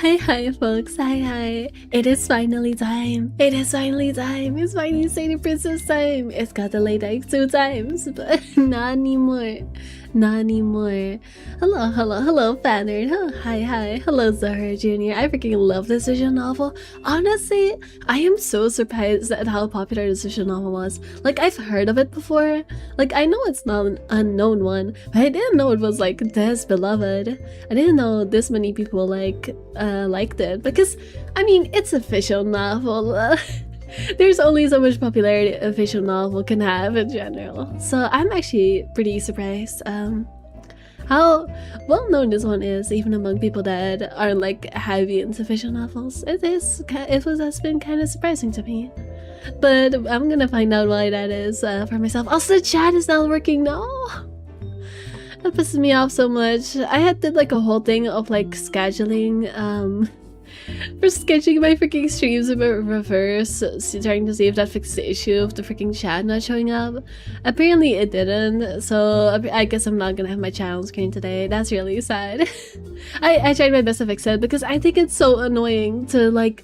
Hi folks, hi. It is finally time. It is finally time. It's finally Shady Princess time. It's got delayed like 2 times, but not anymore. Not anymore. Hello, Fannard. Oh, hi. Hello, Zahra Jr. I freaking love this visual novel. Honestly, I am so surprised at how popular this visual novel was. Like, I've heard of it before. Like, I know it's not an unknown one, but I didn't know it was like this beloved. I didn't know this many people liked it, because I mean, it's a visual novel. There's only so much popularity a visual novel can have in general, so I'm actually pretty surprised how well known this one is, even among people that aren't like heavy into visual novels. Has been kind of surprising to me, but I'm gonna find out why that is for myself. Also, the chat is not working now. That pisses me off so much. I had did like a whole thing of like scheduling for sketching my freaking streams in reverse, trying to see if that fixed the issue of the freaking chat not showing up. Apparently it didn't, so I guess I'm not gonna have my channel screen today. That's really sad. I tried my best to fix it because I think it's so annoying to like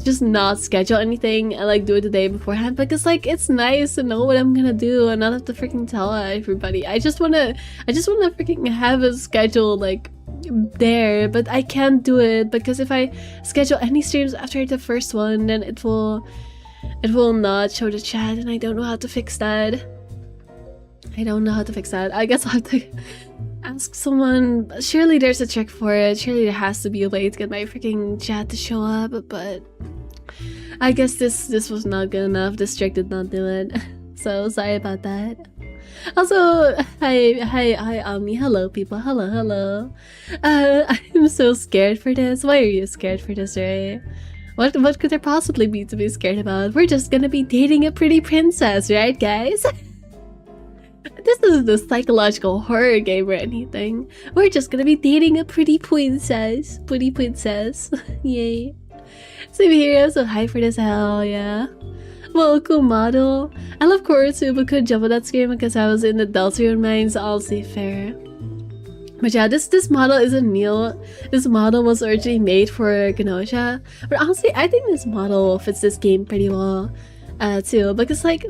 just not schedule anything and like do it the day beforehand, because like it's nice to know what I'm gonna do and not have to freaking tell everybody. I just wanna freaking have a schedule like there, but I can't do it because if I schedule any streams after the first one, then it will not show the chat, and I don't know how to fix that. I guess I'll have to ask someone. Surely there's a trick for it. Surely there has to be a way to get my freaking chat to show up, but I guess this was not good enough. This trick did not do it. So sorry about that. Also, hi, Ami. Hello, people. Hello. I'm so scared for this. Why are you scared for this, Ray? What could there possibly be to be scared about? We're just gonna be dating a pretty princess, right, guys? This isn't a psychological horror game or anything. We're just gonna be dating a pretty princess. Yay. Same here, so hi for this, hell yeah. Welcome, model. I love Korusu, but couldn't jump on that screen because I was in the Deltarune mines. I'll say fair. But yeah, this model isn't new. This model was originally made for Genosha. But honestly, I think this model fits this game pretty well too, because like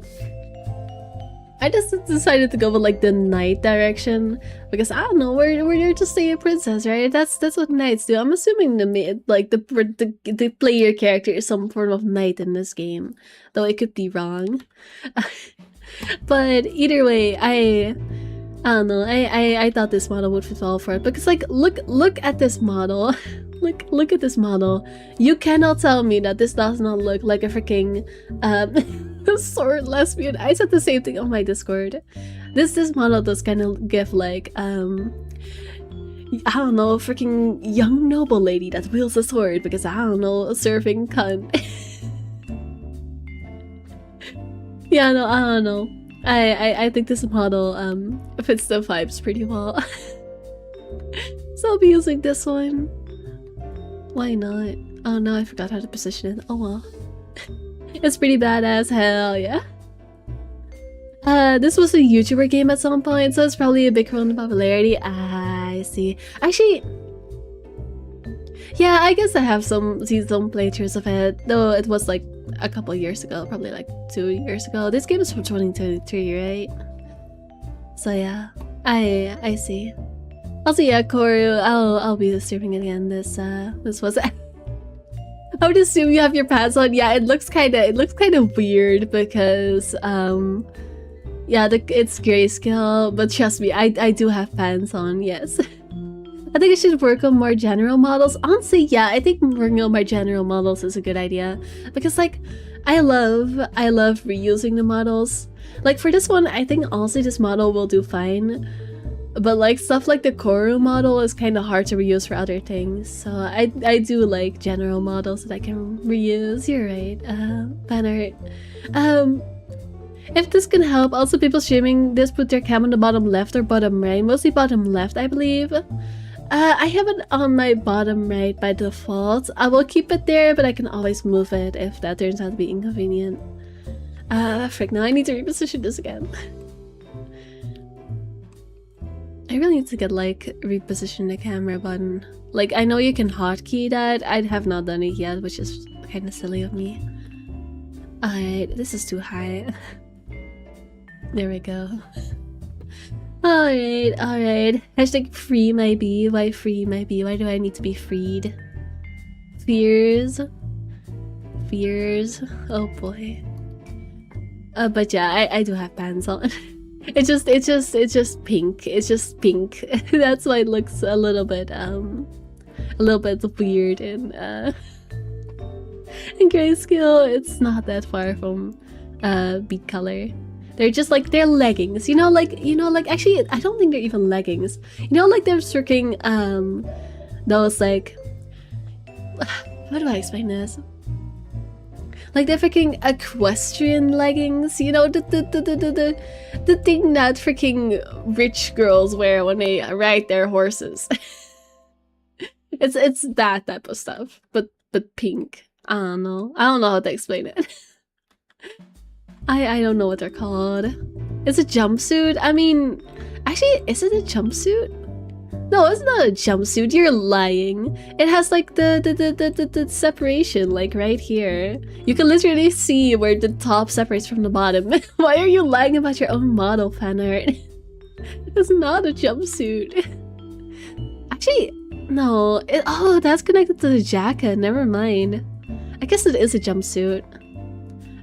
I just decided to go with like the knight direction because I don't know, we're there to stay a princess, right? That's what knights do. I'm assuming the player character is some form of knight in this game, though I could be wrong. But either way, I don't know. I thought this model would fit well for it because like look at this model. Look at this model. You cannot tell me that this does not look like a freaking sword lesbian. I said the same thing on my Discord. This model does kind of give like I don't know, a freaking young noble lady that wields a sword because I don't know, a surfing cunt. Yeah, no, I don't know. I think this model fits the vibes pretty well. So I'll be using this one. Why not? Oh no, I forgot how to position it. Oh well. It's pretty badass, hell yeah. This was a YouTuber game at some point, so it's probably a big run in popularity. I see. Actually, yeah, I guess I have seen some playthroughs of it, though it was like a couple years ago, probably like 2 years ago. This game is from 2023, right? So yeah, I see. Also, yeah, Koru, I'll be streaming again. This was. I would assume you have your pants on. Yeah, it looks kind of weird because yeah, it's grayscale. But trust me, I do have pants on. Yes. I think I should work on more general models. Honestly, yeah, I think working on more general models is a good idea because like I love reusing the models. Like for this one, I think honestly this model will do fine. But like stuff like the Koru model is kind of hard to reuse for other things, so I do like general models that I can reuse. You're right, fan art. If this can help, also people streaming this put their cam on the bottom left or bottom right, mostly bottom left, I believe. I have it on my bottom right by default. I will keep it there, but I can always move it if that turns out to be inconvenient. Frick, now I need to reposition this again. I really need to get like reposition the camera button. Like I know you can hotkey that. I have not done it yet, which is kind of silly of me. Alright, this is too high. There we go. Alright, alright. Hashtag free my bee. Why free my bee? Why do I need to be freed? Fears. Fears. Oh boy. But yeah, I do have pants on. It's just pink. It's just pink. That's why it looks a little bit weird in grayscale. It's not that far from beat color. They're just like, they're leggings, you know, like actually I don't think they're even leggings. You know, like they're circling those like how do I explain this? Like they're freaking equestrian leggings, you know, the thing that freaking rich girls wear when they ride their horses. It's that type of stuff, but pink. I don't know how to explain it. I don't know what they're called. It's a jumpsuit. I mean, actually, is it a jumpsuit? No, it's not a jumpsuit. You're lying. It has like the separation, like right here. You can literally see where the top separates from the bottom. Why are you lying about your own model fan art? It's not a jumpsuit. Actually, no. Oh, that's connected to the jacket. Never mind. I guess it is a jumpsuit.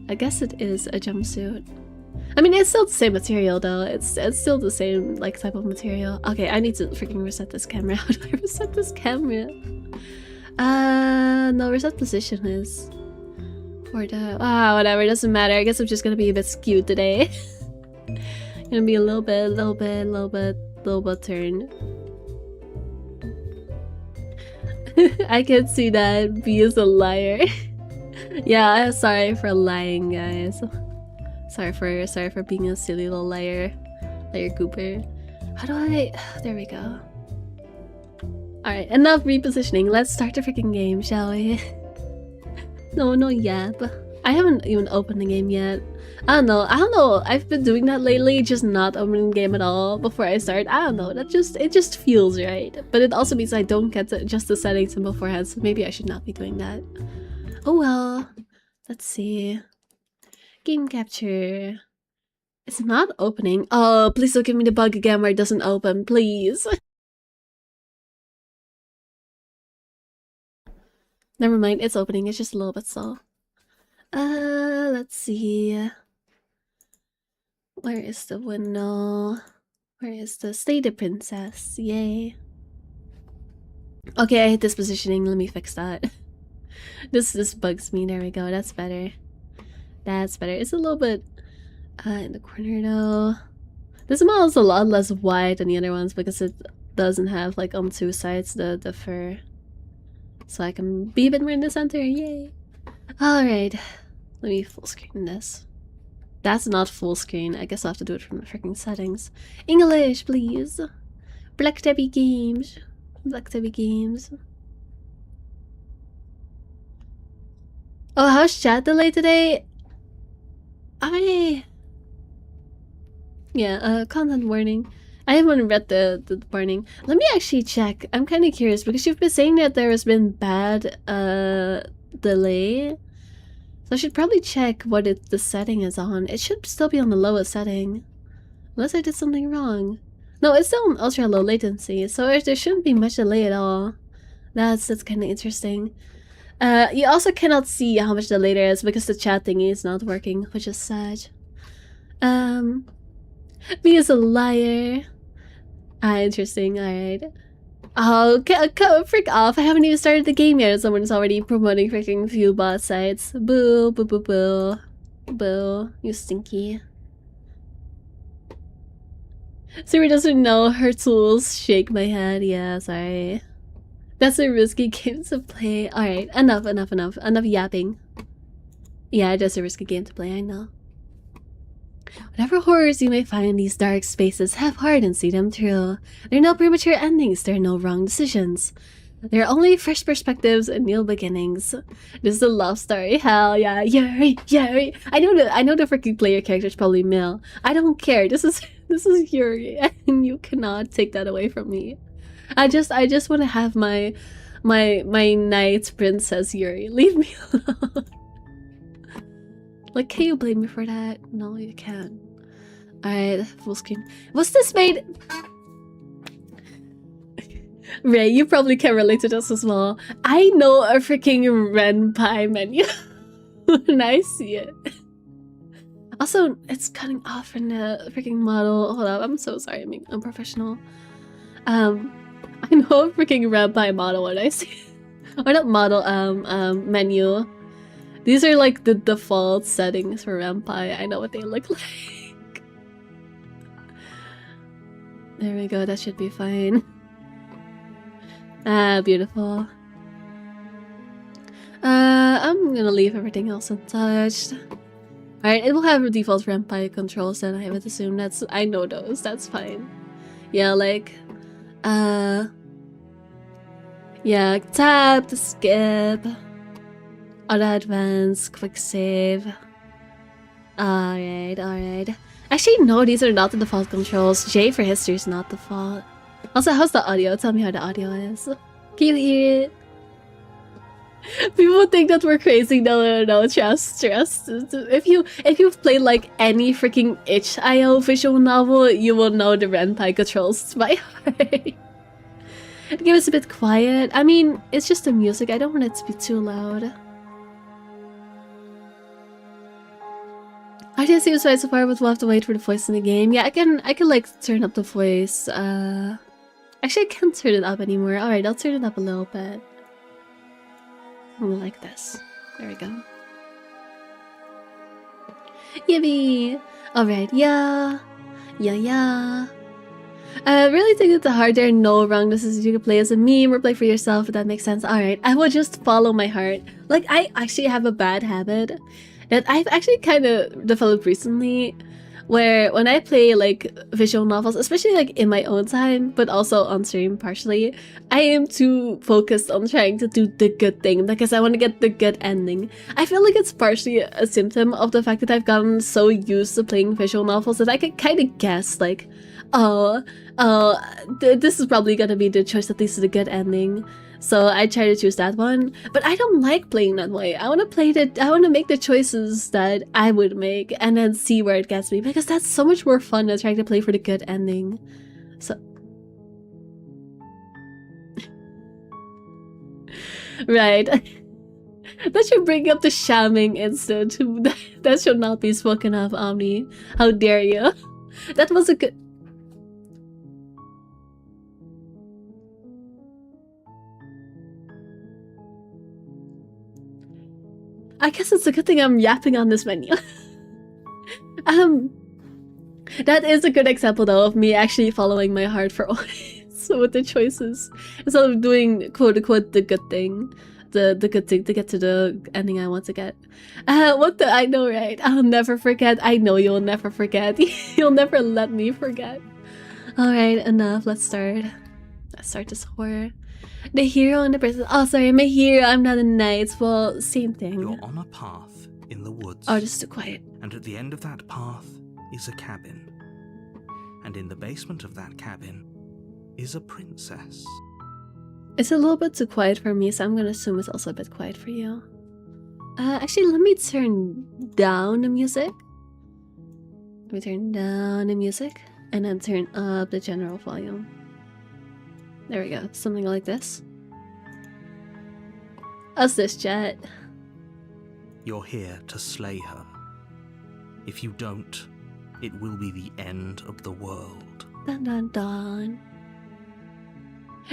I guess it is a jumpsuit. I mean, it's still the same material though. It's still the same like type of material. Okay, I need to freaking reset this camera. How do I reset this camera? No, reset position is for the whatever, doesn't matter. I guess I'm just gonna be a bit skewed today. Gonna be a little bit turned. I can see that B is a liar. Yeah, I'm sorry for lying, guys. Sorry for being a silly little liar gooper. How do I... There we go. Alright, enough repositioning. Let's start the freaking game, shall we? No yap. I haven't even opened the game yet. I don't know. I've been doing that lately, just not opening the game at all before I start. I don't know. It just feels right. But it also means I don't get to adjust the settings beforehand, so maybe I should not be doing that. Oh well. Let's see. Game capture. It's not opening. Oh, please don't give me the bug again where it doesn't open, please. Never mind, it's opening. It's just a little bit slow. Let's see. Where is the window? Where is the Stay the Princess? Yay. Okay, I hate this positioning. Let me fix that. This bugs me. There we go. That's better. That's better. It's a little bit in the corner though. This model is a lot less wide than the other ones because it doesn't have like on two sides the fur. So I can be a bit more in the center. Yay. Alright. Let me full screen this. That's not full screen. I guess I'll have to do it from the freaking settings. English, please. Black Tabby Games. Black Tabby Games. Oh, how's chat delay today? Yeah, content warning. I haven't read the warning. Let me actually check. I'm kind of curious because you've been saying that there has been bad delay. So I should probably check what the setting is on. It should still be on the lowest setting. Unless I did something wrong. No, it's still on ultra low latency, so there shouldn't be much delay at all. That's kind of interesting. You also cannot see how much delay there is because the chat thingy is not working, which is sad. Me is a liar. Interesting, alright. Oh, freak off. I haven't even started the game yet. Someone's already promoting freaking few bot sites. Boo, boo, boo, boo. Boo, you stinky. Siri doesn't know her tools shake my head. Yeah, sorry. That's a risky game to play. Alright, enough yapping. Yeah, that's a risky game to play, I know. Whatever horrors you may find in these dark spaces, have heart and see them through. There are no premature endings, there are no wrong decisions. There are only fresh perspectives and new beginnings. This is a love story, hell yeah, Yuri. I know the freaking player character is probably male. I don't care, this is This is Yuri, and you cannot take that away from me. I just want to have my knight princess Yuri. Leave me alone. Like, can you blame me for that? No, you can't. Alright, full screen. What's this made? Ray, you probably can relate to this as well. I know a freaking renpai menu when I see it. Also, it's cutting off in the freaking model. Hold up, I'm so sorry, I'm unprofessional. I know a freaking renpai model when I see it. Or not model, menu. These are like the default settings for renpai. I know what they look like. There we go, that should be fine. Ah, beautiful. I'm gonna leave everything else untouched. Alright, it will have default renpai controls then, I would assume. I know those, that's fine. Yeah, like, yeah, tap to skip. Auto advance, quick save. Alright. Actually, no, these are not the default controls. J for history is not default. Also, how's the audio? Tell me how the audio is. Can you hear it? People think that we're crazy. No. Trust. If you've played like any freaking itch.io visual novel, you will know the renpai controls by heart. The game is a bit quiet. I mean, it's just the music. I don't want it to be too loud. I didn't see the side so far, but we'll have to wait for the voice in the game. Yeah, I can like turn up the voice. Actually, I can't turn it up anymore. Alright, I'll turn it up a little bit. Like this. There we go. Yippee! Alright, yeah. Really think it's hard. There are no wrong decisions. You can play as a meme or play for yourself, if that makes sense. Alright, I will just follow my heart. Like, I actually have a bad habit that I've actually kind of developed recently, where when I play like visual novels, especially like in my own time, but also on stream partially, I am too focused on trying to do the good thing because I want to get the good ending. I feel like it's partially a symptom of the fact that I've gotten so used to playing visual novels that I can kind of guess like, this is probably gonna be the choice that leads to the good ending. So I try to choose that one, but I don't like playing that way. I want to make the choices that I would make and then see where it gets me, because that's so much more fun than trying to play for the good ending. So right. That should bring up the shamming instant. That should not be spoken of, Omni. How dare you? That was a good... I guess it's a good thing I'm yapping on this menu. That is a good example though of me actually following my heart for always with the choices. Instead of doing quote-unquote the good thing. The good thing to get to the ending I want to get. I know, right? I'll never forget. I know you'll never forget. You'll never let me forget. Alright, enough. Let's start. Let's start this horror. The hero and the person. Oh, sorry, I'm a hero. I'm not a knight. Well, same thing. You're on a path in the woods. Oh, just too quiet. And at the end of that path is a cabin. And in the basement of that cabin is a princess. It's a little bit too quiet for me, so I'm gonna assume it's also a bit quiet for you. Actually, let me turn down the music. Let me turn down the music, and then turn up the general volume. There we go, something like this. How's this, Jet? You're here to slay her. If you don't, it will be the end of the world. Dun dun dun.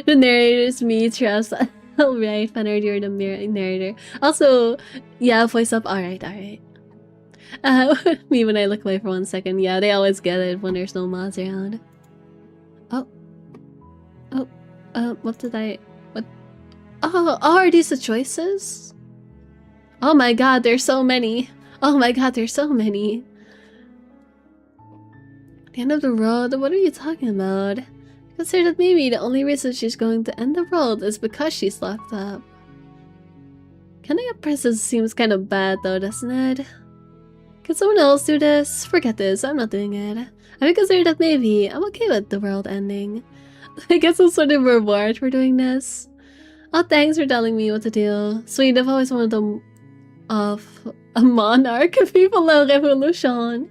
The narrator's me, trust. Alright, Fanard, you're the narrator. Also, yeah, voice up. Alright. Me when I look away for 1 second. Yeah, they always get it when there's no mods around. What did I... What? Oh, are these the choices? Oh my god, there's so many. Oh my god, there's so many. The end of the road? What are you talking about? Consider that maybe the only reason she's going to end the world is because she's locked up. Killing a princess seems kind of bad though, doesn't it? Can someone else do this? Forget this, I'm not doing it. I would consider that maybe. I'm okay with the world ending. I guess some sort of reward for doing this. Oh, thanks for telling me what to do. Sweet, I've always wanted a monarch of people of revolution.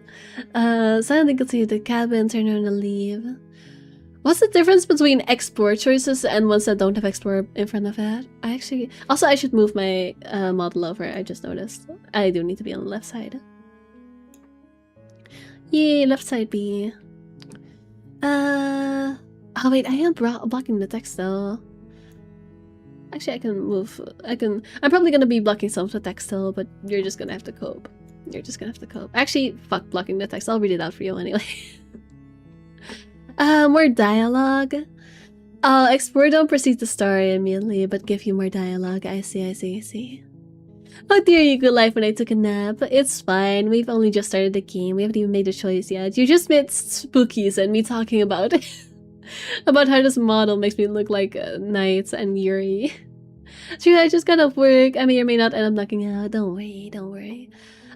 Suddenly could see the cabin, turn around and leave. What's the difference between export choices and ones that don't have export in front of it? Also, I should move my model over. I just noticed. I do need to be on the left side. Yay, left side B. Oh wait, I am blocking the text though. Actually, I can move. I'm probably gonna be blocking some of the text still, but you're just gonna have to cope. You're just gonna have to cope. Actually, fuck blocking the text. I'll read it out for you anyway. More dialogue. I'll export, don't proceed the story immediately, but give you more dialogue. I see. Oh dear, you good life when I took a nap. It's fine. We've only just started the game. We haven't even made a choice yet. You just made spookies and me talking about about how this model makes me look like Knights and Yuri. Sure, I just got off work. I may or may not end up knocking out. Don't worry.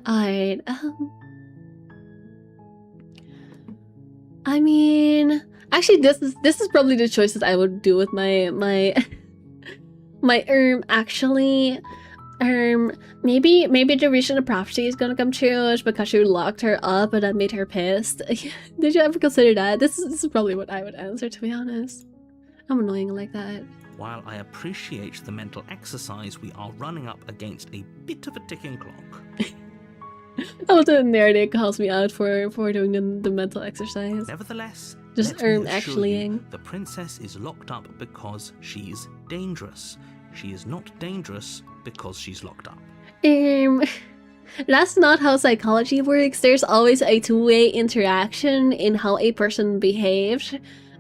Alright, I mean, actually, this is probably the choice that I would do with my actually. Maybe the reason the prophecy is gonna come true is because you locked her up and that made her pissed. Did you ever consider that? This is probably what I would answer, to be honest. I'm annoying like that. While I appreciate the mental exercise, we are running up against a bit of a ticking clock. Oh, the narrative calls me out for doing the mental exercise. Nevertheless, just actually, the princess is locked up because she's dangerous. She is not dangerous because she's locked up. That's not how psychology works. There's always a two-way interaction in how a person behaves.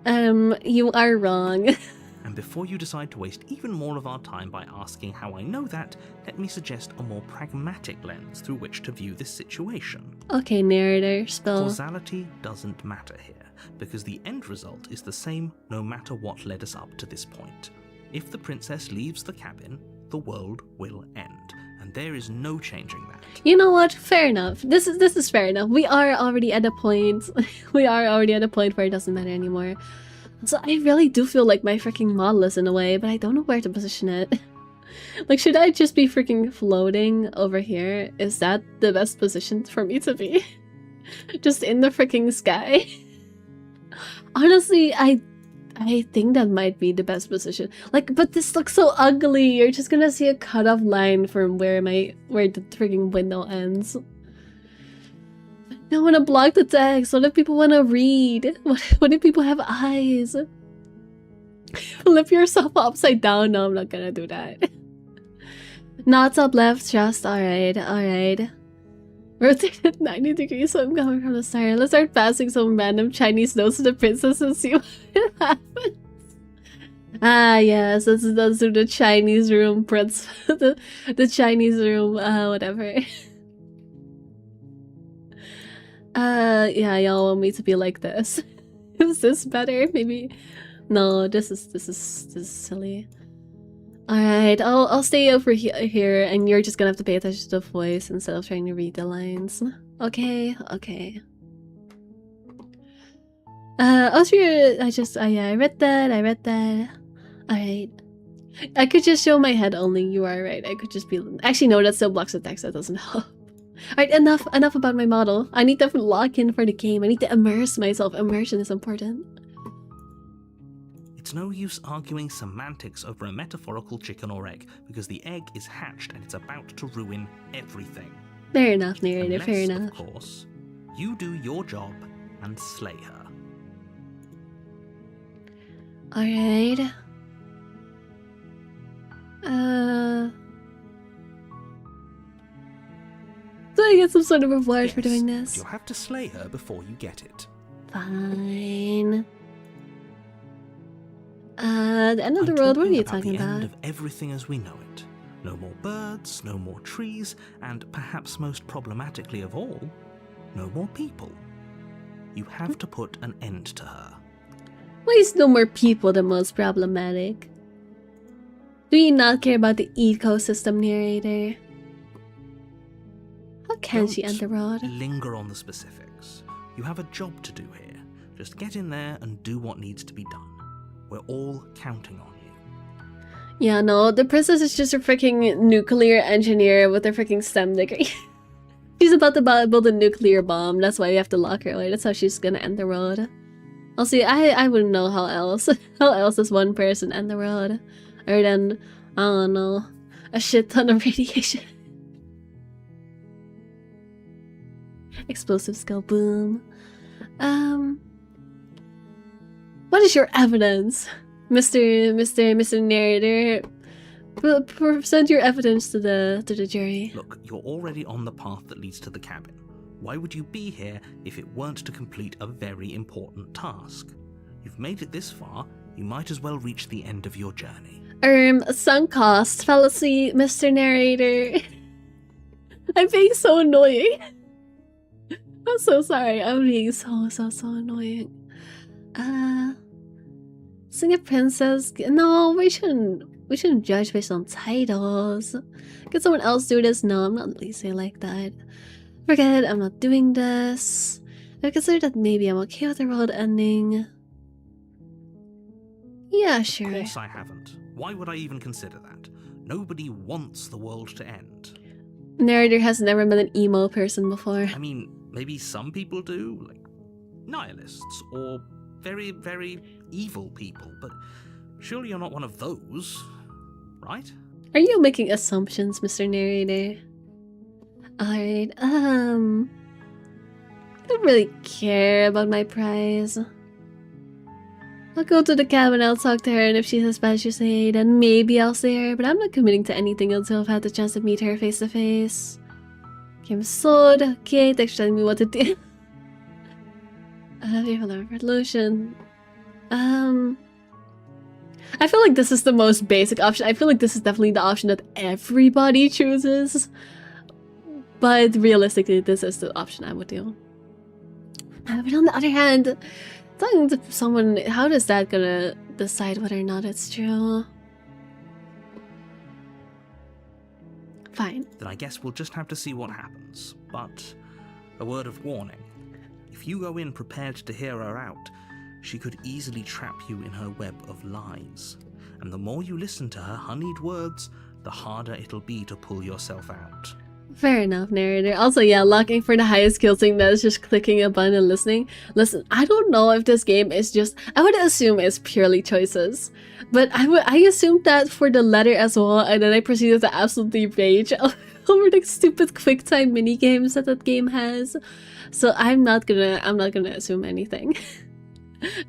You are wrong. And before you decide to waste even more of our time by asking how I know that, let me suggest a more pragmatic lens through which to view this situation. Okay, narrator, spell. Causality doesn't matter here, because the end result is the same no matter what led us up to this point. If the princess leaves the cabin, the world will end, and there is no changing that. You know what? Fair enough. This is fair enough. We are already at a point. Where it doesn't matter anymore. So I really do feel like my freaking model is in a way, but I don't know where to position it. Like, should I just be freaking floating over here? Is that the best position for me to be? Just in the freaking sky? Honestly, I think that might be the best position. Like, but this looks so ugly. You're just gonna see a cutoff line from where the freaking window ends. I don't want to block the text. What if people want to read? What if people have eyes? Flip yourself upside down. No, I'm not gonna do that. Not top left, just alright. Rotate it 90 degrees so I'm coming from the start. Let's start passing some random Chinese notes to the princess and see what happens. Ah, yes, let's do the Chinese room, prince. the Chinese room, whatever. Yeah, y'all want me to be like this. Is this better? Maybe. No, this is silly. Alright, I'll stay over here and you're just gonna have to pay attention to the voice instead of trying to read the lines. Okay. Oh sure, I read that. Alright. I could just show my head only, you are right. I could just be... Actually no, that still blocks the text, that doesn't help. Alright, enough about my model. I need to lock in for the game. I need to immerse myself. Immersion is important. It's no use arguing semantics over a metaphorical chicken or egg, because the egg is hatched and it's about to ruin everything. Fair enough, narrator, Unless, fair enough. Of course, you do your job and slay her. Alright. Do I get some sort of reward for doing this? You'll have to slay her before you get it. Fine. The end of the world, what are you talking about? The end of everything as we know it. No more birds, no more trees, and perhaps most problematically of all, no more people. You have to put an end to her. Why is no more people the most problematic? Do you not care about the ecosystem, narrator? How can she Don't end the road? linger on the specifics. You have a job to do here. Just get in there and do what needs to be done. We're all counting on you. Yeah, no, the princess is just a freaking nuclear engineer with a freaking STEM degree. She's about to build a nuclear bomb. That's why we have to lock her away. That's how she's gonna end the road. I'll see. I wouldn't know how else. How else does one person end the road? Other than, I don't know, a shit ton of radiation. Explosive skill, boom. What is your evidence, Mr. Narrator? Present your evidence to the jury. Look, you're already on the path that leads to the cabin. Why would you be here if it weren't to complete a very important task? You've made it this far, you might as well reach the end of your journey. Sunk cost fallacy, Mr. Narrator. I'm being so annoying. I'm so sorry. I'm being so annoying. Sing a princess. No, we shouldn't judge based on titles. Could someone else do this? No, I'm not lazy like that. Forget it, I'm not doing this. I consider that maybe I'm okay with the world ending. Yeah, sure. Of course I haven't. Why would I even consider that? Nobody wants the world to end. Narrator has never met an emo person before. I mean, maybe some people do, like nihilists or very, very evil people, but surely you're not one of those, right? Are you making assumptions, Mr. Narrator? Alright, I don't really care about my prize. I'll go to the cabin, I'll talk to her, and if she's as bad as you say, then maybe I'll see her, but I'm not committing to anything until I've had the chance to meet her face to face. Kim Sword, okay, thanks for telling me what to do. People have resolution. I feel like this is the most basic option. I feel like this is definitely the option that everybody chooses. But realistically, this is the option I would do. But on the other hand, talking to someone, how is that gonna decide whether or not it's true? Fine. Then I guess we'll just have to see what happens. But a word of warning. If you go in prepared to hear her out, she could easily trap you in her web of lies. And the more you listen to her honeyed words, the harder it'll be to pull yourself out. Fair enough, narrator. Also, yeah, locking for the highest kill thing that is just clicking a button and listening. Listen, I don't know if this game is just... I would assume it's purely choices. But I assumed that for the letter as well, and then I proceeded to absolutely rage over the stupid QuickTime mini games that game has. So I'm not gonna assume anything.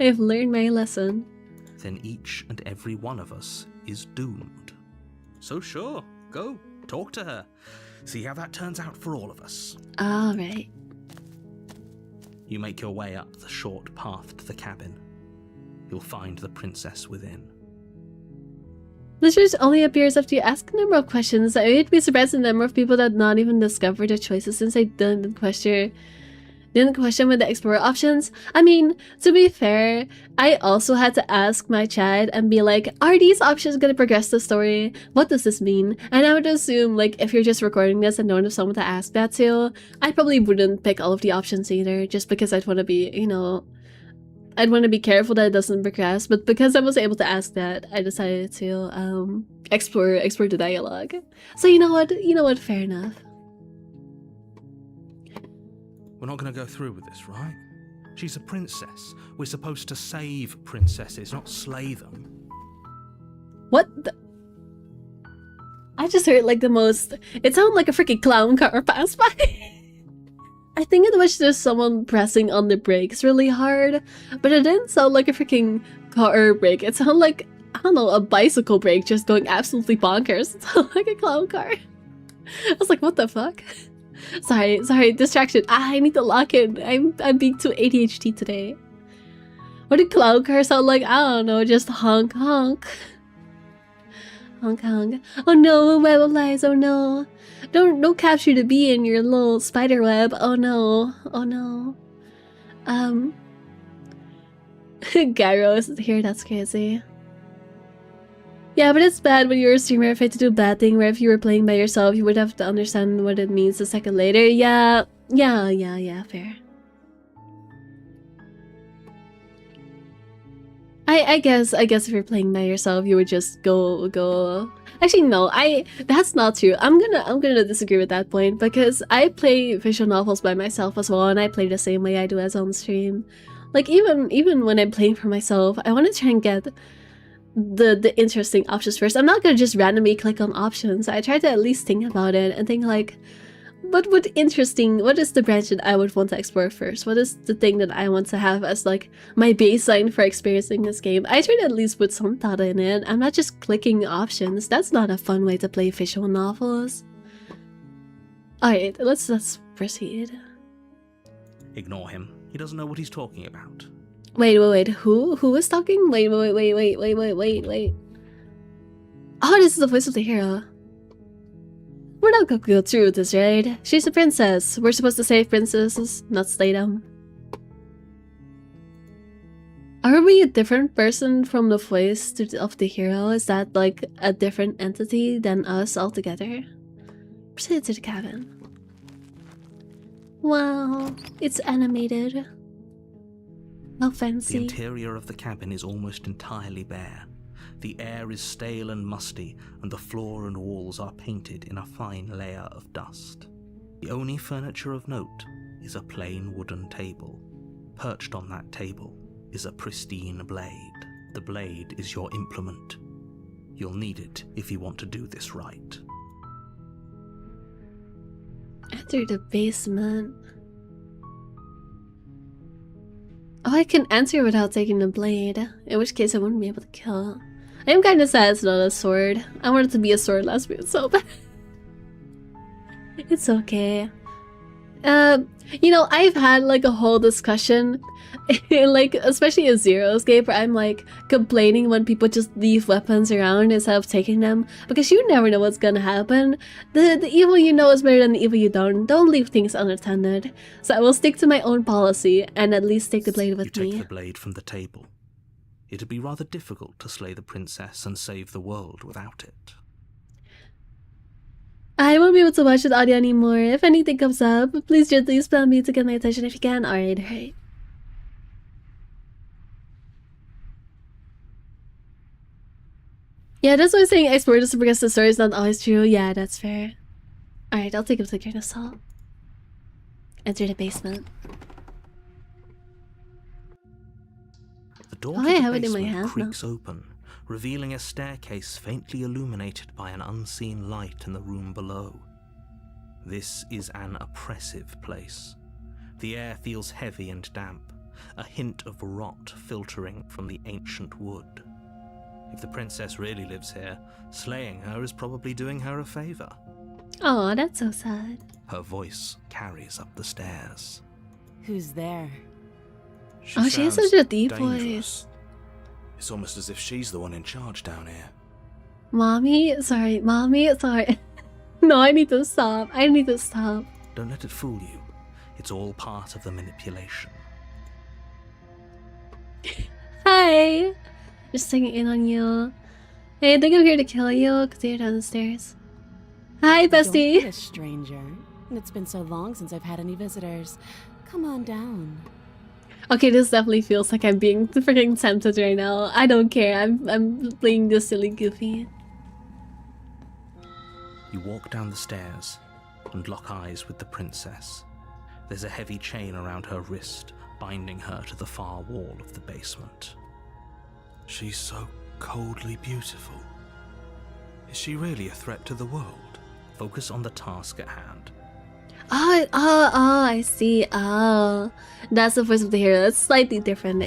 I've learned my lesson. Then each and every one of us is doomed. So sure, go, talk to her. See how that turns out for all of us. Alright. You make your way up the short path to the cabin. You'll find the princess within. The choice only appears after you ask a number of questions. I would be surprised at the number of people that not even discover the choices since I didn't question with the explorer options. I mean, to be fair, I also had to ask my chat and be like, are these options gonna progress the story? What does this mean? And I would assume, like, if you're just recording this and don't have someone to ask that to, I probably wouldn't pick all of the options either, just because I'd want to be, you know, I'd want to be careful that it doesn't progress. But because I was able to ask that, I decided to explore the dialogue. So you know what? Fair enough. We're not going to go through with this, right? She's a princess. We're supposed to save princesses, not slay them. What the? I just heard like the most... It sounded like a freaking clown car passed by. I think it was just someone pressing on the brakes really hard, but it didn't sound like a freaking car brake. It sounded like, I don't know, a bicycle brake just going absolutely bonkers. It sounded like a clown car. I was like, what the fuck? Sorry, distraction. I need to lock in. I'm being too ADHD today. What did clown car sound like? I don't know, just honk honk. Honk honk. Oh no, web of lies, oh no. Don't capture the bee in your little spider web. Oh no. Oh no. Gyro is here, that's crazy. Yeah, but it's bad when you're a streamer afraid to do bad thing, where if you were playing by yourself, you would have to understand what it means a second later. Yeah, fair. I guess if you're playing by yourself, you would just go. Actually, no, that's not true. I'm gonna disagree with that point, because I play visual novels by myself as well, and I play the same way I do as on stream. Like even when I'm playing for myself, I want to try and get the interesting options first. I'm not gonna just randomly click on options. I try to at least think about it and think like, what is the branch that I would want to explore first? What is the thing that I want to have as like my baseline for experiencing this game? I try to at least put some thought in it. I'm not just clicking options. That's not a fun way to play visual novels. Alright, let's proceed. Ignore him. He doesn't know what he's talking about. Wait. Who is talking? Wait. Oh, this is the voice of the hero. We're not gonna go through with this, right? She's a princess. We're supposed to save princesses, not slay them. Are we a different person from the voice of the hero? Is that like a different entity than us altogether? Proceed to the cabin. Wow, it's animated. How fancy. The interior of the cabin is almost entirely bare. The air is stale and musty, and the floor and walls are painted in a fine layer of dust. The only furniture of note is a plain wooden table. Perched on that table is a pristine blade. The blade is your implement. You'll need it if you want to do this right. Enter the basement. Oh, I can enter without taking the blade, in which case I wouldn't be able to kill. I am kind of sad it's not a sword. I wanted it to be a sword last week so bad. It's okay. You know, I've had like a whole discussion, like especially a Zero Escape, where I'm like complaining when people just leave weapons around instead of taking them, because you never know what's gonna happen. The evil you know is better than the evil you don't. Don't leave things unattended. So I will stick to my own policy and at least take the blade with me. You take the blade from the table. It'd be rather difficult to slay the princess and save the world without it. I won't be able to watch the audio anymore. If anything comes up, please gently spam me to get my attention if you can. Alright. Yeah, that's why I'm saying export is because the story is not always true. Yeah, that's fair. Alright, I'll take it with a grain of salt. Enter the basement. The door I to the have it in my basement hand now. creaks open, revealing a staircase faintly illuminated by an unseen light in the room below. This is an oppressive place. The air feels heavy and damp, a hint of rot filtering from the ancient wood. If the princess really lives here, slaying her is probably doing her a favor. Oh, that's so sad. Her voice carries up the stairs. Who's there? She has such a deep dangerous. voice. It's almost as if she's the one in charge down here. Mommy, sorry. No, I need to stop. Don't let it fool you. It's all part of the manipulation. Hi! Just checking in on you. Hey, I think I'm here to kill you because you're down the stairs. Hi, Don't bestie! be a stranger. It's been so long since I've had any visitors. Come on down. Okay, this definitely feels like I'm being freaking tempted right now. I don't care. I'm playing this silly goofy. You walk down the stairs and lock eyes with the princess. There's a heavy chain around her wrist, binding her to the far wall of the basement. She's so coldly beautiful. Is she really a threat to the world? Focus on the task at hand. Oh, I see. Oh, that's the voice of the hero. It's slightly different.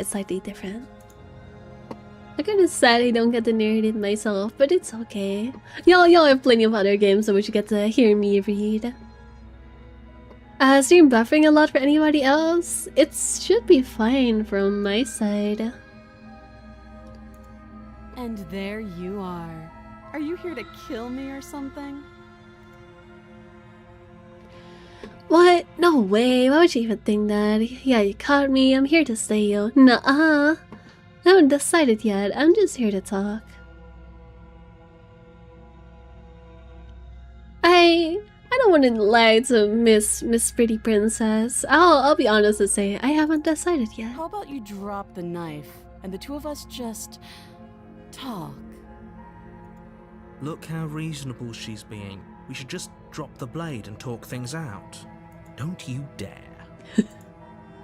I'm kinda sad I don't get to narrate it myself, but it's okay. Y'all have plenty of other games in which you get to hear me read. Stream buffering a lot for anybody else? It should be fine from my side. And there you are. Are you here to kill me or something? What? No way. Why would you even think that? Yeah, you caught me. I'm here to slay you. Nuh-uh. I haven't decided yet. I'm just here to talk. I don't want to lie to Miss Pretty Princess. I'll be honest and say I haven't decided yet. How about you drop the knife and the two of us just talk? Look how reasonable she's being. We should just drop the blade and talk things out. Don't you dare.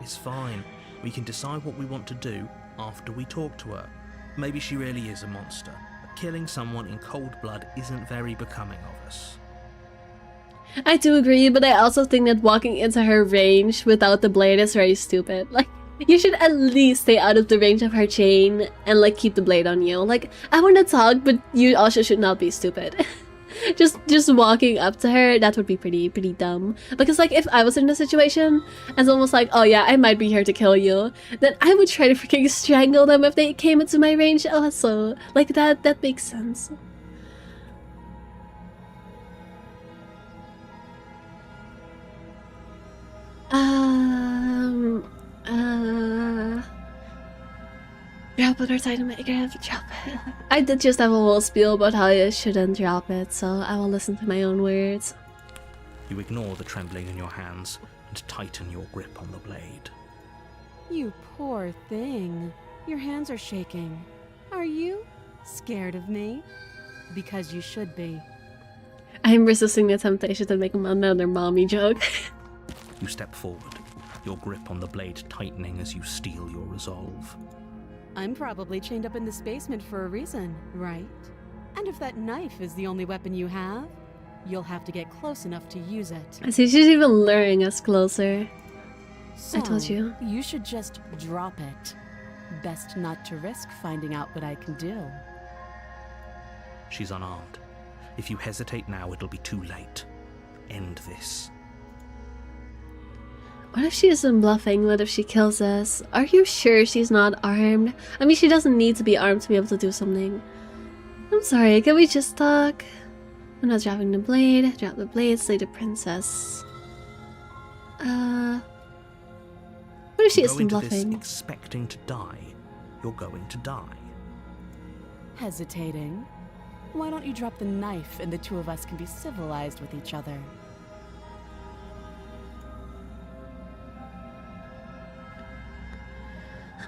It's fine. We can decide what we want to do after we talk to her. Maybe she really is a monster, but killing someone in cold blood isn't very becoming of us. I do agree, but I also think that walking into her range without the blade is very stupid. Like, you should at least stay out of the range of her chain and like keep the blade on you. Like, I want to talk, but you also should not be stupid. just walking up to her, that would be pretty dumb. Because like if I was in the situation and someone was like, oh yeah, I might be here to kill you, then I would try to freaking strangle them if they came into my range also. Like that makes sense. Drop it or try to make it. Drop it. I did just have a whole spiel about how I shouldn't drop it, so I will listen to my own words. You ignore the trembling in your hands and tighten your grip on the blade. You poor thing. Your hands are shaking. Are you scared of me? Because you should be. I am resisting the temptation to make another mommy joke. You step forward, your grip on the blade tightening as you steel your resolve. I'm probably chained up in this basement for a reason, right? And if that knife is the only weapon you have, you'll have to get close enough to use it. I see she's even luring us closer. So, I told you. You should just drop it. Best not to risk finding out what I can do. She's unarmed. If you hesitate now, it'll be too late. End this. What if she isn't bluffing? What if she kills us? Are you sure she's not armed? I mean, she doesn't need to be armed to be able to do something. I'm sorry, can we just talk? I'm not dropping the blade. Drop the blade, slay the princess. What if she isn't bluffing? This expecting to die, you're going to die. Hesitating? Why don't you drop the knife and the two of us can be civilized with each other?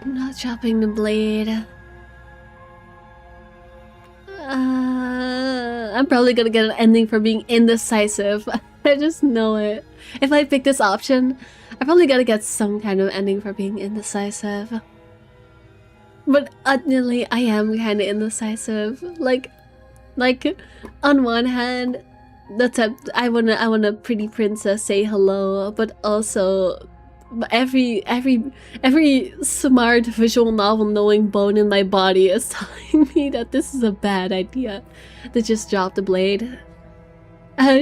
I'm not dropping the blade. I'm probably gonna get an ending for being indecisive. I just know it. If I pick this option, I'm probably gonna get some kind of ending for being indecisive. But ultimately, I am kind of indecisive. Like, on one hand, I wanna pretty princess say hello, but also every smart visual novel knowing bone in my body is telling me that this is a bad idea to just drop the blade.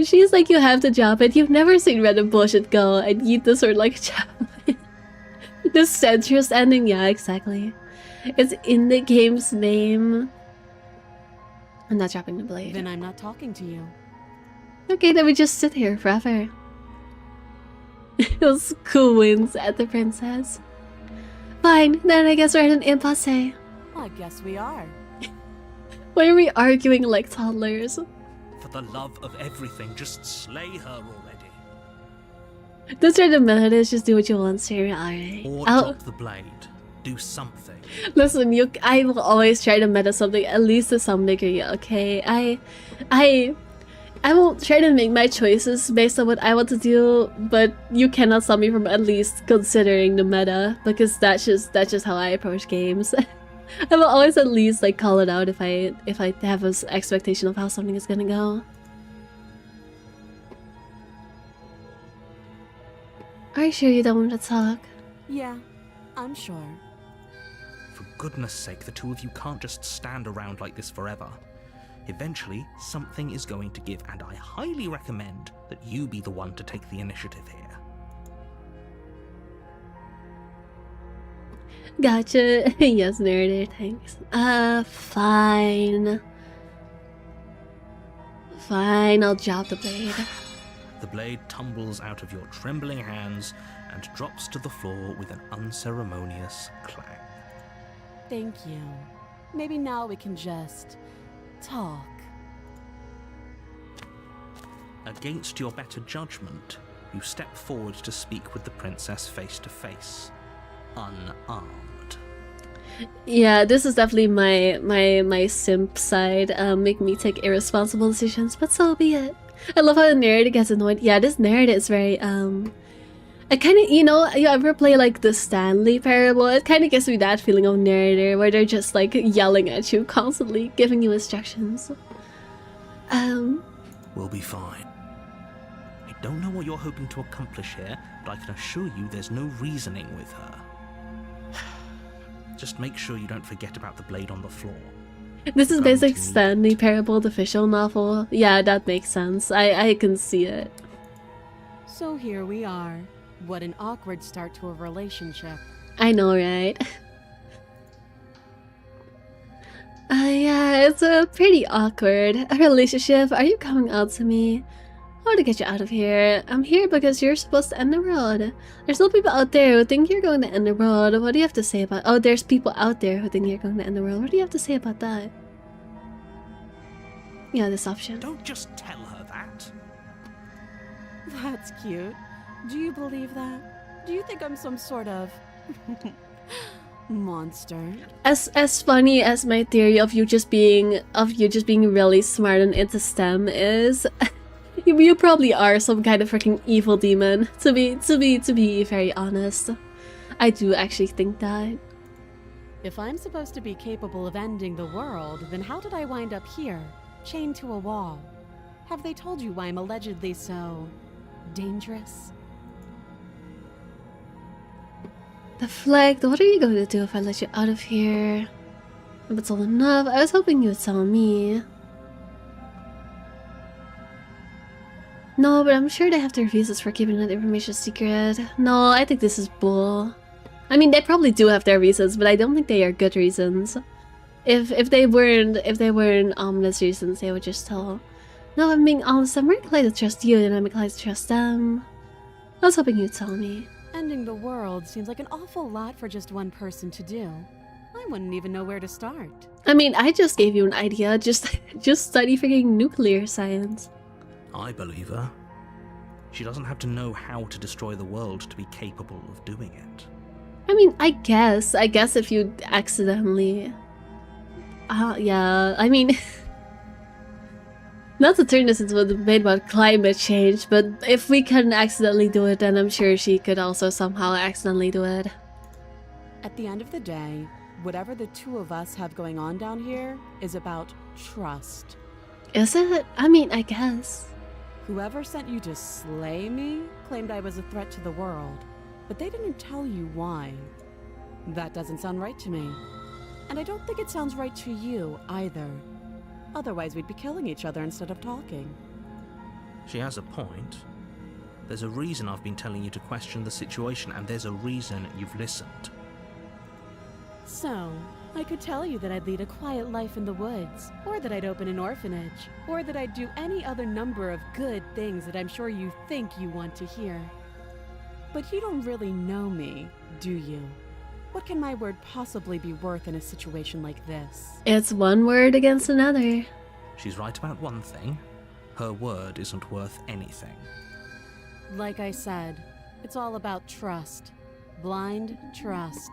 She's like, you have to drop it. You've never seen Red and Bullshit go and eat the sword like a javelin. The sensuous ending, yeah, exactly. It's in the game's name. I'm not dropping the blade. Then I'm not talking to you. Okay, then we just sit here forever. Those cool wins at the princess. Fine, then I guess we're at an impasse. I guess we are. Why are we arguing like toddlers? For the love of everything, just slay her already. That's where the method is, just do what you want, Sarah. Alright. Or drop the blade. Do something. Listen, I will always try to meta something, at least to some degree, okay? I will try to make my choices based on what I want to do, but you cannot stop me from at least considering the meta, because that's just how I approach games. I will always at least like call it out if I have an expectation of how something is gonna go. Are you sure you don't want to talk? Yeah, I'm sure. For goodness sake, the two of you can't just stand around like this forever. Eventually, something is going to give, and I highly recommend that you be the one to take the initiative here. Gotcha. Yes, narrator, thanks. Fine. Fine, I'll drop the blade. The blade tumbles out of your trembling hands and drops to the floor with an unceremonious clang. Thank you. Maybe now we can just talk. Against your better judgment, you step forward to speak with the princess face to face, unarmed. Yeah, this is definitely my simp side. Make me take irresponsible decisions, but so be it. I love how the narrator gets annoyed. Yeah, this narrator is very I kind of, you ever play like the Stanley Parable? It kind of gives me that feeling of narrator where they're just like yelling at you constantly, giving you instructions. We'll be fine. I don't know what you're hoping to accomplish here, but I can assure you there's no reasoning with her. Just make sure you don't forget about the blade on the floor. This is Going to basic need Stanley it. Parable, the official novel. Yeah, that makes sense. I can see it. So here we are. What an awkward start to a relationship. I know, right? Yeah, it's pretty awkward. A relationship. Are you coming out to me? I want to get you out of here. I'm here because you're supposed to end the world. There's still people out there who think you're going to end the world. What do you have to say about... Oh, there's people out there who think you're going to end the world. What do you have to say about that? Yeah, this option. Don't just tell her that. That's cute. Do you believe that? Do you think I'm some sort of monster? As funny as my theory of you just being really smart and into STEM is, you probably are some kind of freaking evil demon. To be very honest, I do actually think that. If I'm supposed to be capable of ending the world, then how did I wind up here, chained to a wall? Have they told you why I'm allegedly so dangerous? Deflect, what are you going to do if I let you out of here? If it's all enough, I was hoping you would tell me. No, but I'm sure they have their reasons for keeping that information secret. No, I think this is bull. I mean, they probably do have their reasons, but I don't think they are good reasons. If they weren't ominous reasons, they would just tell. No, I'm being honest, I'm more inclined to trust you than I'm inclined to trust them. I was hoping you'd tell me. Ending the world seems like an awful lot for just one person to do. I wouldn't even know where to start. I mean, I just gave you an idea. Just study freaking nuclear science. I believe her. She doesn't have to know how to destroy the world to be capable of doing it. I mean, I guess if you accidentally... yeah, I mean... Not to turn this into a debate about climate change, but if we can accidentally do it, then I'm sure she could also somehow accidentally do it. At the end of the day, whatever the two of us have going on down here is about trust. Is it? I mean, I guess. Whoever sent you to slay me claimed I was a threat to the world, but they didn't tell you why. That doesn't sound right to me. And I don't think it sounds right to you either. Otherwise, we'd be killing each other instead of talking. She has a point. There's a reason I've been telling you to question the situation, and there's a reason you've listened. So, I could tell you that I'd lead a quiet life in the woods, or that I'd open an orphanage, or that I'd do any other number of good things that I'm sure you think you want to hear. But you don't really know me, do you? What can my word possibly be worth in a situation like this? It's one word against another. She's right about one thing. Her word isn't worth anything. Like I said, it's all about trust. Blind trust.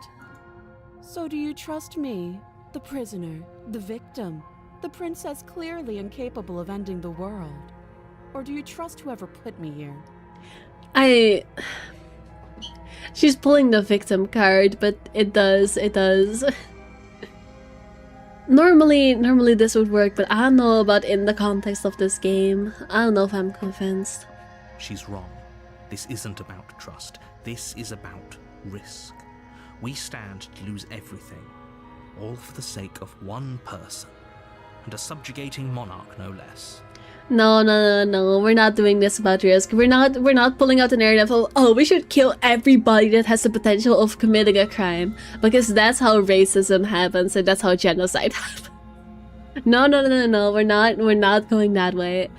So do you trust me, the prisoner, the victim, the princess clearly incapable of ending the world? Or do you trust whoever put me here? She's pulling the victim card, but it does. Normally this would work, but I don't know about in the context of this game. I don't know if I'm convinced. She's wrong. This isn't about trust. This is about risk. We stand to lose everything, all for the sake of one person, and a subjugating monarch no less. No, we're not doing this about risk. We're not pulling out the narrative of, oh, we should kill everybody that has the potential of committing a crime, because that's how racism happens and that's how genocide happens. No, we're not going that way.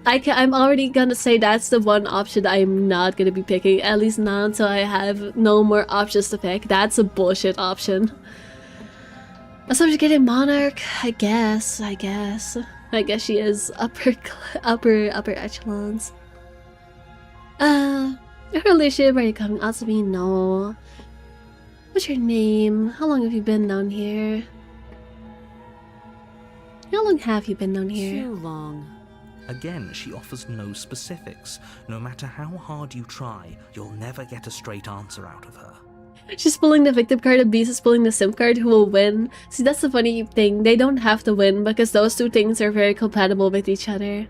I'm already gonna say that's the one option I'm not gonna be picking, at least not until I have no more options to pick. That's a bullshit option. A subjugated monarch, I guess. I guess she is upper echelons. Your relationship, are you coming out to me? No. What's your name? How long have you been down here? How long have you been down here? Too long. Again, she offers no specifics. No matter how hard you try, you'll never get a straight answer out of her. She's pulling the victim card and Beast is pulling the sim card. Who will win? See, that's the funny thing. They don't have to win because those two things are very compatible with each other.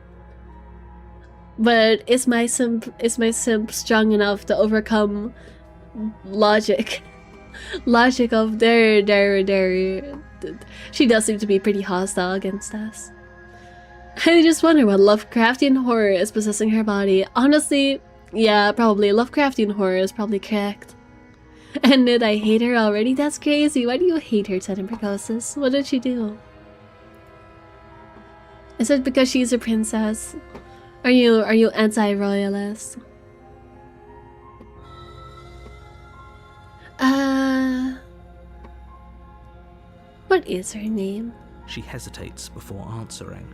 But is my simp strong enough to overcome logic? Logic of their. She does seem to be pretty hostile against us. I just wonder what Lovecraftian horror is possessing her body. Honestly, yeah, probably. Lovecraftian horror is probably correct. And did I hate her already? That's crazy. Why do you hate her, Ted and Precocis? What did she do? Is it because she's a princess? Are you anti-royalist? What is her name? She hesitates before answering.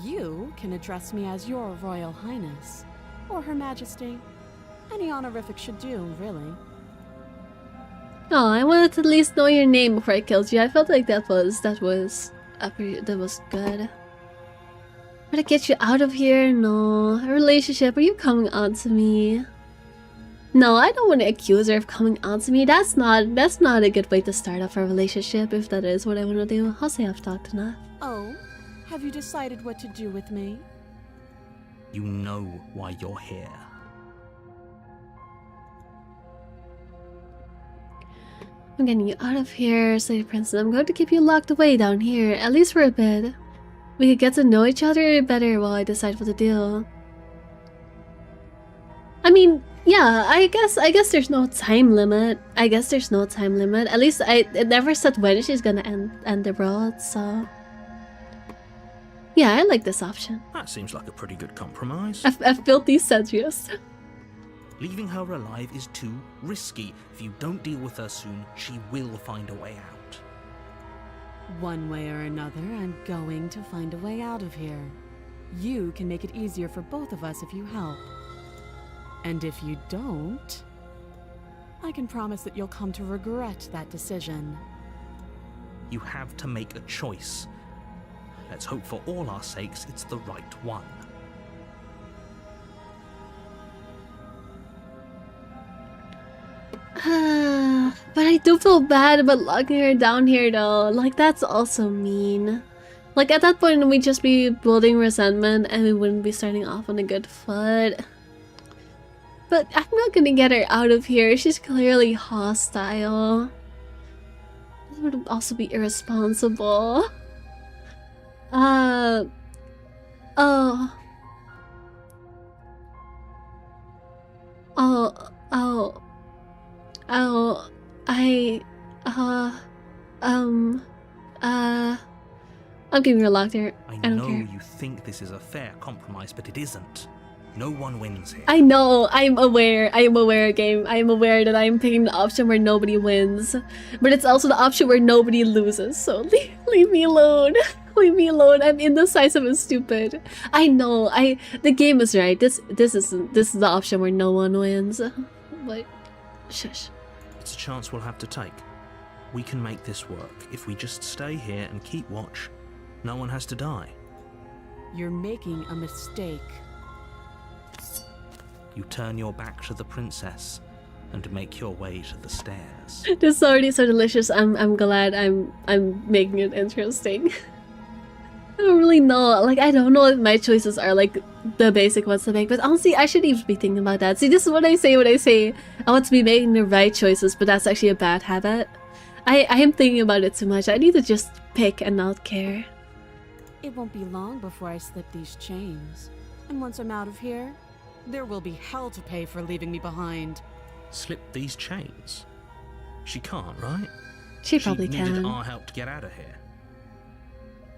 You can address me as your Royal Highness, or Her Majesty. Any honorific should do, really. Oh, I wanted to at least know your name before I killed you. I felt like that was good. But to get you out of here? No. A relationship? Are you coming on to me? No, I don't want to accuse her of coming on to me. That's not a good way to start off a relationship, if that is what I want to do. I'll say I've talked enough. Oh, have you decided what to do with me? You know why you're here. I'm getting you out of here, Lady Princess. I'm going to keep you locked away down here, at least for a bit. We could get to know each other better while I decide what to do. I mean, yeah, I guess there's no time limit. At least it never said when she's gonna end the road, so... Yeah, I like this option. That seems like a pretty good compromise. A filthy Cedrius. Leaving her alive is too risky. If you don't deal with her soon, she will find a way out. One way or another, I'm going to find a way out of here. You can make it easier for both of us if you help. And if you don't, I can promise that you'll come to regret that decision. You have to make a choice. Let's hope for all our sakes it's the right one. But I do feel bad about locking her down here though. Like, that's also mean. Like, at that point we'd just be building resentment and we wouldn't be starting off on a good foot. But I'm not gonna get her out of here. She's clearly hostile. This would also be irresponsible. Oh, I'm giving her a lock there. I don't know care. you think this is a fair compromise, but it isn't. No one wins here. I know, I'm aware, game. I am aware that I'm picking the option where nobody wins. But it's also the option where nobody loses, so leave me alone. Leave me alone, I'm indecisive and stupid. I know, the game is right. This is the option where no one wins. But, shush. It's a chance we'll have to take. We can make this work. If we just stay here and keep watch, no one has to die. You're making a mistake. You turn your back to the princess and make your way to the stairs. This is already so delicious. I'm glad I'm making it interesting. I don't really know. Like, I don't know if my choices are like the basic ones to make, but honestly, I shouldn't even be thinking about that. See, this is what I say when I say I want to be making the right choices, but that's actually a bad habit. I am thinking about it too much. I need to just pick and not care. It won't be long before I slip these chains. And once I'm out of here, there will be hell to pay for leaving me behind. Slip these chains? She can't, right? She probably She needed can. our help to get out of here.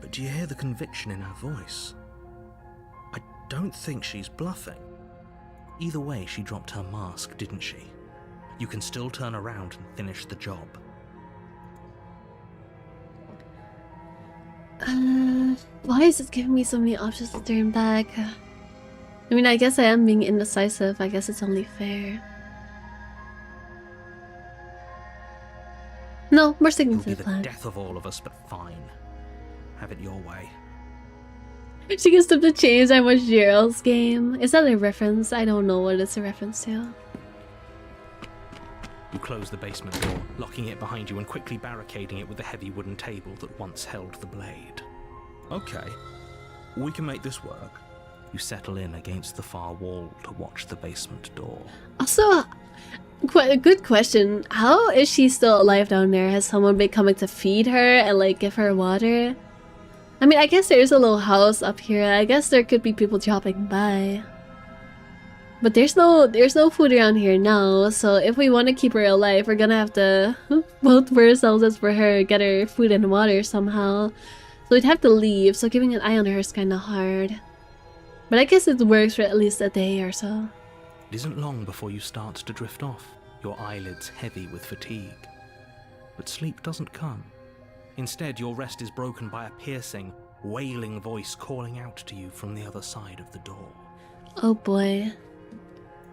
But do you hear the conviction in her voice? I don't think she's bluffing. Either way, she dropped her mask, didn't she? You can still turn around and finish the job. Why is it giving me so many options to turn back? I mean, I guess I am being indecisive. I guess it's only fair. No, we're sticking It'll to be the the plan. death of all of us, but fine. Have it your way. She can stop the change. I watched Gerald's game. Is that a reference? I don't know what it's a reference to. You close the basement door, locking it behind you and quickly barricading it with the heavy wooden table that once held the blade. Okay, we can make this work. You settle in against the far wall to watch the basement door. Also, quite a good question. How is she still alive down there? Has someone been coming to feed her and like give her water? I mean, I guess there's a little house up here. I guess there could be people dropping by. But there's no food around here now, so if we want to keep her alive, we're gonna have to both for ourselves as for her, get her food and water somehow. So we'd have to leave, so keeping an eye on her is kinda hard. But I guess it works for at least a day or so. It isn't long before you start to drift off, your eyelids heavy with fatigue. But sleep doesn't come. Instead, your rest is broken by a piercing, wailing voice calling out to you from the other side of the door. Oh boy.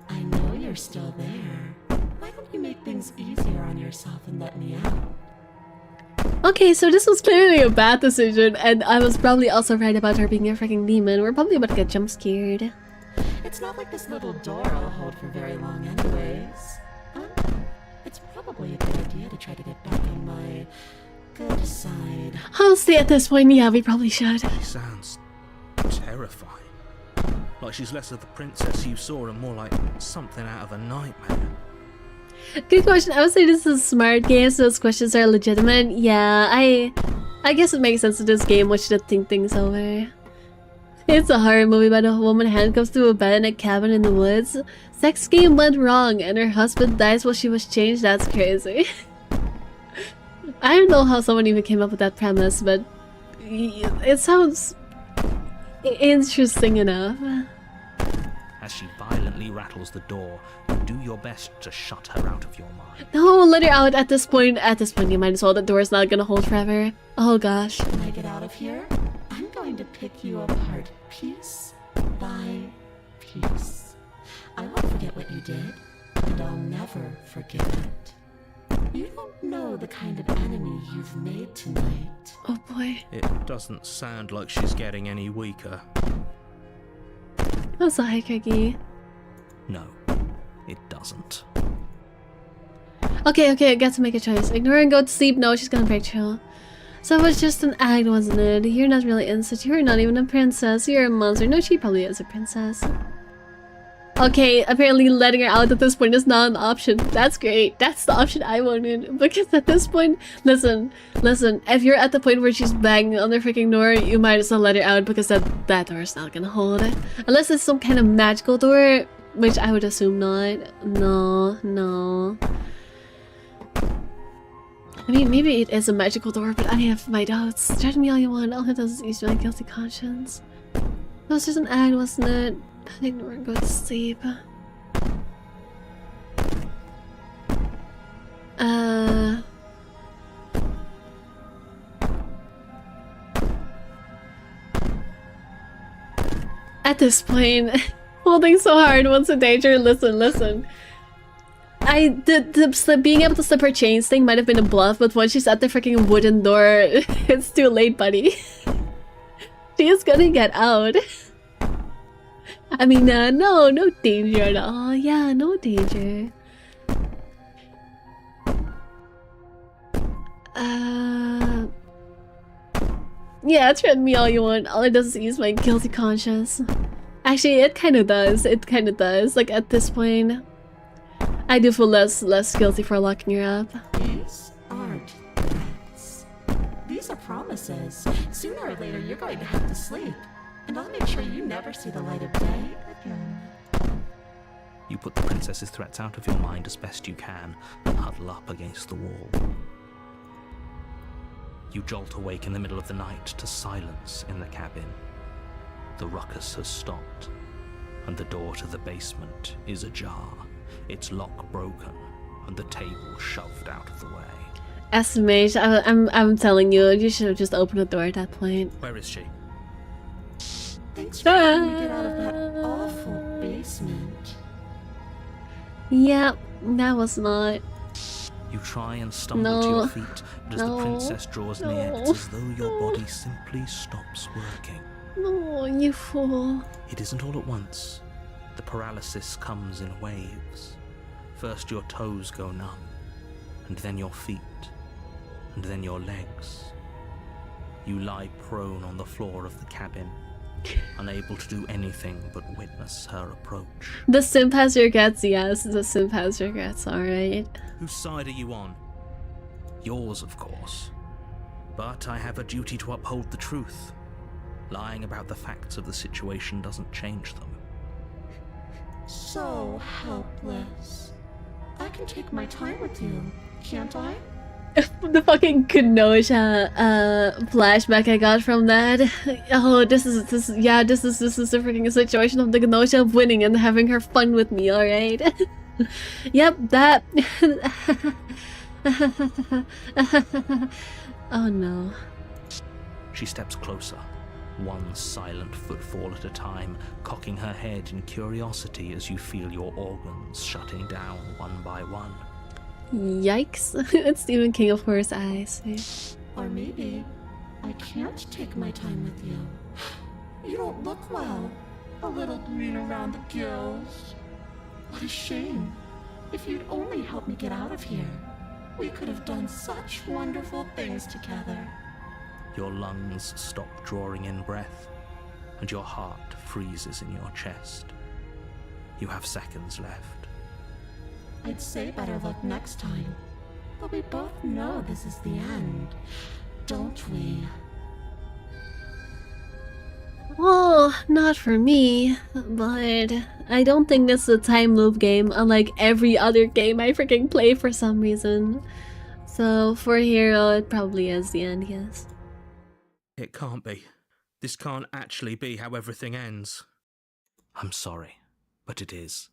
I know you're still there. Why don't you make things easier on yourself and let me out? Okay, so this was clearly a bad decision, and I was probably also right about her being a freaking demon. We're probably about to get jump scared. It's not like this little door will hold for very long anyways. It's probably a good idea to try to get back on my good side. Honestly, at this point, yeah, we probably should. She sounds terrifying. Like she's less of the princess you saw and more like something out of a nightmare. Good question. I would say this is a smart game, so those questions are legitimate. Yeah, I guess it makes sense in this game. What should I think things over? It's a horror movie about a woman handcuffed to a bed in a cabin in the woods. Sex game went wrong and her husband dies while she was changed. That's crazy. I don't know how someone even came up with that premise, but it sounds interesting enough. As she violently rattles the door, you do your best to shut her out of your mind. No, let her out at this point. At this point, you might as well. The door's not gonna hold forever. Oh gosh. When I get out of here, I'm going to pick you apart piece by piece. I won't forget what you did, and I'll never forget it. You don't know the kind of enemy you've made tonight. Oh boy. It doesn't sound like she's getting any weaker. That's a high cookie. No, it doesn't. Okay, I got to make a choice. Ignore and go to sleep. No, she's gonna break through. So it was just an act, wasn't it? You're not really innocent. You're not even a princess. You're a monster. No, she probably is a princess. Okay, apparently letting her out at this point is not an option. That's great. That's the option I wanted. Because at this point, listen. If you're at the point where she's banging on the freaking door, you might as well let her out because that door is not gonna hold. Unless it's some kind of magical door, which I would assume not. No. I mean, maybe it is a magical door, but I have my doubts. Threaten me all you want. All it does is ease my guilty conscience. It was just an act, wasn't it? Ignore and go to sleep. At this point, holding so hard once a danger. Listen. Being able to slip her chains thing might have been a bluff, but once she's at the freaking wooden door, it's too late, buddy. She is gonna get out. I mean, no danger at all. Yeah, no danger. Yeah, threaten me all you want. All it does is ease my guilty conscience. Actually, it kind of does. Like, at this point, I do feel less guilty for locking her up. These aren't threats. These are promises. Sooner or later, you're going to have to sleep. And I'll make sure you never see the light of day again. You put the princess's threats out of your mind as best you can and huddle up against the wall. You jolt awake in the middle of the night to silence in the cabin. The ruckus has stopped, and the door to the basement is ajar, its lock broken, and the table shoved out of the way. Estimate, I'm telling you, you should have just opened the door at that point. Where is she? Thanks for helping me get out of that awful basement. Yep, that was not. You try and stumble to your No. feet, but as No. the princess draws near, No. it's as though your No. body simply stops working. No, you fool. It isn't all at once. The paralysis comes in waves. First your toes go numb, and then your feet, and then your legs. You lie prone on the floor of the cabin, unable to do anything but witness her approach. The simp has regrets, yes. The simp has regrets, alright. Whose side are you on? Yours, of course. But I have a duty to uphold the truth. Lying about the facts of the situation doesn't change them. So helpless. I can take my time with you, can't I? The fucking Kenosha flashback I got from that. Oh, this is the freaking situation of the Kenosha winning and having her fun with me, alright? Yep, that. Oh no. She steps closer, one silent footfall at a time, cocking her head in curiosity as you feel your organs shutting down one by one. Yikes. It's Stephen King, of course, I see. Or maybe I can't take my time with you. You don't look well. A little green around the gills. What a shame. If you'd only helped me get out of here, we could have done such wonderful things together. Your lungs stop drawing in breath, and your heart freezes in your chest. You have seconds left. I'd say better luck next time, but we both know this is the end, don't we? Well, not for me, but I don't think this is a time loop game, unlike every other game I freaking play for some reason. So for Hero, it probably is the end, yes. It can't be. This can't actually be how everything ends. I'm sorry, but it is.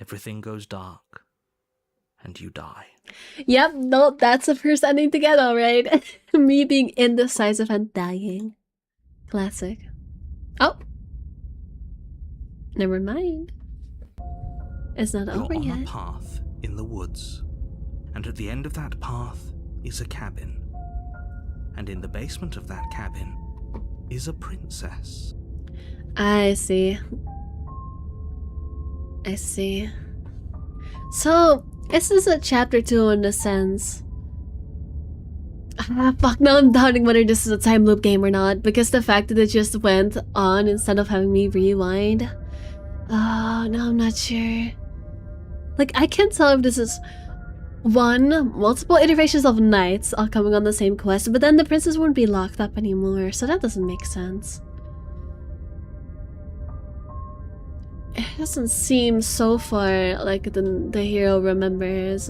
Everything goes dark, and you die. Yep, no, that's the first ending to get, alright. Me being indecisive and dying. Classic. Oh! Never mind. It's not You're over on yet. a path in the woods, and at the end of that path is a cabin. And in the basement of that cabin is a princess. I see. I see. So, this is a chapter 2 in a sense. Ah, fuck, now I'm doubting whether this is a time loop game or not, because the fact that it just went on instead of having me rewind. Oh, no, I'm not sure. Like, I can't tell if this is multiple iterations of knights all coming on the same quest, but then the princess won't be locked up anymore, so that doesn't make sense. It doesn't seem so far like the hero remembers.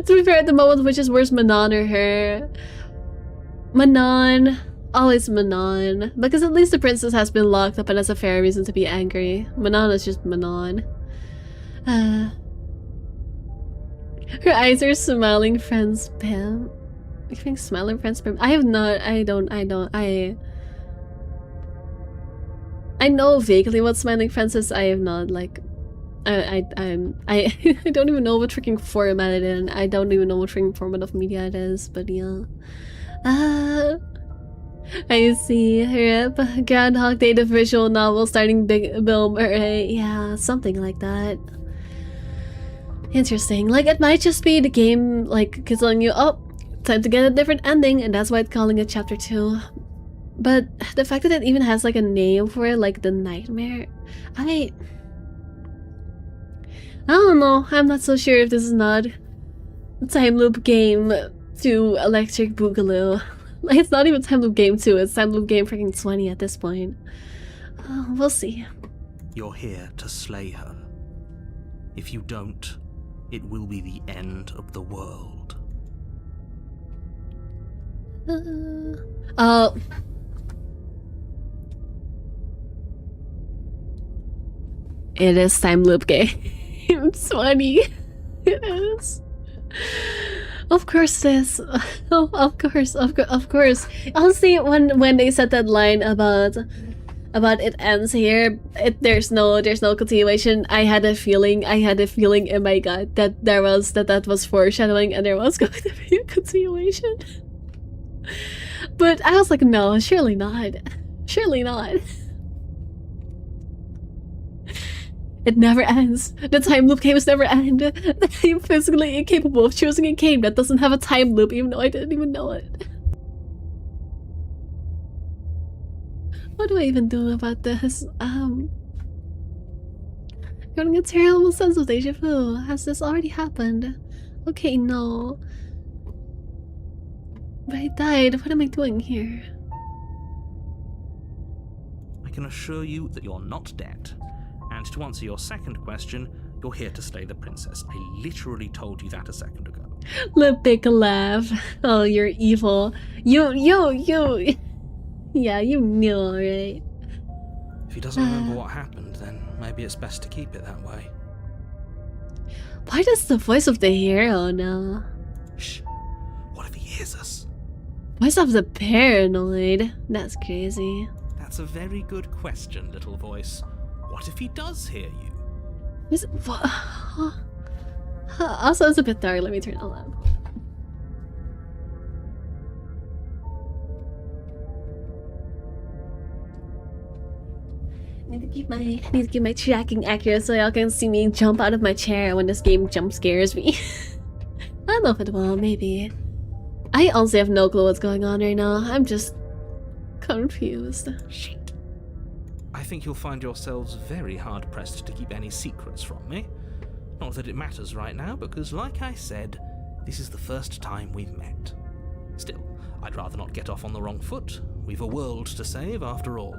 To be fair, at the moment, which is worse, Manon or her? Manon. Always Manon. Because at least the princess has been locked up and has a fair reason to be angry. Manon is just Manon. Her eyes are smiling friends, Pam. I think smiling friends, Pam. I know vaguely what smiling friends is. I have not, like, I don't even know what freaking format it is. I don't even know what freaking format of media it is, but yeah. I see. Rip. Groundhog Day, the visual novel starting Bill Murray. Yeah, something like that. Interesting. Like, it might just be the game, like, telling you, oh, time to get a different ending, and that's why it's calling it Chapter 2. But the fact that it even has, like, a name for it, like The Nightmare, I don't know. I'm not so sure if this is not a time loop game to Electric Boogaloo. Like, it's not even time loop game 2, it's time loop game freaking 20 at this point. We'll see. You're here to slay her. If you don't, it will be the end of the world. It is time loop game 20. It is. Of course this. Oh, of course. Honestly, when they said that line about it ends here, there's no continuation. I had a feeling in my gut that that was foreshadowing and there was going to be a continuation. But I was like, no, surely not. Surely not. It never ends. The time loop games never end. I'm physically incapable of choosing a game that doesn't have a time loop, even though I didn't even know it. What do I even do about this? Getting a terrible sense of deja vu. Has this already happened? Okay, no. But I died. What am I doing here? I can assure you that you're not dead. And to answer your second question, you're here to slay the princess. I literally told you that a second ago. Let big laugh. Oh, you're evil. You. Yeah, you knew, right? If he doesn't remember what happened, then maybe it's best to keep it that way. Why does the voice of the hero know? Shh. What if he hears us? Voice of the paranoid? That's crazy. That's a very good question, little voice. What if he does hear you? Also, it's a bit dark. Let me turn it on. Need to keep my tracking accurate so y'all can see me jump out of my chair when this game jump scares me. I don't know if it will, maybe. I honestly have no clue what's going on right now. I'm just confused. Shit. I think you'll find yourselves very hard-pressed to keep any secrets from me. Not that it matters right now, because like I said, this is the first time we've met. Still, I'd rather not get off on the wrong foot. We've a world to save, after all.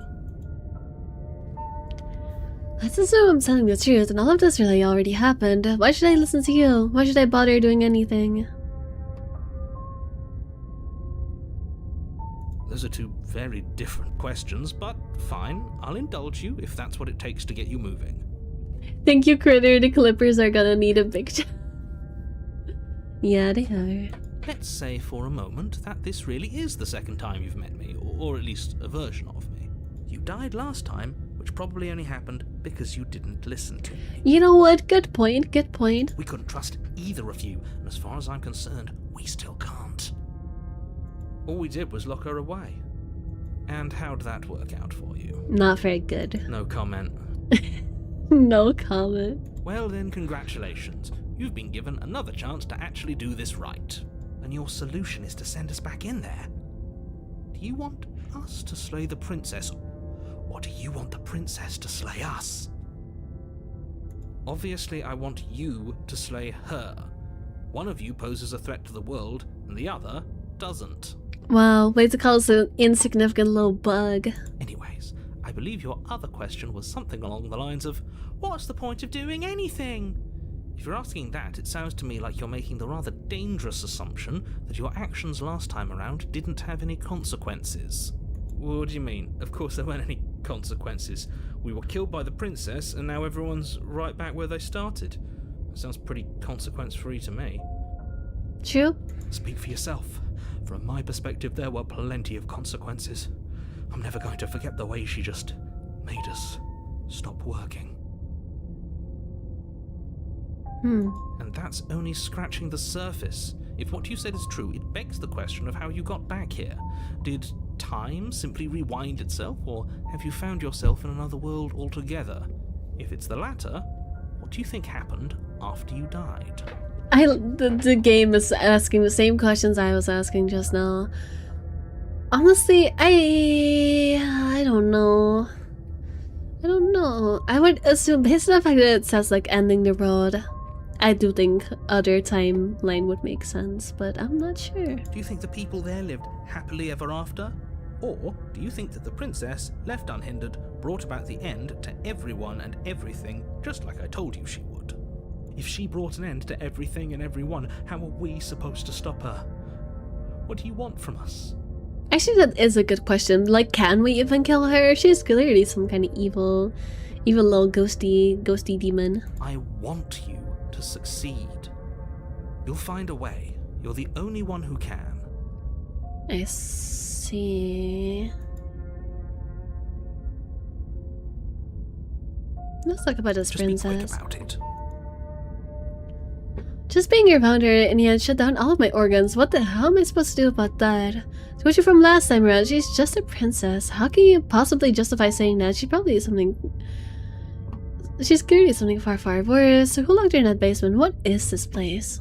Let's assume I'm telling the truth, and all of this really already happened. Why should I listen to you? Why should I bother doing anything? Those are two very different questions, but fine. I'll indulge you if that's what it takes to get you moving. Thank you, Critter. The Clippers are gonna need a big job. Yeah, they are. Let's say for a moment that this really is the second time you've met me, or at least a version of me. You died last time, which probably only happened because you didn't listen to me. You know what? Good point, good point. We couldn't trust either of you, and as far as I'm concerned, we still can't. All we did was lock her away. And how'd that work out for you? Not very good. No comment. No comment. Well then, congratulations. You've been given another chance to actually do this right. And your solution is to send us back in there. Do you want us to slay the princess? Or do you want the princess to slay us? Obviously, I want you to slay her. One of you poses a threat to the world, and the other doesn't. Wow, way to call us an insignificant little bug. Anyways, I believe your other question was something along the lines of, what's the point of doing anything? If you're asking that, it sounds to me like you're making the rather dangerous assumption that your actions last time around didn't have any consequences. What do you mean? Of course there weren't any consequences. We were killed by the princess, and now everyone's right back where they started. That sounds pretty consequence-free to me. True. Speak for yourself. From my perspective, there were plenty of consequences. I'm never going to forget the way she just made us stop working. And that's only scratching the surface. If what you said is true, it begs the question of how you got back here. Did time simply rewind itself, or have you found yourself in another world altogether? If it's the latter, what do you think happened after you died? The game is asking the same questions I was asking just now. Honestly, I don't know. I would assume, based on the fact that it says like ending the road, I do think other timeline would make sense, but I'm not sure. Do you think the people there lived happily ever after? Or do you think that the princess, left unhindered, brought about the end to everyone and everything, just like I told you she would? If she brought an end to everything and everyone, how are we supposed to stop her? What do you want from us? Actually, that is a good question. Like, can we even kill her? She's clearly some kind of evil little ghosty demon. I want you to succeed. You'll find a way. You're the only one who can. I see. Let's talk about this Just be quick princess. about it. Just being your founder and yet shut down all of my organs. What the hell am I supposed to do about that? Told you from last time around, she's just a princess. How can you possibly justify saying that? She probably is something... She's clearly something far, far worse. So who locked her in that basement? What is this place?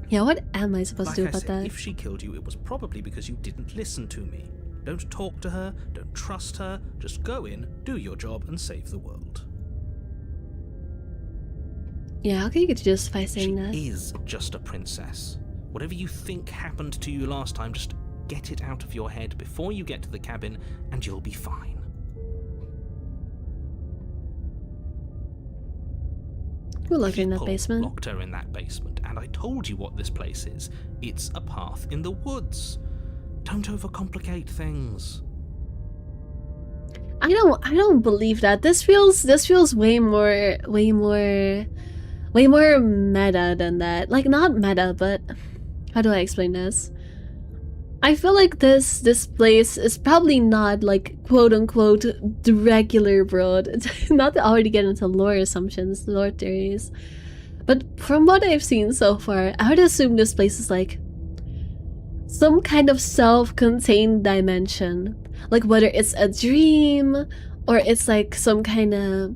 Yeah, what am I supposed to do about that? If she killed you, it was probably because you didn't listen to me. Don't talk to her, don't trust her, just go in, do your job, and save the world. Yeah, how can you get to justify saying that? She is just a princess. Whatever you think happened to you last time, just get it out of your head before you get to the cabin, and you'll be fine. Who locked her in that People basement? locked her in that basement, and I told you what this place is. It's a path in the woods. Don't overcomplicate things. I don't believe that. This feels way more meta than that. Like, not meta, but how do I explain this? I feel like this place is probably not like quote unquote the regular world. Not to already get into lore assumptions, lore theories. But from what I've seen so far, I would assume this place is like some kind of self-contained dimension. Like whether it's a dream or it's like some kind of,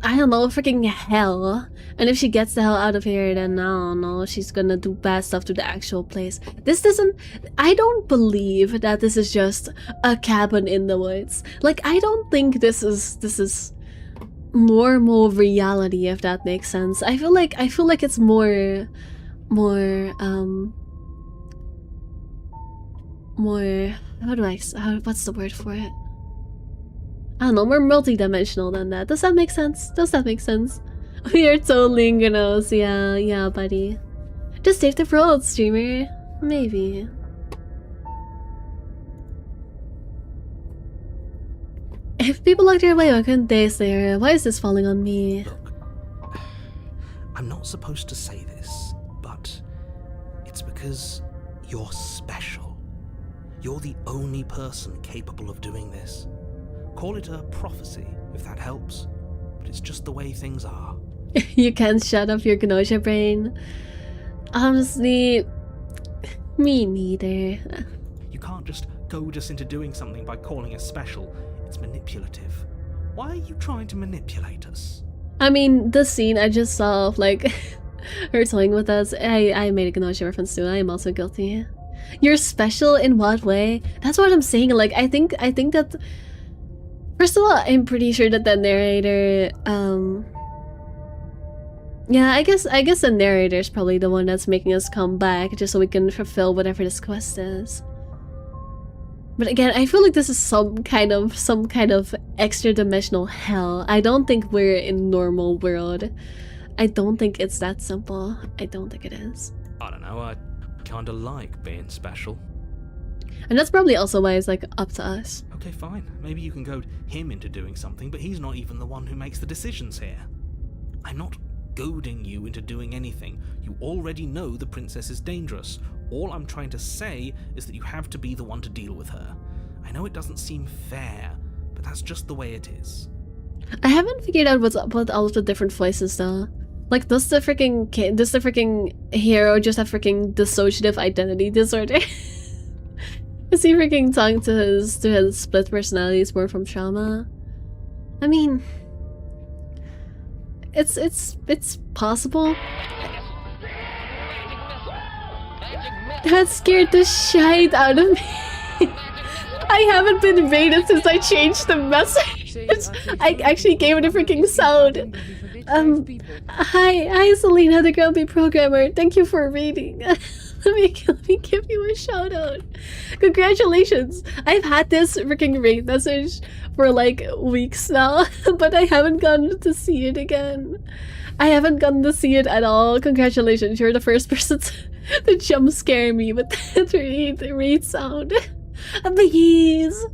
I don't know, freaking hell. And if she gets the hell out of here, then I don't know, she's gonna do bad stuff to the actual place. This doesn't, I don't believe that this is just a cabin in the woods. Like, I don't think this is normal reality, if that makes sense. I feel like it's more what's the word for it? I don't know, more multi-dimensional than that. Does that make sense? Does that make sense? We are totally gonna, yeah, buddy. Just save the world, streamer. Maybe. If people locked her away, why couldn't they stay here? Why is this falling on me? Look, I'm not supposed to say this, but it's because you're special. You're the only person capable of doing this. Call it a prophecy, if that helps, but it's just the way things are. You can't shut up your Kenosha brain. Honestly, me neither. You can't just goad us into doing something by calling us special. It's manipulative. Why are you trying to manipulate us? I mean, the scene I just saw of like her toying with us, I made a Kenosha reference to. I am also guilty. You're special in what way? That's what I'm saying. Like, I think that, first of all, I'm pretty sure that the narrator, yeah, I guess the narrator is probably the one that's making us come back just so we can fulfill whatever this quest is. But again, I feel like this is some kind of extra dimensional hell. I don't think we're in normal world. I don't think it's that simple. I don't think it is. I don't know, I kinda like being special. And that's probably also why it's like up to us. Okay, fine. Maybe you can goad him into doing something, but he's not even the one who makes the decisions here. I'm not goading you into doing anything. You already know the princess is dangerous. All I'm trying to say is that you have to be the one to deal with her. I know it doesn't seem fair, but that's just the way it is. I haven't figured out what's up with all of the different voices though. Like, does the freaking hero just have freaking dissociative identity disorder? Is he freaking talking to his split personalities born from trauma? I mean, it's possible. That scared the shite out of me. I haven't been raided since I changed the message. I actually gave it a freaking sound. Hi Selena, the grumpy programmer. Thank you for reading. Let me give you a shout out. Congratulations. I've had this freaking raid message for like weeks now, but I haven't gotten to see it again. I haven't gotten to see it at all. Congratulations, you're the first person to jump scare me with that read sound. Please.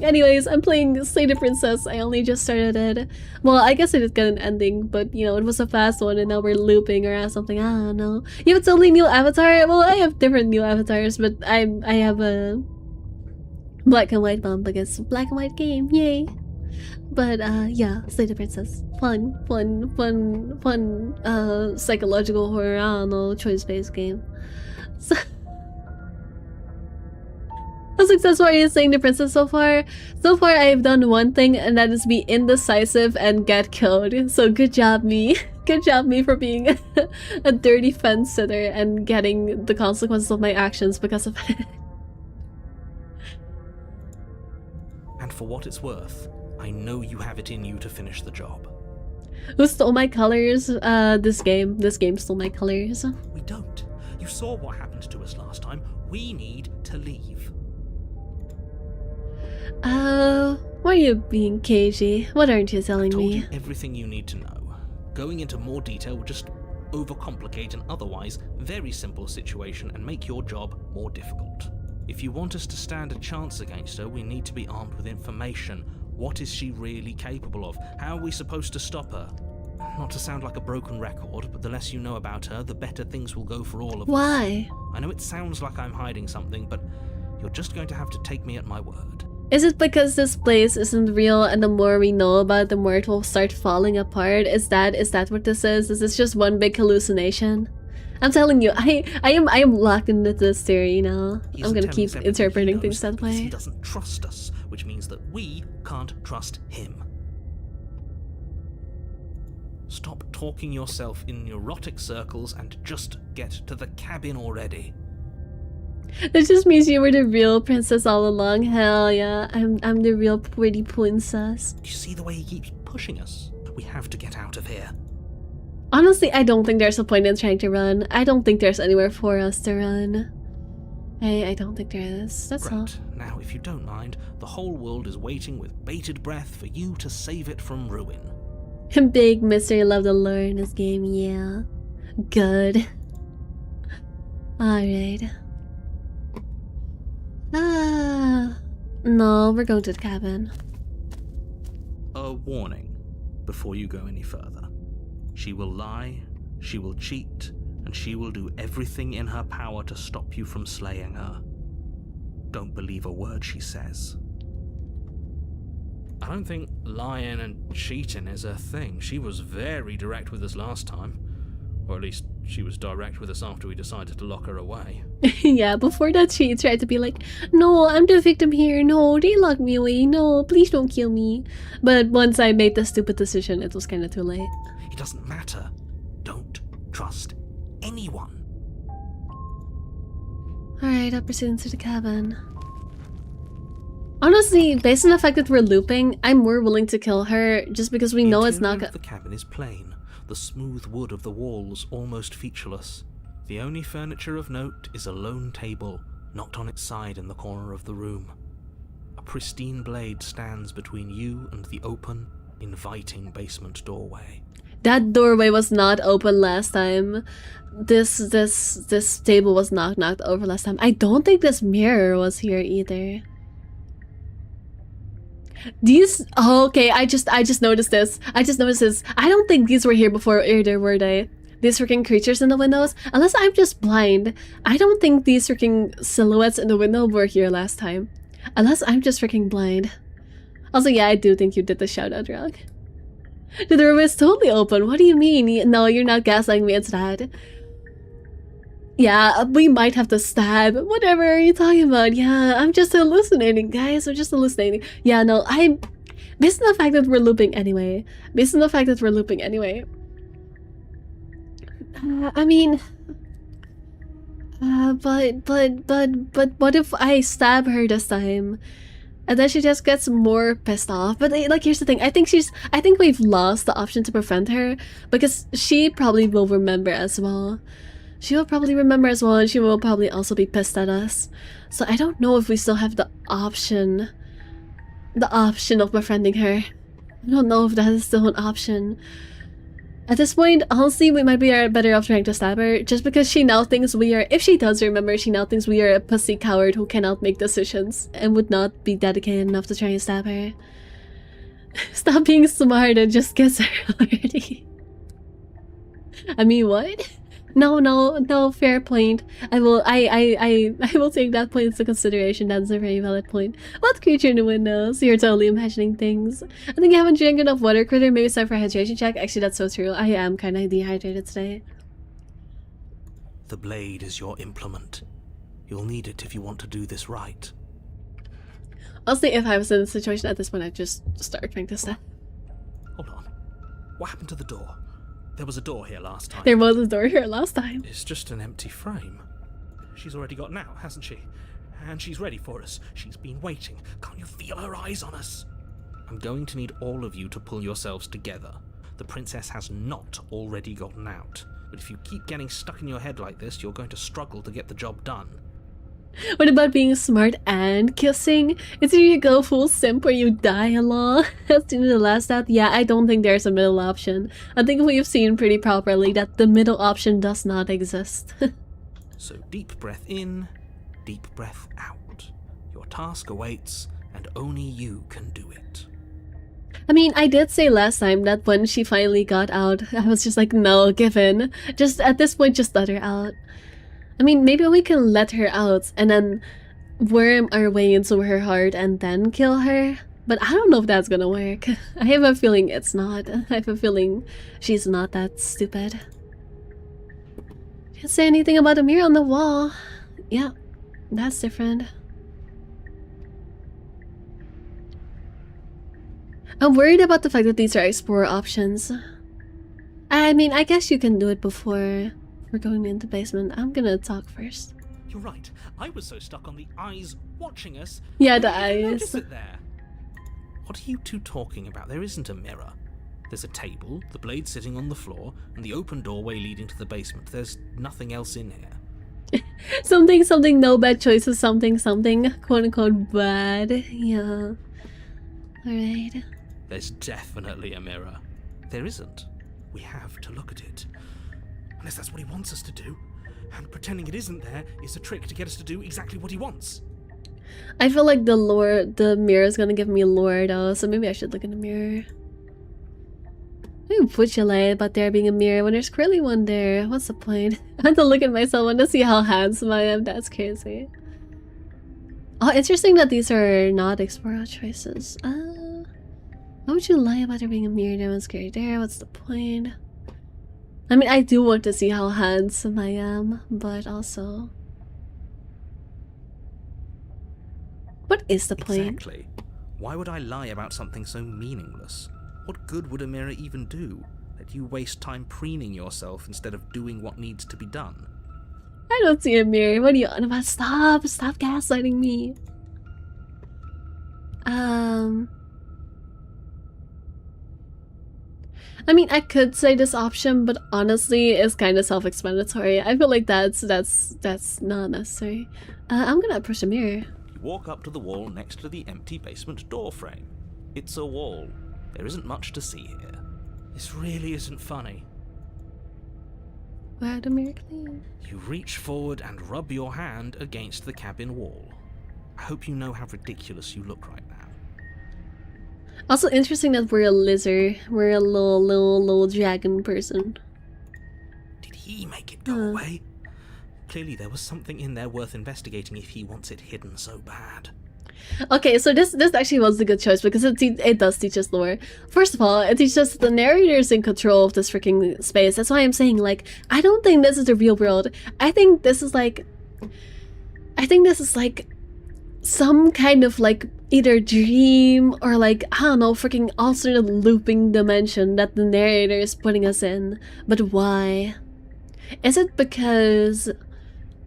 Anyways, I'm playing Slay the Princess. I only just started it. Well, I guess I did get an ending, but you know, it was a fast one and now we're looping or something. I don't know. You have a totally new avatar? Well, I have different new avatars, but I have a black and white one because black and white game, yay. But yeah, Slay the Princess. Fun, psychological horror, I don't know, choice-based game. So how successful are you saying the princess so far? So far, I've done one thing, and that is be indecisive and get killed. So good job, me. Good job, me, for being a dirty fence sitter and getting the consequences of my actions because of it. And for what it's worth, I know you have it in you to finish the job. Who stole my colors? This game. This game stole my colors. We don't. You saw what happened to us last time. We need to leave. Why are you being cagey? What aren't you telling I told me? you everything you need to know. Going into more detail would just overcomplicate an otherwise very simple situation and make your job more difficult. If you want us to stand a chance against her, we need to be armed with information. What is she really capable of? How are we supposed to stop her? Not to sound like a broken record, but the less you know about her, the better things will go for all of us. Why? I know it sounds like I'm hiding something, but you're just going to have to take me at my word. Is it because this place isn't real and the more we know about it, the more it will start falling apart? Is that what this is? Is this just one big hallucination? I'm telling you, I am locked into this theory now. I'm gonna keep interpreting things that way. He doesn't trust us, which means that we can't trust him. Stop talking yourself in neurotic circles and just get to the cabin already. That just means you were the real princess all along. Hell yeah, I'm the real pretty princess. Do you see the way he keeps pushing us? We have to get out of here. Honestly, I don't think there's a point in trying to run. I don't think there's anywhere for us to run. I don't think there is. That's all. Great. Now, if you don't mind, the whole world is waiting with bated breath for you to save it from ruin. Big mystery love to lore in this game, yeah. Good. Alright. No, we're going to the cabin. A warning before you go any further. She will lie, she will cheat, and she will do everything in her power to stop you from slaying her. Don't believe a word she says. I don't think lying and cheating is her thing. She was very direct with us last time. Or at least she was direct with us after we decided to lock her away. Yeah, before that she tried to be like, no, I'm the victim here. No, they locked me away. No, please don't kill me. But once I made the stupid decision, it was kind of too late. It doesn't matter. Don't trust anyone. Alright, I'll proceed into the cabin. Honestly, based on the fact that we're looping, I'm more willing to kill her just because we know it's not The cabin is plain. The smooth wood of the walls almost featureless. The only furniture of note is a lone table, knocked on its side in the corner of the room. A pristine blade stands between you and the open, inviting basement doorway. That doorway was not open last time. This table was not knocked over last time. I don't think this mirror was here either. These okay, I just noticed this. I don't think these were here before either, were they? These freaking creatures in the windows? Unless I'm just blind. I don't think these freaking silhouettes in the window were here last time. Unless I'm just freaking blind. Also, yeah, I do think you did the shout out wrong. The doorway is totally open. What do you mean? No, you're not gaslighting me, it's that. Yeah, we might have to stab. Whatever are you talking about? Yeah, I'm just hallucinating, guys. I'm just hallucinating. Yeah, no, based on the fact that we're looping anyway. I mean... but what if I stab her this time? And then she just gets more pissed off. But like, here's the thing. I think we've lost the option to prevent her. Because she probably will remember as well. She will probably remember as well, and she will probably also be pissed at us. So I don't know if we still have the option of befriending her. I don't know if that is still an option. At this point, honestly, we might be better off trying to stab her, just because she now thinks we are, if she does remember, she now thinks we are a pussy coward who cannot make decisions and would not be dedicated enough to try and stab her. Stop being smart and just kiss her already. I mean, what? No, fair point. I will take that point into consideration. That's a very valid point. What creature in the windows? You're totally imagining things. I think you haven't drank enough water, critter. Maybe it's time for a hydration check. Actually, that's so true. I am kind of dehydrated today. The blade is your implement. You'll need it if you want to do this right. Honestly, if I was in a situation at this point, I'd just start trying to stab. Hold on. What happened to the door? There was a door here last time. There was a door here last time. It's just an empty frame. She's already got now, hasn't she? And she's ready for us. She's been waiting. Can't you feel her eyes on us? I'm going to need all of you to pull yourselves together. The princess has not already gotten out. But if you keep getting stuck in your head like this, you're going to struggle to get the job done. What about being smart and kissing? It's either you go full simp or you die along. As soon as the last step, yeah, I don't think there's a middle option. I think we've seen pretty properly that the middle option does not exist. So deep breath in, deep breath out. Your task awaits, and only you can do it. I mean, I did say last time that when she finally got out, I was just like, no, give in. Just at this point, just let her out. I mean, maybe we can let her out and then worm our way into her heart and then kill her. But I don't know if that's gonna work. I have a feeling it's not. I have a feeling she's not that stupid. Can't say anything about the mirror on the wall. Yeah, that's different. I'm worried about the fact that these are explore options. I mean, I guess you can do it before we're going into the basement. I'm gonna talk first. You're right. I was so stuck on the eyes watching us. Yeah, the I didn't eyes. notice it there. What are you two talking about? There isn't a mirror. There's a table, the blade sitting on the floor, and the open doorway leading to the basement. There's nothing else in here. something, no bad choices, something, quote unquote bad. Yeah. Alright. There's definitely a mirror. There isn't. We have to look at it. Unless that's what he wants us to do. And pretending it isn't there is a trick to get us to do exactly what he wants. I feel like the mirror is gonna give me lore though, so maybe I should look in the mirror. Would you lie about there being a mirror when there's clearly one there? What's the point? I have to look at myself and to see how handsome I am. That's crazy. Oh, interesting that these are not explore choices. Why would you lie about there being a mirror there when scary there? What's the point? I mean, I do want to see how handsome I am, but also... What is the point? Exactly. Why would I lie about something so meaningless? What good would a mirror even do? That you waste time preening yourself instead of doing what needs to be done. I don't see a mirror. What are you on about? Stop gaslighting me. I mean, I could say this option, but honestly, it's kind of self-explanatory. I feel like that's not necessary. I'm gonna approach the mirror. You walk up to the wall next to the empty basement door frame. It's a wall. There isn't much to see here. This really isn't funny. Where the mirror clean? You reach forward and rub your hand against the cabin wall. I hope you know how ridiculous you look right now. Also interesting that we're a lizard. We're a little dragon person. Did he make it go away? Clearly there was something in there worth investigating if he wants it hidden so bad. Okay, so this actually was a good choice because it does teach us lore. First of all, it teaches us that the narrator is in control of this freaking space. That's why I'm saying, like, I don't think this is the real world. I think this is like some kind of like either dream or like, I don't know, freaking alternate looping dimension that the narrator is putting us in. But why? Is it because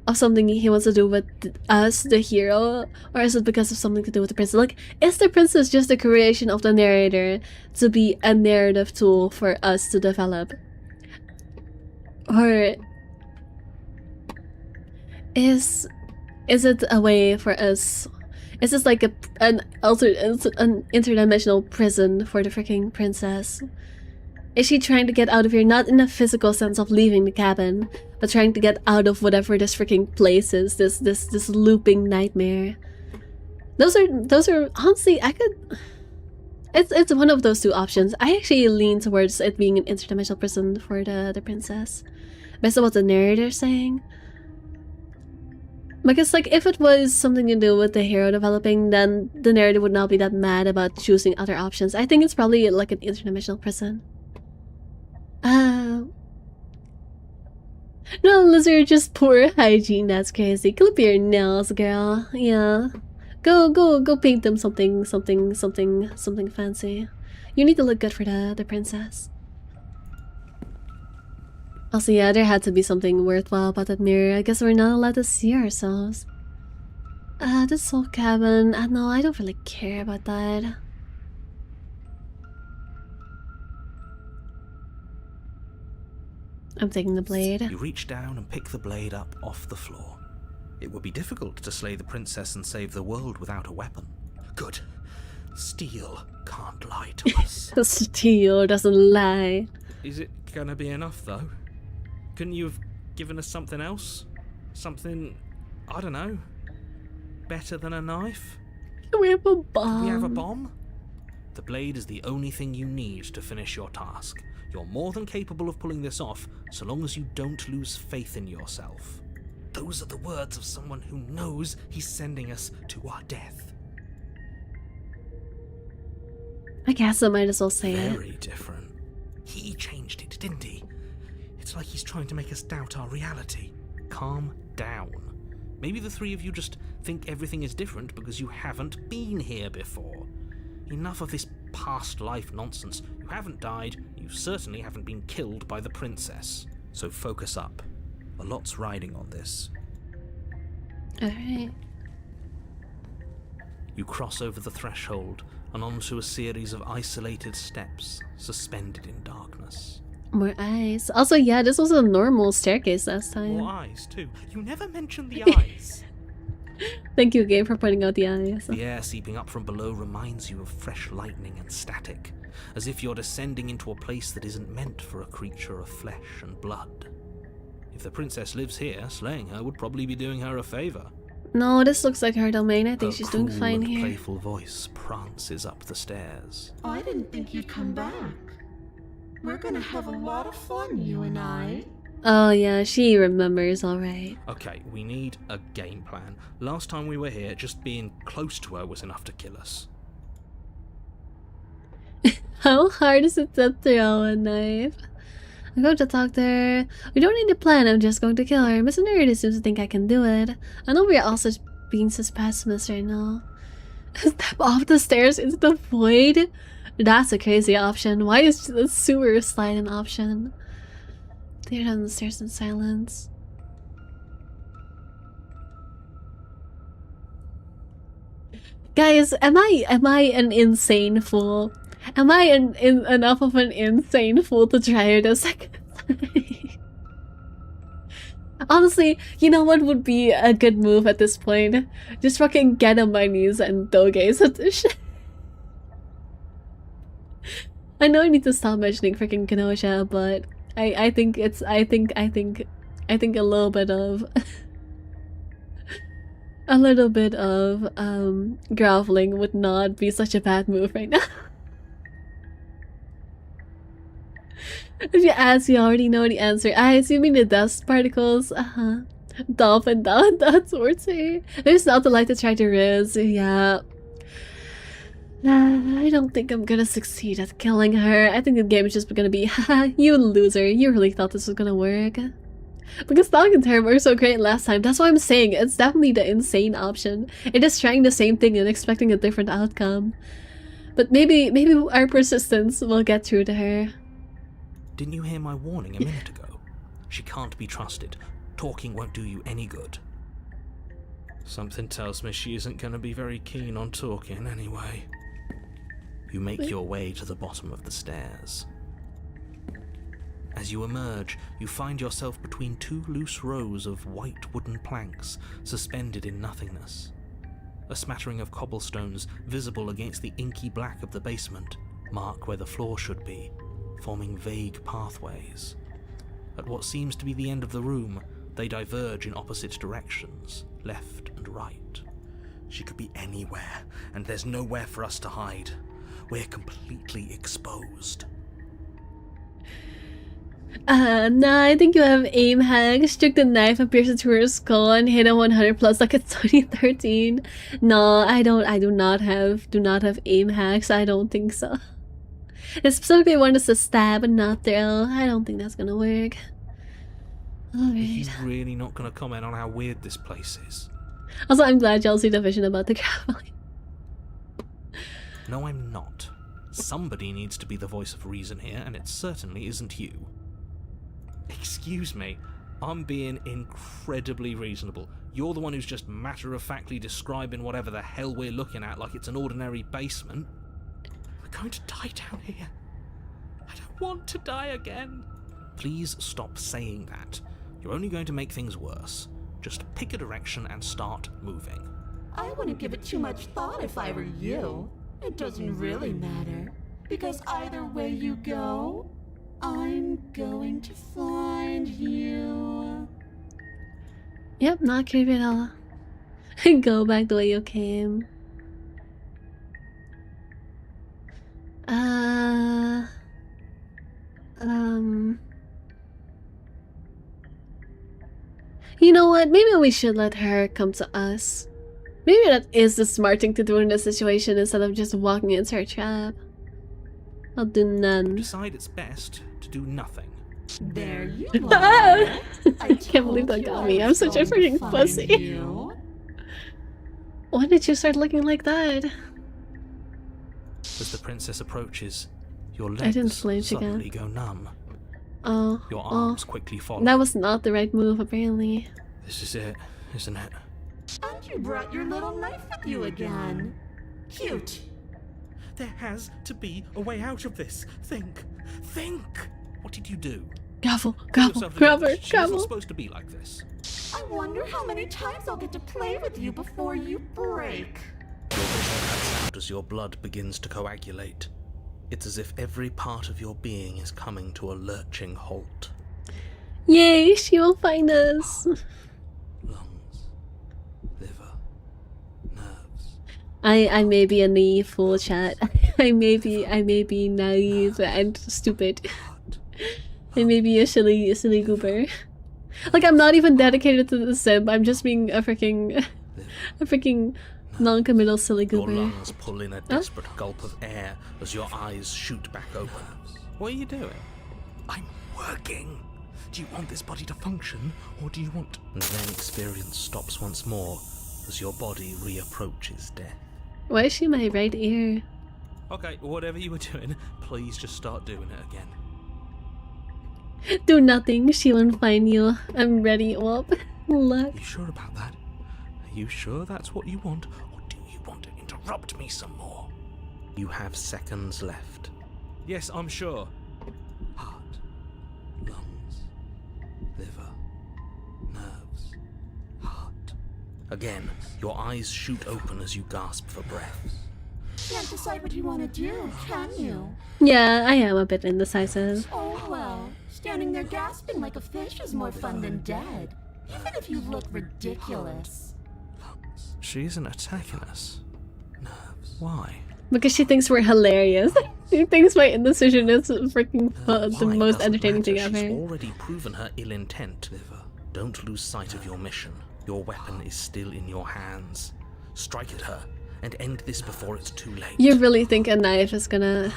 of something he wants to do with us, the hero, or is it because of something to do with the princess? Like, is the princess just a creation of the narrator to be a narrative tool for us to develop? Or is it a way for us? Is this like an interdimensional prison for the freaking princess? Is she trying to get out of here? Not in a physical sense of leaving the cabin, but trying to get out of whatever this freaking place is. This looping nightmare. Those are honestly, I could. It's one of those two options. I actually lean towards it being an interdimensional prison for the princess, based on what the narrator's saying. Because like if it was something to do with the hero developing, then the narrator would not be that mad about choosing other options. I think it's probably like an interdimensional prison. No, lizard, just poor hygiene. That's crazy. Clip your nails, girl. Yeah. Go paint them something fancy. You need to look good for the princess. Also, yeah, there had to be something worthwhile about that mirror. I guess we're not allowed to see ourselves. This soul cabin. No, I don't really care about that. I'm taking the blade. You reach down and pick the blade up off the floor. It would be difficult to slay the princess and save the world without a weapon. Good. Steel can't lie to us. Steel doesn't lie. Is it gonna be enough, though? Couldn't you have given us something else? Something, I don't know, better than a knife? We have a bomb. Do we have a bomb? The blade is the only thing you need to finish your task. You're more than capable of pulling this off, so long as you don't lose faith in yourself. Those are the words of someone who knows he's sending us to our death. I guess I might as well say it. Very different. He changed it, didn't he? It's like he's trying to make us doubt our reality. Calm down. Maybe the three of you just think everything is different because you haven't been here before. Enough of this past life nonsense. You haven't died, you certainly haven't been killed by the princess. So focus up. A lot's riding on this. Alright. You cross over the threshold and onto a series of isolated steps, suspended in darkness. More eyes. Also, yeah, this was a normal staircase last time. More eyes, too. You never mentioned the eyes. Thank you, Gabe, for pointing out the eyes. The air seeping up from below reminds you of fresh lightning and static, as if you're descending into a place that isn't meant for a creature of flesh and blood. If the princess lives here, slaying her would probably be doing her a favour. No, this looks like her domain. I think Her she's doing cool fine and here. playful voice prances up the stairs. I didn't think you'd come back. We're gonna have a lot of fun, you and I. Oh yeah, she remembers, alright. Okay, we need a game plan. Last time we were here, just being close to her was enough to kill us. How hard is it to throw a knife? I'm going to talk to her. We don't need a plan, I'm just going to kill her. Mr. Nerd seems to think I can do it. I know we're also being sus pessimist right now. Step off the stairs into the void? That's a crazy option. Why is the sewer slide an option? They're down the stairs in silence. Guys, am I an insane fool? Am I enough of an insane fool to try it a second time? Honestly, you know what would be a good move at this point? Just fucking get on my knees and dogaze at this shit. I know I need to stop mentioning freaking Kenosha, but I think a little bit of a little bit of groveling would not be such a bad move right now. If you ask, you already know the answer. I assuming the dust particles. Dolphin down, that's worth it. There's not the light to try to riz. Yeah. I don't think I'm gonna succeed at killing her. I think the game is just gonna be, haha, you loser. You really thought this was gonna work. Because talking to her worked so great last time. That's why I'm saying it's definitely the insane option. It is trying the same thing and expecting a different outcome. But maybe our persistence will get through to her. Didn't you hear my warning a minute ago? She can't be trusted. Talking won't do you any good. Something tells me she isn't going to be very keen on talking anyway. You make your way to the bottom of the stairs. As you emerge, you find yourself between two loose rows of white wooden planks suspended in nothingness. A smattering of cobblestones visible against the inky black of the basement mark where the floor should be, forming vague pathways. At what seems to be the end of the room, they diverge in opposite directions, left and right. She could be anywhere, and there's nowhere for us to hide. We're completely exposed. Nah, I think you have aim hack. Stick the knife and pierce it to her skull and hit a 100 plus like it's 2013. No, I do not have aim hacks. I don't think so. It specifically wanted us to stab and not throw. I don't think that's gonna work. Are Alright. you really not going to comment on how weird this place is? Also, I'm glad y'all see the vision about the traveling. No, I'm not. Somebody needs to be the voice of reason here, and it certainly isn't you. Excuse me, I'm being incredibly reasonable. You're the one who's just matter-of-factly describing whatever the hell we're looking at like it's an ordinary basement. We're going to die down here. I don't want to die again. Please stop saying that. You're only going to make things worse. Just pick a direction and start moving. I wouldn't give it too much thought if I were you. It doesn't really matter. Because either way you go, I'm going to find you. Yep, not creepy at all. Go back the way you came. You know what? Maybe we should let her come to us. Maybe that is the smart thing to do in this situation instead of just walking into her trap. I'll do none. Decide it's best to do nothing. There you Ah! are. I can't believe that got me. I'm such a freaking pussy. When did you start looking like that? As the princess approaches, your I didn't legs flinch suddenly again. go numb. Oh, Your arms quickly follow. that was not the right move, apparently. This is it, isn't it? And you brought your little knife with you again. Cute. There has to be a way out of this. Think. What did you do? Gavel, Pull gavel, yourself together. grabber, She's not gavel. supposed to be like this. I wonder how many times I'll get to play with you before you break. Your vision cuts out as your blood begins to coagulate. It's as if every part of your being is coming to a lurching halt. Yay, she will find us. Lungs, liver, nerves. I may be a naive fool, chat. I may be naive and stupid. I may be a silly goober. Like, I'm not even dedicated to the sim. I'm just being a freaking non-committal silly Your goober. lungs pull in a desperate gulp of air as your eyes shoot back open. What are you doing? I'm working. Do you want this body to function, or do you want... And then experience stops once more as your body reapproaches death. Why is she in my right ear? Okay, whatever you were doing, please just start doing it again. Do nothing, she won't find you. I'm ready, whoop. Look. Are you sure about that? Are you sure that's what you want, or do you want to interrupt me some more? You have seconds left. Yes, I'm sure. Heart, lungs, liver, nerves, heart. Again, your eyes shoot open as you gasp for breath. Can't decide what you want to do, can you? Yeah, I am a bit indecisive. Oh well, standing there gasping like a fish is more fun than dead. Even if you look ridiculous. She isn't attacking us. Nerves. Why? Because she thinks we're hilarious. She thinks my indecision is freaking the Why most doesn't entertaining thing matter. She's ever. already proven her ill intent. Liver. Don't lose sight of your mission. Your weapon is still in your hands. Strike at her and end this before it's too late. You really think a knife is gonna...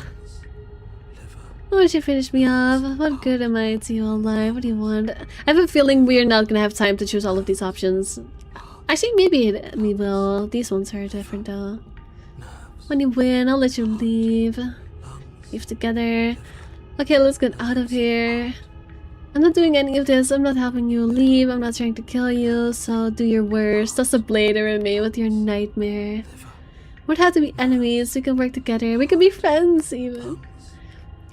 Why would you finish me off? What good am I to you all life? What do you want? I have a feeling we're not gonna have time to choose all of these options. Actually, maybe we will. These ones are different though. When you win, I'll let you leave. Leave together. Okay, let's get out of here. I'm not doing any of this. I'm not helping you leave. I'm not trying to kill you. So do your worst. Toss a blade at me with your nightmare. We don't have to be enemies. We can work together. We can be friends even.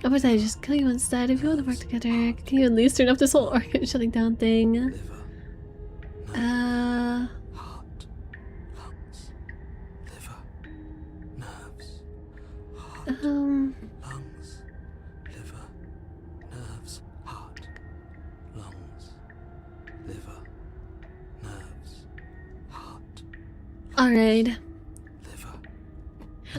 How about I just kill you instead? If you want to work together, can you at least turn off this whole organ shutting down thing? Heart, lungs, liver, nerves, Um, lungs, liver, Alright. Liver.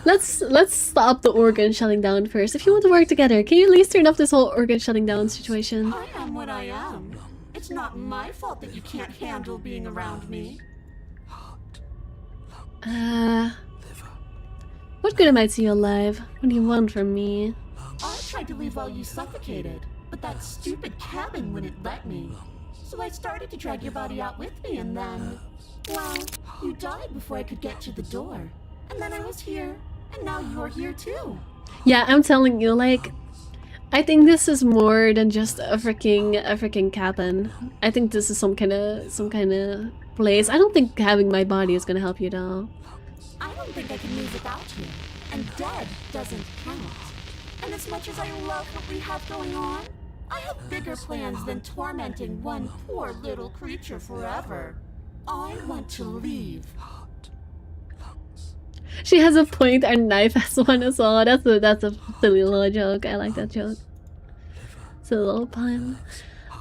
Let's stop the organ shutting down first. If you want to work together, can you at least turn off this whole organ shutting down situation? I am what I am. It's not my fault that you can't handle being around me. Heart. Liver. What good am I to you alive? What do you want from me? I tried to leave while you suffocated, but that stupid cabin wouldn't let me. So I started to drag your body out with me, and then... well, you died before I could get to the door. And then I was here, and now you're here too. Yeah, I'm telling you, like, I think this is more than just a freaking cabin. I think this is some kind of place. I don't think having my body is gonna help you though. I don't think I can move without you, and dead doesn't count. And as much as I love what we have going on, I have bigger plans than tormenting one poor little creature forever. I want to leave. Heart. Lungs. She has a point, and knife has one as well. That's a silly little joke. I like that joke. It's a little pun.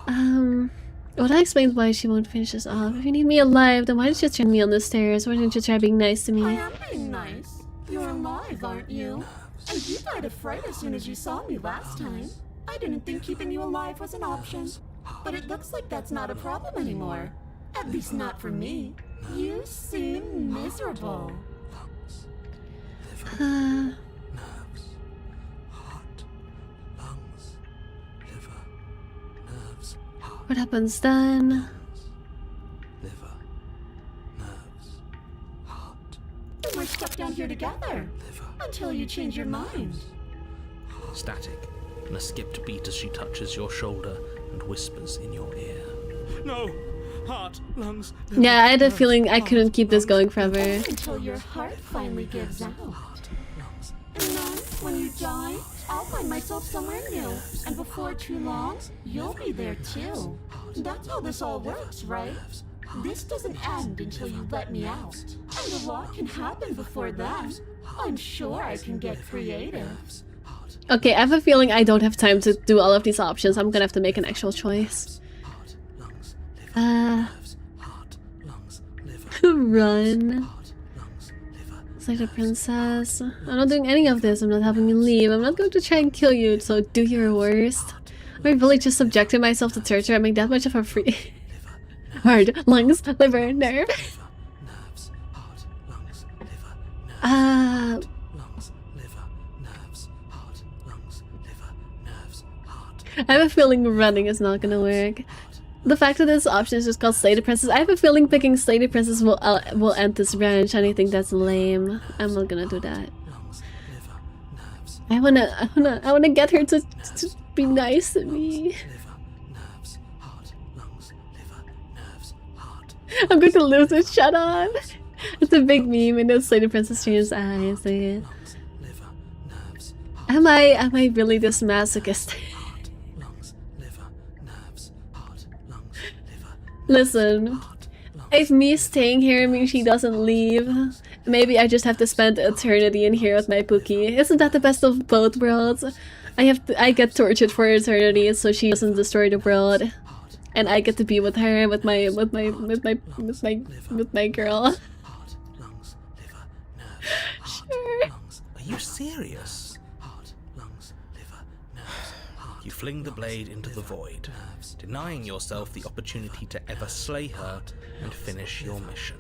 Well, that explains why she won't finish this off. If you need me alive, then why don't you turn me on the stairs? Why don't you try being nice to I me? am being nice. You're alive, aren't you? And you died of fright as soon as you saw me last time. I didn't think keeping you alive was an option. But it looks like that's not a problem anymore. At least not for me. You seem miserable. Lungs. Liver. Nerves. Heart. Lungs. Liver. Nerves. Heart. What happens then? Liver. Nerves. Heart. Then we're stuck down here together. Liver. Until you change your mind. Static, and a skipped beat as she touches your shoulder and whispers in your ear. No! Heart, lungs, liver, Yeah, I had a nerves, feeling I heart, couldn't keep this lungs, going forever. Until your heart finally gives out. heart, lungs, And then, when you die, I'll find myself somewhere new. And before too long, you'll be there too. That's how this all works, right? This doesn't end until you let me out. And a lot can happen before then. I'm sure I can get creative. Okay, I have a feeling I don't have time to do all of these options. I'm gonna have to make an actual choice. heart, lungs, liver, nerves, heart, lungs, liver, Run. heart, lungs, liver, It's like the princess. I'm not doing any of this. I'm not having you leave. I'm not going to try and kill you, so do your worst. Am I really just subjecting myself to torture? I make that much of a free... Heart, lungs, liver, nerve. nerves, heart, lungs, liver, nerves, lungs, liver, nerves, heart, lungs, liver, nerves, heart, I have a feeling running is not gonna work. The fact that this option is just called Slay the Princess, I have a feeling picking Slay the Princess will end this branch, and I think that's lame. I'm not gonna do that. lungs, liver, nerves, I wanna get her to be nice to me. liver, nerves, heart, lungs, liver, nerves, heart, I'm going to lose it. Shut up. It's a big meme, and it's Slay the Princess changes eyes. So yeah. lungs, liver, nerves, heart, Am I really this masochist? lungs, liver, nerves, heart, lungs, liver, Listen, heart, lungs, if me staying here means she doesn't leave, maybe I just have to spend eternity in here with my Pookie. Isn't that the best of both worlds? I get tortured for eternity, so she doesn't destroy the world, and I get to be with her, with my girl. heart, lungs, liver, nerves, heart, Sure. lungs, Are you serious? heart, lungs, liver, nerves, heart, You fling the blade into the void, denying yourself the opportunity to ever slay her and finish your mission.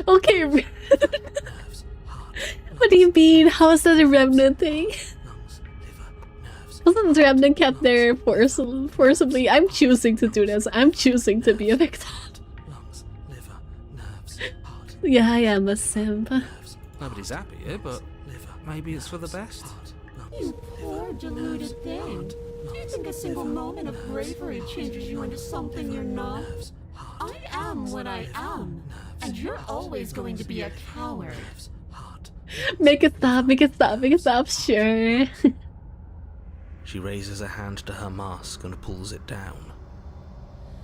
Okay. nerves, heart, What do you mean? How is that a remnant thing? lungs, liver, nerves, Wasn't the remnant kept there forcibly? I'm choosing to do this. I'm choosing to be a victim. lungs, liver, nerves, heart, Yeah, I am a simp. nerves, Nobody's happy here, but liver, maybe it's for the best. heart, lungs, You poor deluded thing. Do you think a single moment of bravery changes you into something you're not? I am what I am, and you're always going to be a coward. heart, Make it stop, make it stop, make it stop, sure. She raises a hand to her mask and pulls it down.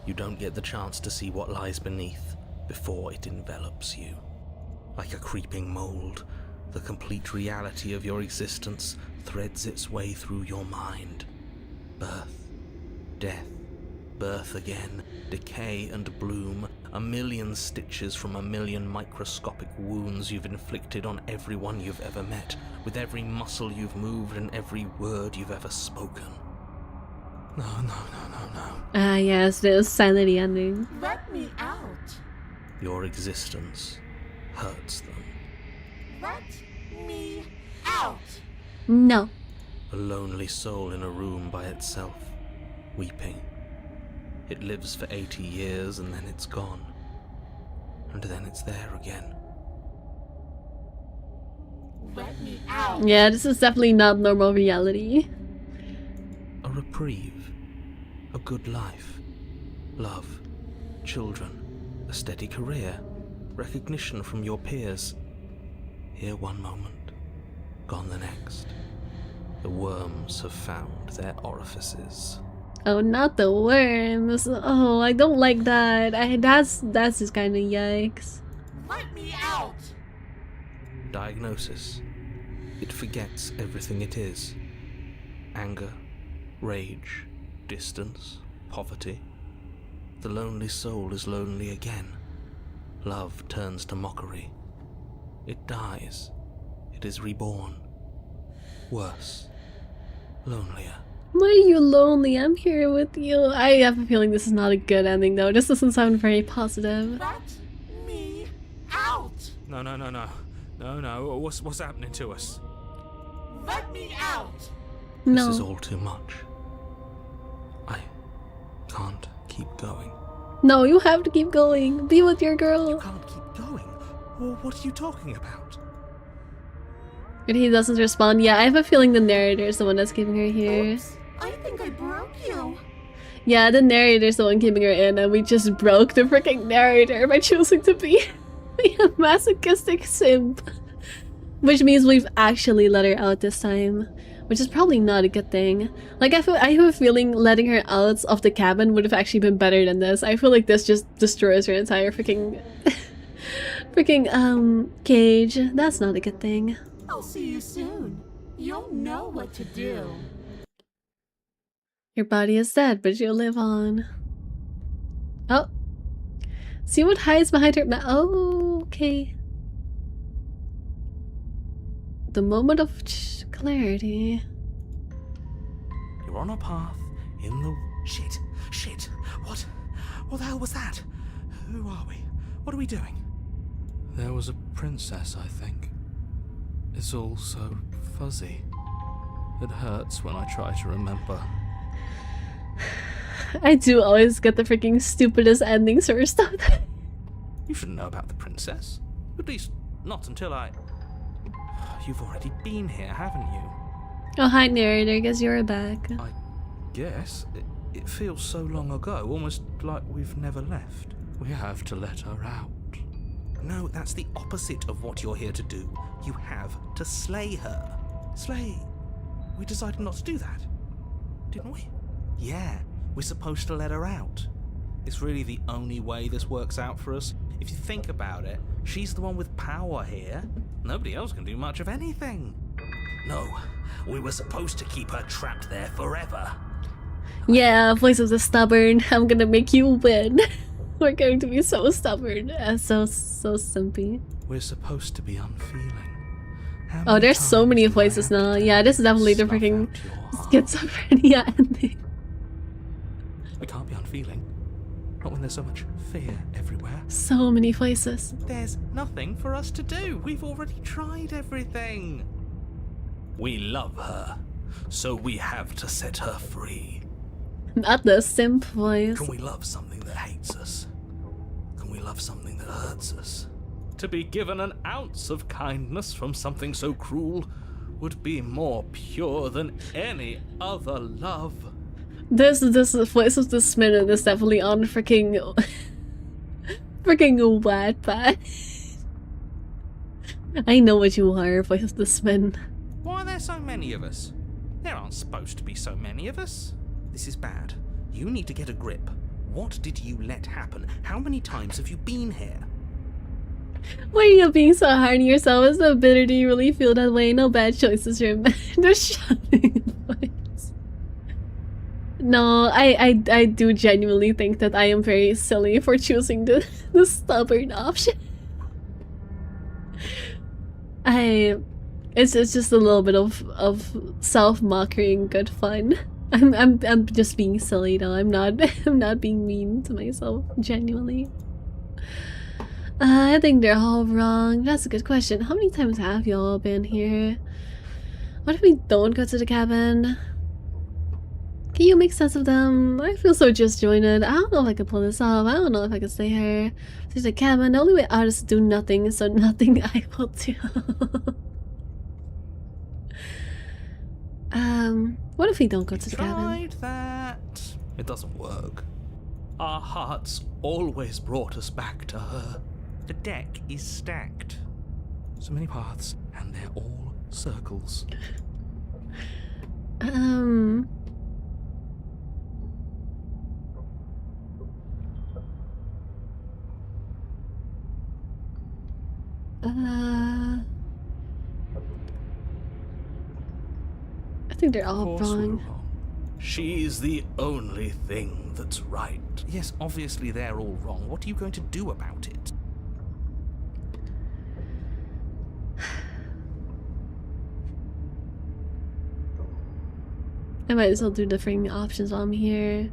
You don't get the chance to see what lies beneath before it envelops you. Like a creeping mold, the complete reality of your existence threads its way through your mind. Birth, death, birth again, decay and bloom, A million stitches from a million microscopic wounds you've inflicted on everyone you've ever met, with every muscle you've moved and every word you've ever spoken. No. Ah, yes, the sanity ending. Let me out. Your existence hurts them. Let me out. No. A lonely soul in a room by itself, weeping. It lives for 80 years and then it's gone. And then it's there again. Let me out. Yeah, this is definitely not normal reality. A reprieve. A good life. Love. Children. A steady career. Recognition from your peers. Here one moment. Gone the next. The worms have found their orifices. Oh, not the worms. Oh, I don't like that. That's just kind of yikes. Let me out. Diagnosis. It forgets everything it is. Anger, rage, distance, poverty. The lonely soul is lonely again. Love turns to mockery. It dies. It is reborn. Worse. Lonelier. Why are you lonely? I'm here with you. I have a feeling this is not a good ending though. This doesn't sound very positive. Let me out. No. What's happening to us? Let me out. No. This is all too much. I can't keep going. No, you have to keep going. Be with your girl. Can't keep going. Well, what are you talking about? But he doesn't respond. Yeah, I have a feeling the narrator is the one that's keeping her here. Oops, I think I broke you. Yeah, the narrator's the one keeping her in, and we just broke the freaking narrator by choosing to be a masochistic simp. Which means we've actually let her out this time. Which is probably not a good thing. Like, I have a feeling letting her out of the cabin would have actually been better than this. I feel like this just destroys her entire freaking cage. That's not a good thing. I'll see you soon. You'll know what to do. Your body is dead, but you'll live on. Oh. See what hides behind her oh, okay. The moment of clarity. You're on a path in the... Shit. What the hell was that? Who are we? What are we doing? There was a princess, I think. It's all so fuzzy. It hurts when I try to remember. I do always get the freaking stupidest endings for stuff. You shouldn't know about the princess. At least, not until I... You've already been here, haven't you? Oh, hi narrator, guess you're back. I guess. It feels so long ago, almost like we've never left. We have to let her out. No, that's the opposite of what you're here to do. You have to slay her. Slay? We decided not to do that, didn't we? Yeah, we're supposed to let her out. It's really the only way this works out for us. If you think about it, she's the one with power here. Nobody else can do much of anything. No, we were supposed to keep her trapped there forever. Yeah, voice of the stubborn. I'm gonna make you win. We're going to be so stubborn. So simpy. We're supposed to be unfeeling. Oh, there's so many voices now. Yeah, this is definitely the freaking schizophrenia ending. We can't be unfeeling. Not when there's so much fear everywhere. So many voices. There's nothing for us to do. We've already tried everything. We love her, so we have to set her free. Not the simp voice. Can we love something that hates us? Can we love something that hurts us? To be given an ounce of kindness from something so cruel would be more pure than any other love. This voice of the Smith is definitely on freaking Wattpad. I know what you are, voice of the Smith. Why are there so many of us? There aren't supposed to be so many of us. This is bad. You need to get a grip. What did you let happen? How many times have you been here? Why are you being so hard on yourself? Is so bitter? Do you really feel that way? No bad choices, you're just shouting voice. No, I do genuinely think that I am very silly for choosing the stubborn option. It's just a little bit of self-mockery and good fun. I'm just being silly though. I'm not I'm not being mean to myself, genuinely. I think they're all wrong. That's a good question. How many times have y'all been here? What if we don't go to the cabin? Can you make sense of them? I feel so disjointed. I don't know if I can pull this off. I don't know if I can stay here. There's a cabin. The only way out is to do nothing, so nothing I will do. What if we don't go to the cabin? Tried that. It doesn't work. Our hearts always brought us back to her. The deck is stacked. So many paths, and they're all circles. I think they're all Of course we're wrong. wrong. She's the only thing that's right. Yes, obviously they're all wrong. What are you going to do about it? I might as well do different options while I'm here.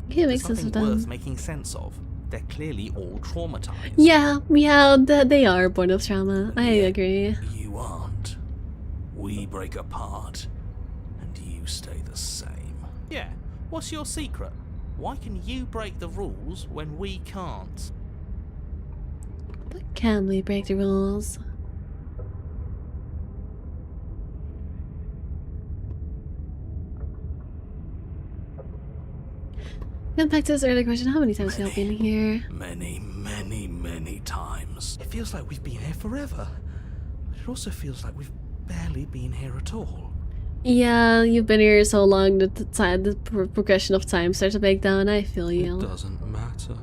Can't make There's sense of nothing worth them. making sense of. They're clearly all traumatized. Yeah, they are born of trauma. I agree. You aren't. We break apart, and you stay the same. Yeah, what's your secret? Why can you break the rules when we can't? But can we break the rules? Going back to this earlier question, how many times have y'all been here? Many times. It feels like we've been here forever. But it also feels like we've barely been here at all. Yeah, you've been here so long that the progression of time starts to break down. I feel you. It doesn't matter.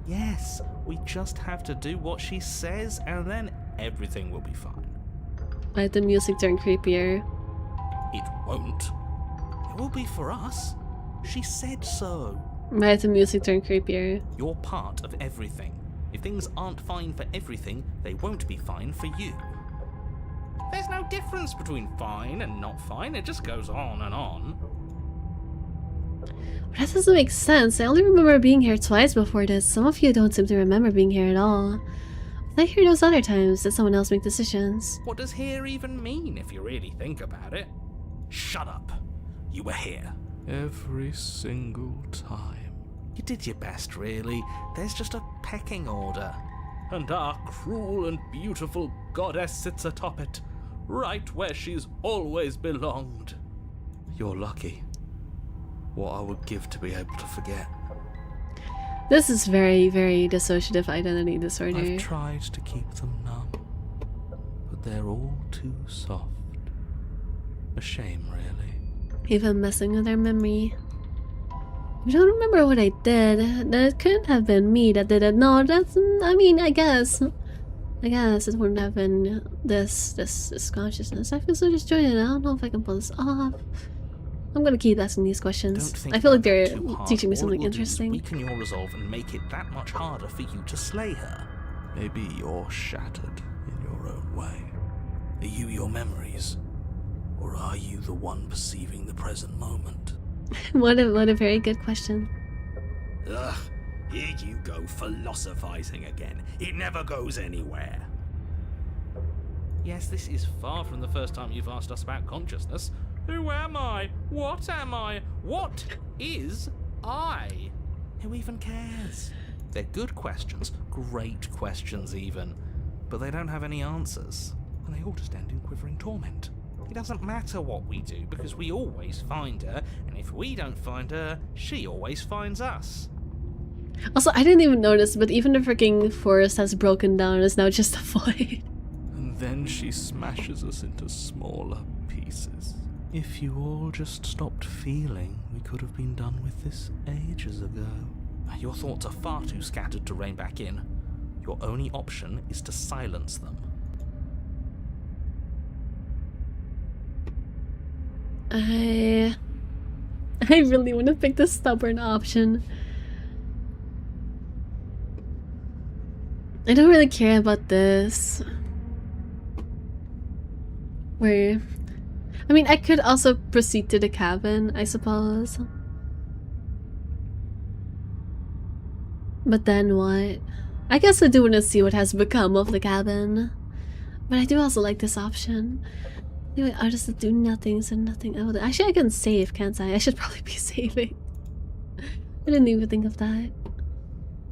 Yes, we just have to do what she says, and then everything will be fine. Let the music turn creepier. It won't. It will be for us. She said so. Let the music turn creepier. You're part of everything. If things aren't fine for everything, they won't be fine for you. There's no difference between fine and not fine. It just goes on and on. But that doesn't make sense. I only remember being here twice before this. Some of you don't seem to remember being here at all. I hear those other times that someone else make decisions. What does here even mean if you really think about it? Shut up. You were here. Every single time. You did your best, really. There's just a pecking order. And our cruel and beautiful goddess sits atop it, right where she's always belonged. You're lucky. What I would give to be able to forget. This is very, very dissociative identity disorder. I've tried to keep them numb, but they're all too soft. A shame, really. Even messing with their memory. I don't remember what I did. That couldn't have been me that did it. No, that's. I mean, I guess it wouldn't have been this consciousness. I feel so disjointed. I don't know if I can pull this off. I'm gonna keep asking these questions. Don't think I feel like about they're that too hard. teaching me All it something will do is interesting. weaken your resolve and make it that much harder for you to slay her. Maybe you're shattered in your own way. Are you your memories? Or are you the one perceiving the present moment? What a very good question. Ugh, here you go philosophizing again. It never goes anywhere. Yes, this is far from the first time you've asked us about consciousness. Who am I? What am I? What is I? Who even cares? They're good questions, great questions even, but they don't have any answers, and they all just end in quivering torment. It doesn't matter what we do, because we always find her, and if we don't find her, she always finds us. Also, I didn't even notice, but even the freaking forest has broken down. It's now just a void. And then she smashes us into smaller pieces. If you all just stopped feeling, we could have been done with this ages ago. Your thoughts are far too scattered to rein back in. Your only option is to silence them. I really want to pick the stubborn option. I don't really care about this. Where... I mean, I could also proceed to the cabin, I suppose. But then what? I guess I do want to see what has become of the cabin. But I do also like this option. Anyway, artists that do nothing, so nothing. Oh, actually, I can save, can't I? I should probably be saving. I didn't even think of that.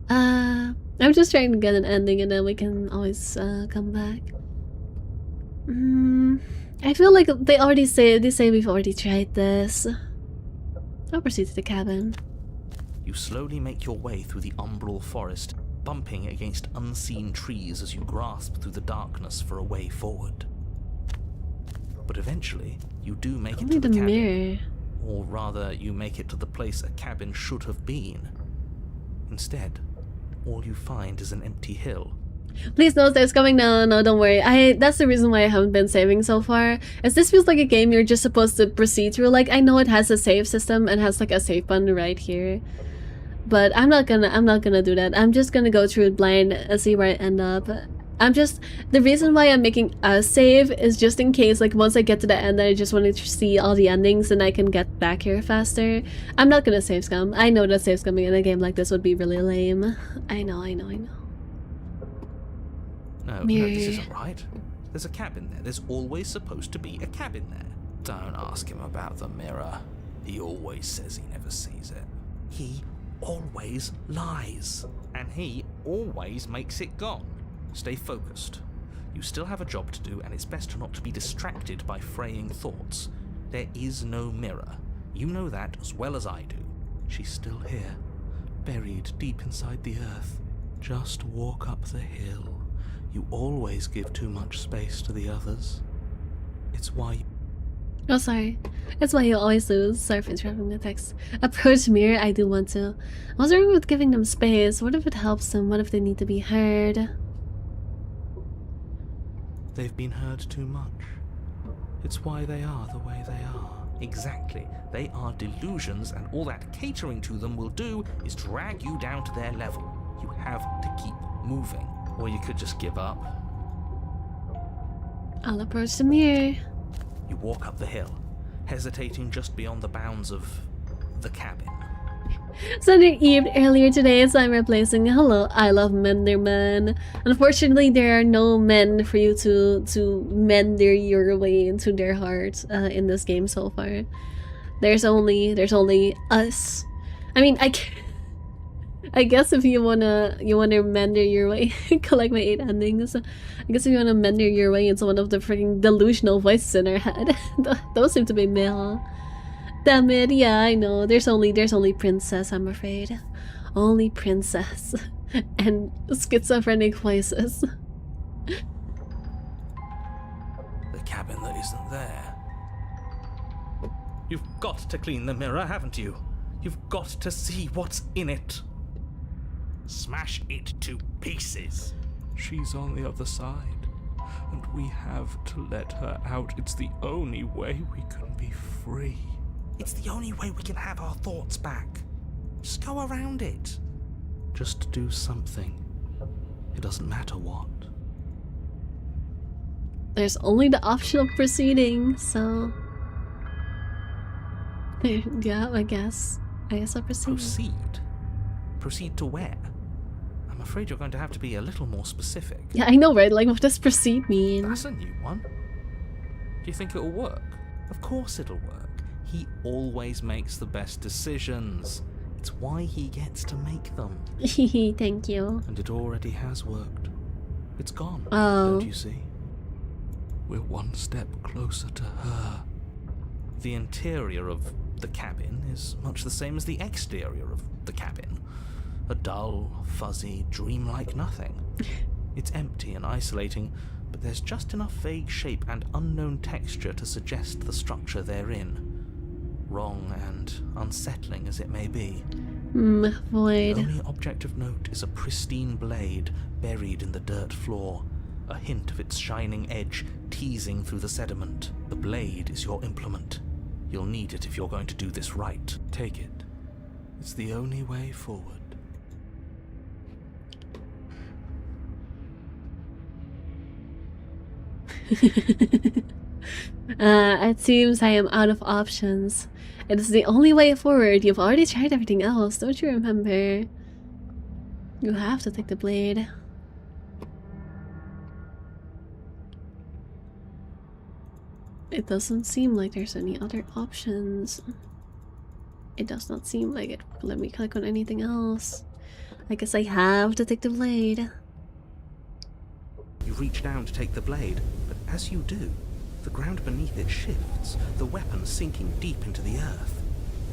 I'm just trying to get an ending and then we can always come back. I feel like they say we've already tried this. I'll proceed to the cabin. You slowly make your way through the umbral forest, bumping against unseen trees as you grasp through the darkness for a way forward. But eventually, you do make it Only to the cabin. mirror. Or rather, you make it to the place a cabin should have been. Instead, all you find is an empty hill. Please no stairs coming. No, don't worry. That's the reason why I haven't been saving so far. Is this feels like a game you're just supposed to proceed through. Like, I know it has a save system and has like a save button right here. But I'm not gonna do that. I'm just gonna go through it blind and see where I end up. The reason why I'm making a save is just in case, like, once I get to the end, I just wanted to see all the endings and I can get back here faster. I'm not gonna save scum. I know that save scumming in a game like this would be really lame. I know. No, Mirror. this isn't right. There's a cabin there. There's always supposed to be a cabin there. Don't ask him about the mirror. He always says he never sees it. He always lies. And he always makes it gone. Stay focused. You still have a job to do, and it's best not to be distracted by fraying thoughts. There is no mirror. You know that as well as I do. She's still here, buried deep inside the earth. Just walk up the hill. You always give too much space to the others. It's why... Oh, sorry. That's why you always lose. Sorry for interrupting the text. Approach mirror, I do want to. I was wondering with giving them space. What if it helps them? What if they need to be heard? They've been heard too much. It's why they are the way they are. Exactly. They are delusions, and all that catering to them will do is drag you down to their level. You have to keep moving. Or you could just give up. I'll approach the mirror. You walk up the hill, hesitating just beyond the bounds of the cabin. Sunday Eve earlier today, so I'm replacing hello, I love Menderman. Unfortunately, there are no men for you to mender your way into their hearts in this game so far. There's only us. I mean, I guess if you wanna mender your way, collect my 8 endings. I guess if you wanna mender your way into one of the freaking delusional voices in our head, those seem to be male. Damn it, yeah, I know. There's only princess, I'm afraid. Only princess. And schizophrenic voices. The cabin that isn't there. You've got to clean the mirror, haven't you? You've got to see what's in it. Smash it to pieces. She's on the other side, and we have to let her out. It's the only way we can be free. It's the only way we can have our thoughts back. Just go around it. Just do something. It doesn't matter what. There's only the option of proceeding, so... yeah, I guess I'll proceed. Proceed? Proceed to where? I'm afraid you're going to have to be a little more specific. Yeah, I know, right? Like, what does proceed mean? That's a new one. Do you think it'll work? Of course it'll work. He always makes the best decisions. It's why he gets to make them. Thank you. And it already has worked. It's gone, Oh. don't you see? We're one step closer to her. The interior of the cabin is much the same as the exterior of the cabin. A dull, fuzzy, dreamlike nothing. It's empty and isolating, but there's just enough vague shape and unknown texture to suggest the structure they're in. Wrong and unsettling as it may be. Void. The only object of note is a pristine blade buried in the dirt floor, a hint of its shining edge teasing through the sediment. The blade is your implement. You'll need it if you're going to do this right. Take it. It's the only way forward. It seems I am out of options. It is the only way forward. You've already tried everything else, don't you remember? You have to take the blade. It doesn't seem like there's any other options. It does not seem like it. Let me click on anything else. I guess I have to take the blade. You reach down to take the blade, but as you do, the ground beneath it shifts, the weapon sinking deep into the earth.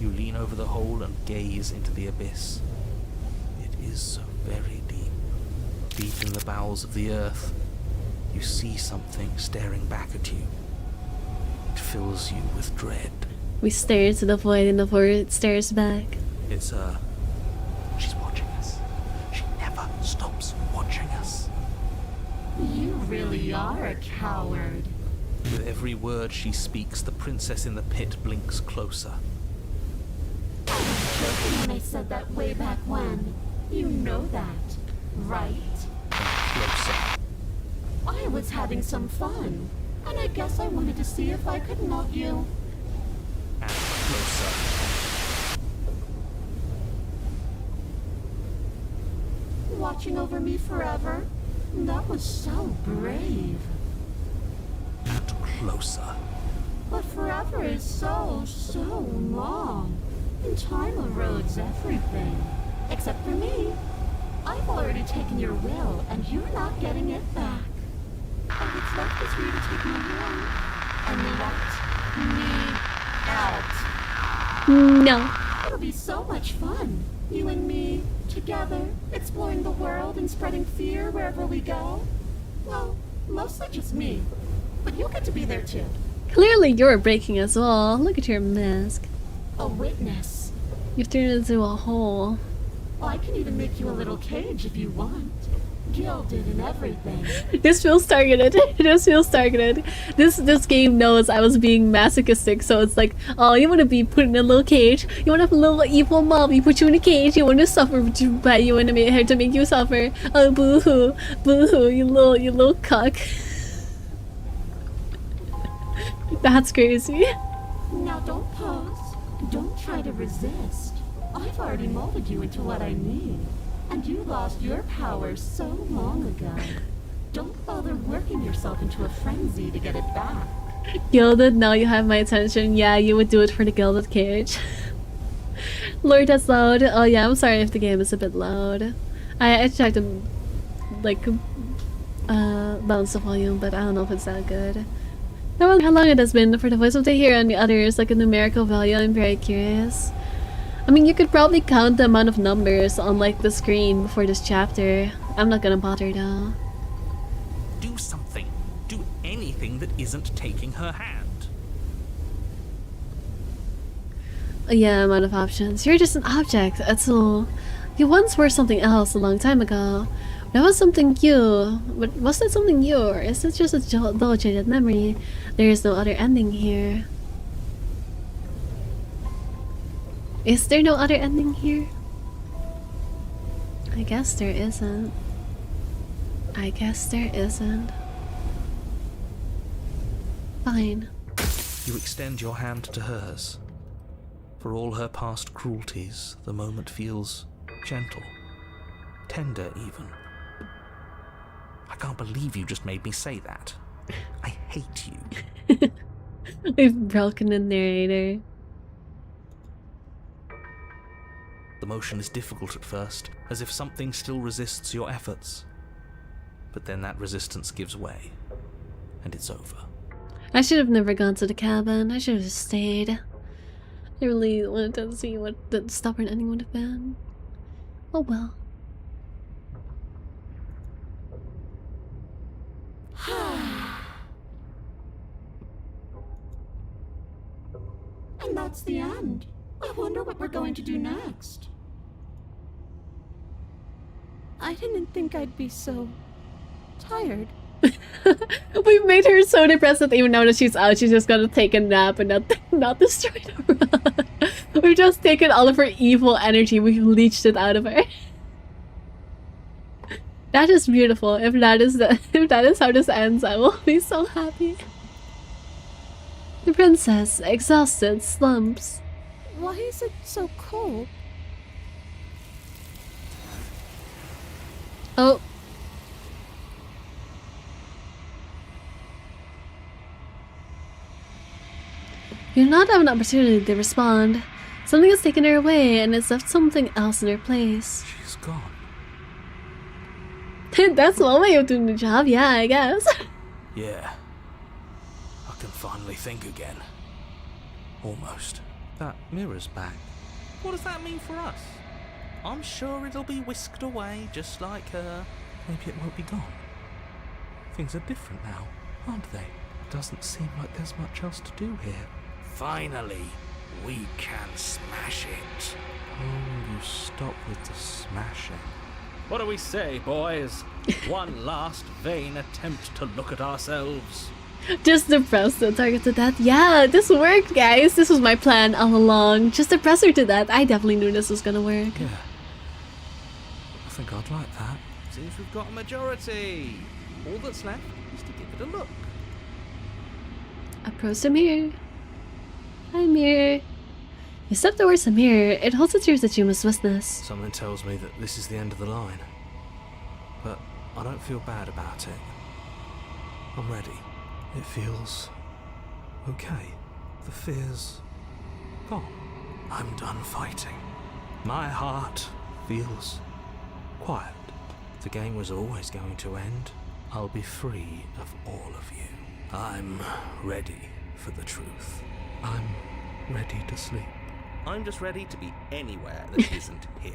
You lean over the hole and gaze into the abyss. It is so very deep. Deep in the bowels of the earth, you see something staring back at you. It fills you with dread. We stare into the void and the void stares back. It's her. She's watching us. She never stops watching us. You really are a coward. With every word she speaks, the princess in the pit blinks closer. I was joking when I said that way back when. You know that, right? Closer. I was having some fun, and I guess I wanted to see if I could melt you. And closer. Watching over me forever? That was so brave. And closer. But forever is so long. And time erodes everything. Except for me. I've already taken your will, and you're not getting it back. All that's left is for you to take my hand and let me out. No. It'll be so much fun. You and me, together, exploring the world and spreading fear wherever we go. Well, mostly just me. But you'll get to be there too. Clearly you're breaking as well. Look at your mask. A witness. You've turned it into a hole. I can even make you a little cage if you want. Gilded and everything. This feels targeted. This feels targeted. This game knows I was being masochistic, so it's like, oh, you want to be put in a little cage. You want to have a little evil mom. You put you in a cage. You want to suffer, but you want to make her to make you suffer. Oh, boo hoo, you little cuck. That's crazy. Now don't pose. Don't try to resist. I've already molded you into what I need. And you lost your power so long ago. Don't bother working yourself into a frenzy to get it back. Gilded, now you have my attention. Yeah, you would do it for the gilded cage. Lord, that's loud. Oh yeah, I'm sorry if the game is a bit loud. I tried to like balance the volume, but I don't know if it's that good. How long it has been for the voice of the hero and the others, like a numerical value. I'm very curious. I mean, you could probably count the amount of numbers on like the screen before this chapter. I'm not gonna bother though. Do something. Do anything that isn't taking her hand. Yeah, I'm out of options. You're just an object, that's all. You once were something else a long time ago. That was something you. But was that something you, or is it just a dull jaded memory? There is no other ending here. Is there no other ending here? I guess there isn't. I guess there isn't. Fine. You extend your hand to hers. For all her past cruelties, the moment feels gentle, tender even. I can't believe you just made me say that. I hate you. We've broken the narrator. The motion is difficult at first, as if something still resists your efforts. But then that resistance gives way, and it's over. I should have never gone to the cabin. I should have just stayed. I really wanted to see what the stubborn ending would have been. Oh well. And that's the end. I wonder what we're going to do next. I didn't think I'd be so tired. We've made her so depressed that even now that she's out, she's just gonna take a nap and not destroy the world. We've just taken all of her evil energy. We've leached it out of her. That is beautiful. If that is how this ends, I will be so happy. The princess, exhausted, slumps. Why is it so cold? Oh. You do not have an opportunity to respond. Something has taken her away and has left something else in her place. She's gone. That's one way of doing the job, yeah, I guess. Yeah. I can finally think again. Almost. That mirror's back. What does that mean for us? I'm sure it'll be whisked away just like her. Maybe it won't be gone. Things are different now, aren't they? Doesn't seem like there's much else to do here. Finally, we can smash it. Oh, you stop with the smashing. What do we say, boys? One last vain attempt to look at ourselves. Just depress the target to death. Yeah, this worked, guys. This was my plan all along. Just depress her to death. I definitely knew this was gonna work. Yeah. I think I'd like that. Seems we've got a majority. All that's left is to give it a look. Approach the mirror. Hi, mirror. You step towards the mirror. It holds the truth that you must witness. Something tells me that this is the end of the line. But I don't feel bad about it. I'm ready. It feels okay. The fear's gone. I'm done fighting. My heart feels quiet. The game was always going to end. I'll be free of all of you. I'm ready for the truth. I'm ready to sleep. I'm just ready to be anywhere that isn't here.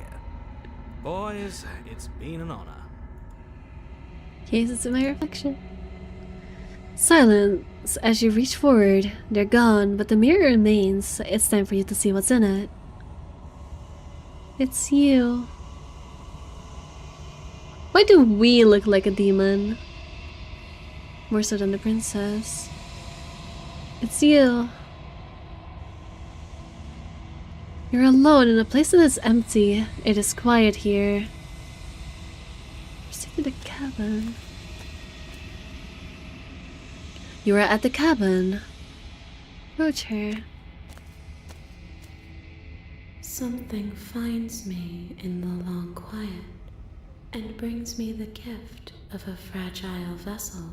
Boys, it's been an honor. Gazes at my reflection. Silence as you reach forward. They're gone, but the mirror remains. It's time for you to see what's in it. It's you. Why do we look like a demon? More so than the princess. It's you. You're alone in a place that is empty. It is quiet here. Proceed to the cabin. You are at the cabin. Approach her. Something finds me in the long quiet and brings me the gift of a fragile vessel.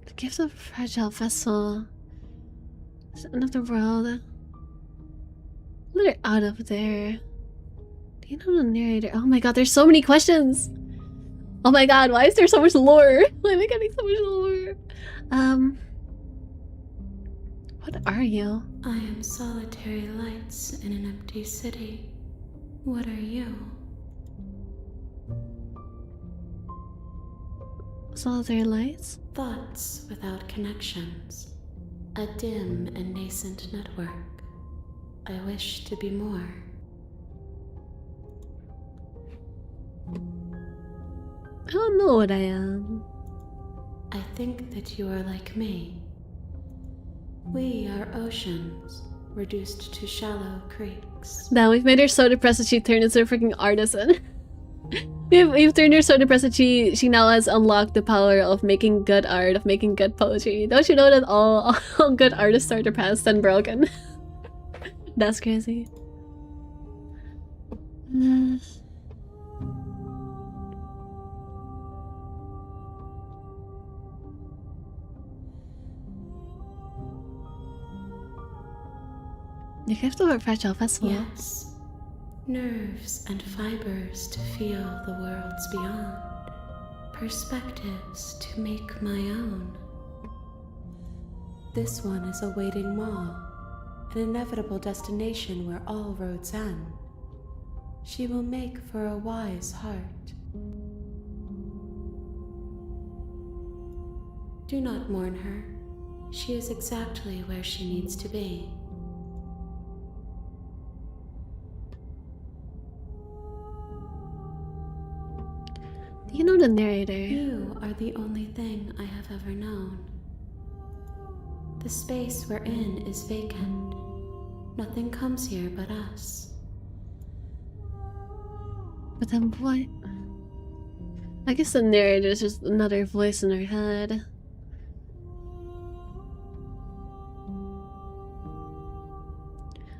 The gift of a fragile vessel. It's the end of the world. Let her out of there. Do you know the narrator? Oh my god, there's so many questions! Oh my god, why is there so much lore? Why am I getting so much lore? What are you? I am solitary lights in an empty city. What are you? Solitary lights? Thoughts without connections. A dim and nascent network. I wish to be more. I don't know what I am. I think that you are like me. We are oceans, reduced to shallow creeks. Now we've made her so depressed that she turned into a freaking artisan. We've turned her so depressed that she now has unlocked the power of making good art, of making good poetry. Don't you know that all good artists are depressed and broken? That's crazy. You have to work fragile festival. Yes. Nerves and fibers to feel the worlds beyond. Perspectives to make my own. This one is a waiting mall, an inevitable destination where all roads end. She will make for a wise heart. Do not mourn her. She is exactly where she needs to be. You know the narrator. You are the only thing I have ever known. The space we're in is vacant. Nothing comes here but us. But then what? I guess the narrator is just another voice in her head.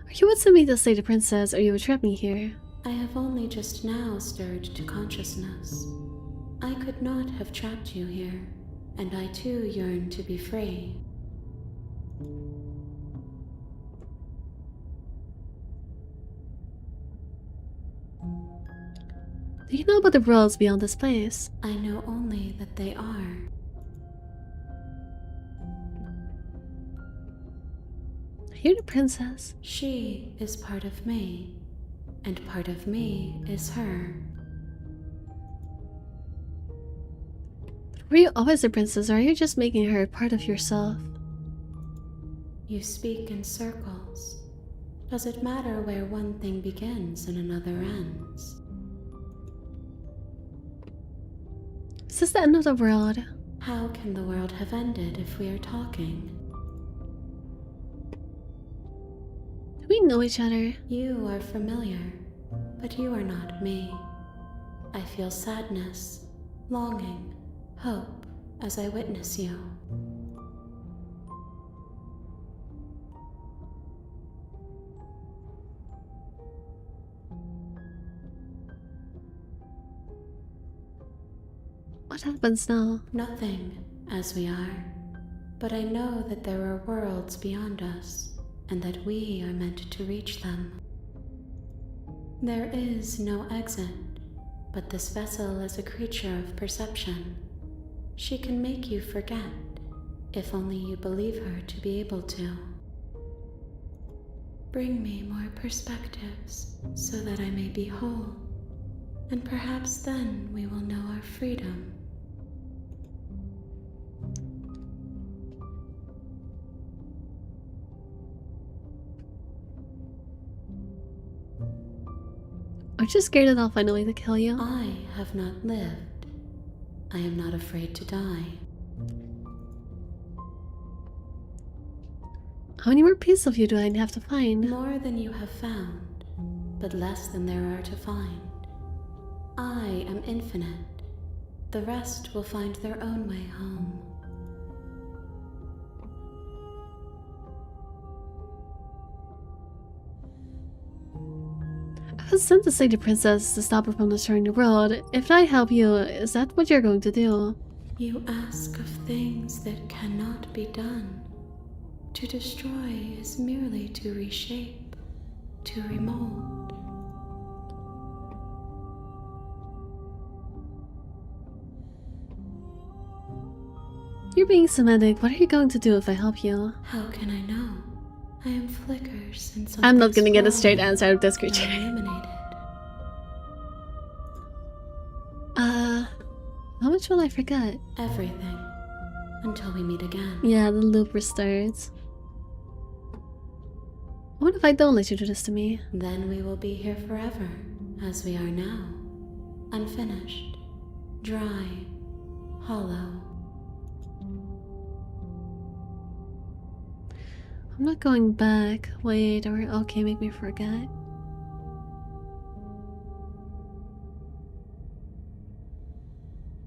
Are you what sent me to say the princess, or you would trap me here? I have only just now stirred to consciousness. I could not have trapped you here, and I too yearn to be free. Do you know about the worlds beyond this place? I know only that they are. You're the princess. She is part of me, and part of me is her. Were you always a princess, or are you just making her part of yourself? You speak in circles. Does it matter where one thing begins and another ends? Is this the end of the world? How can the world have ended if we are talking? Do we know each other? You are familiar, but you are not me. I feel sadness, longing, hope as I witness you. What happens now? Nothing, as we are, but I know that there are worlds beyond us, and that we are meant to reach them. There is no exit, but this vessel is a creature of perception. She can make you forget, if only you believe her to be able to. Bring me more perspectives, so that I may be whole, and perhaps then we will know our freedom. Aren't you scared that I'll find a way to kill you? I have not lived. I am not afraid to die. How many more pieces of you do I have to find? More than you have found, but less than there are to find. I am infinite. The rest will find their own way home. I was sent to save the princess to stop her from destroying the world. If I help you, is that what you're going to do? You ask of things that cannot be done. To destroy is merely to reshape, to remold. You're being semantic. What are you going to do if I help you? How can I know? I am flickers in something I'm not gonna get a straight smaller, answer out of this creature. illuminated. How much will I forget? Everything. Until we meet again. Yeah, the loop restarts. What if I don't let you do this to me? Then we will be here forever, as we are now. Unfinished, dry, hollow. I'm not going back. Wait, or okay, make me forget.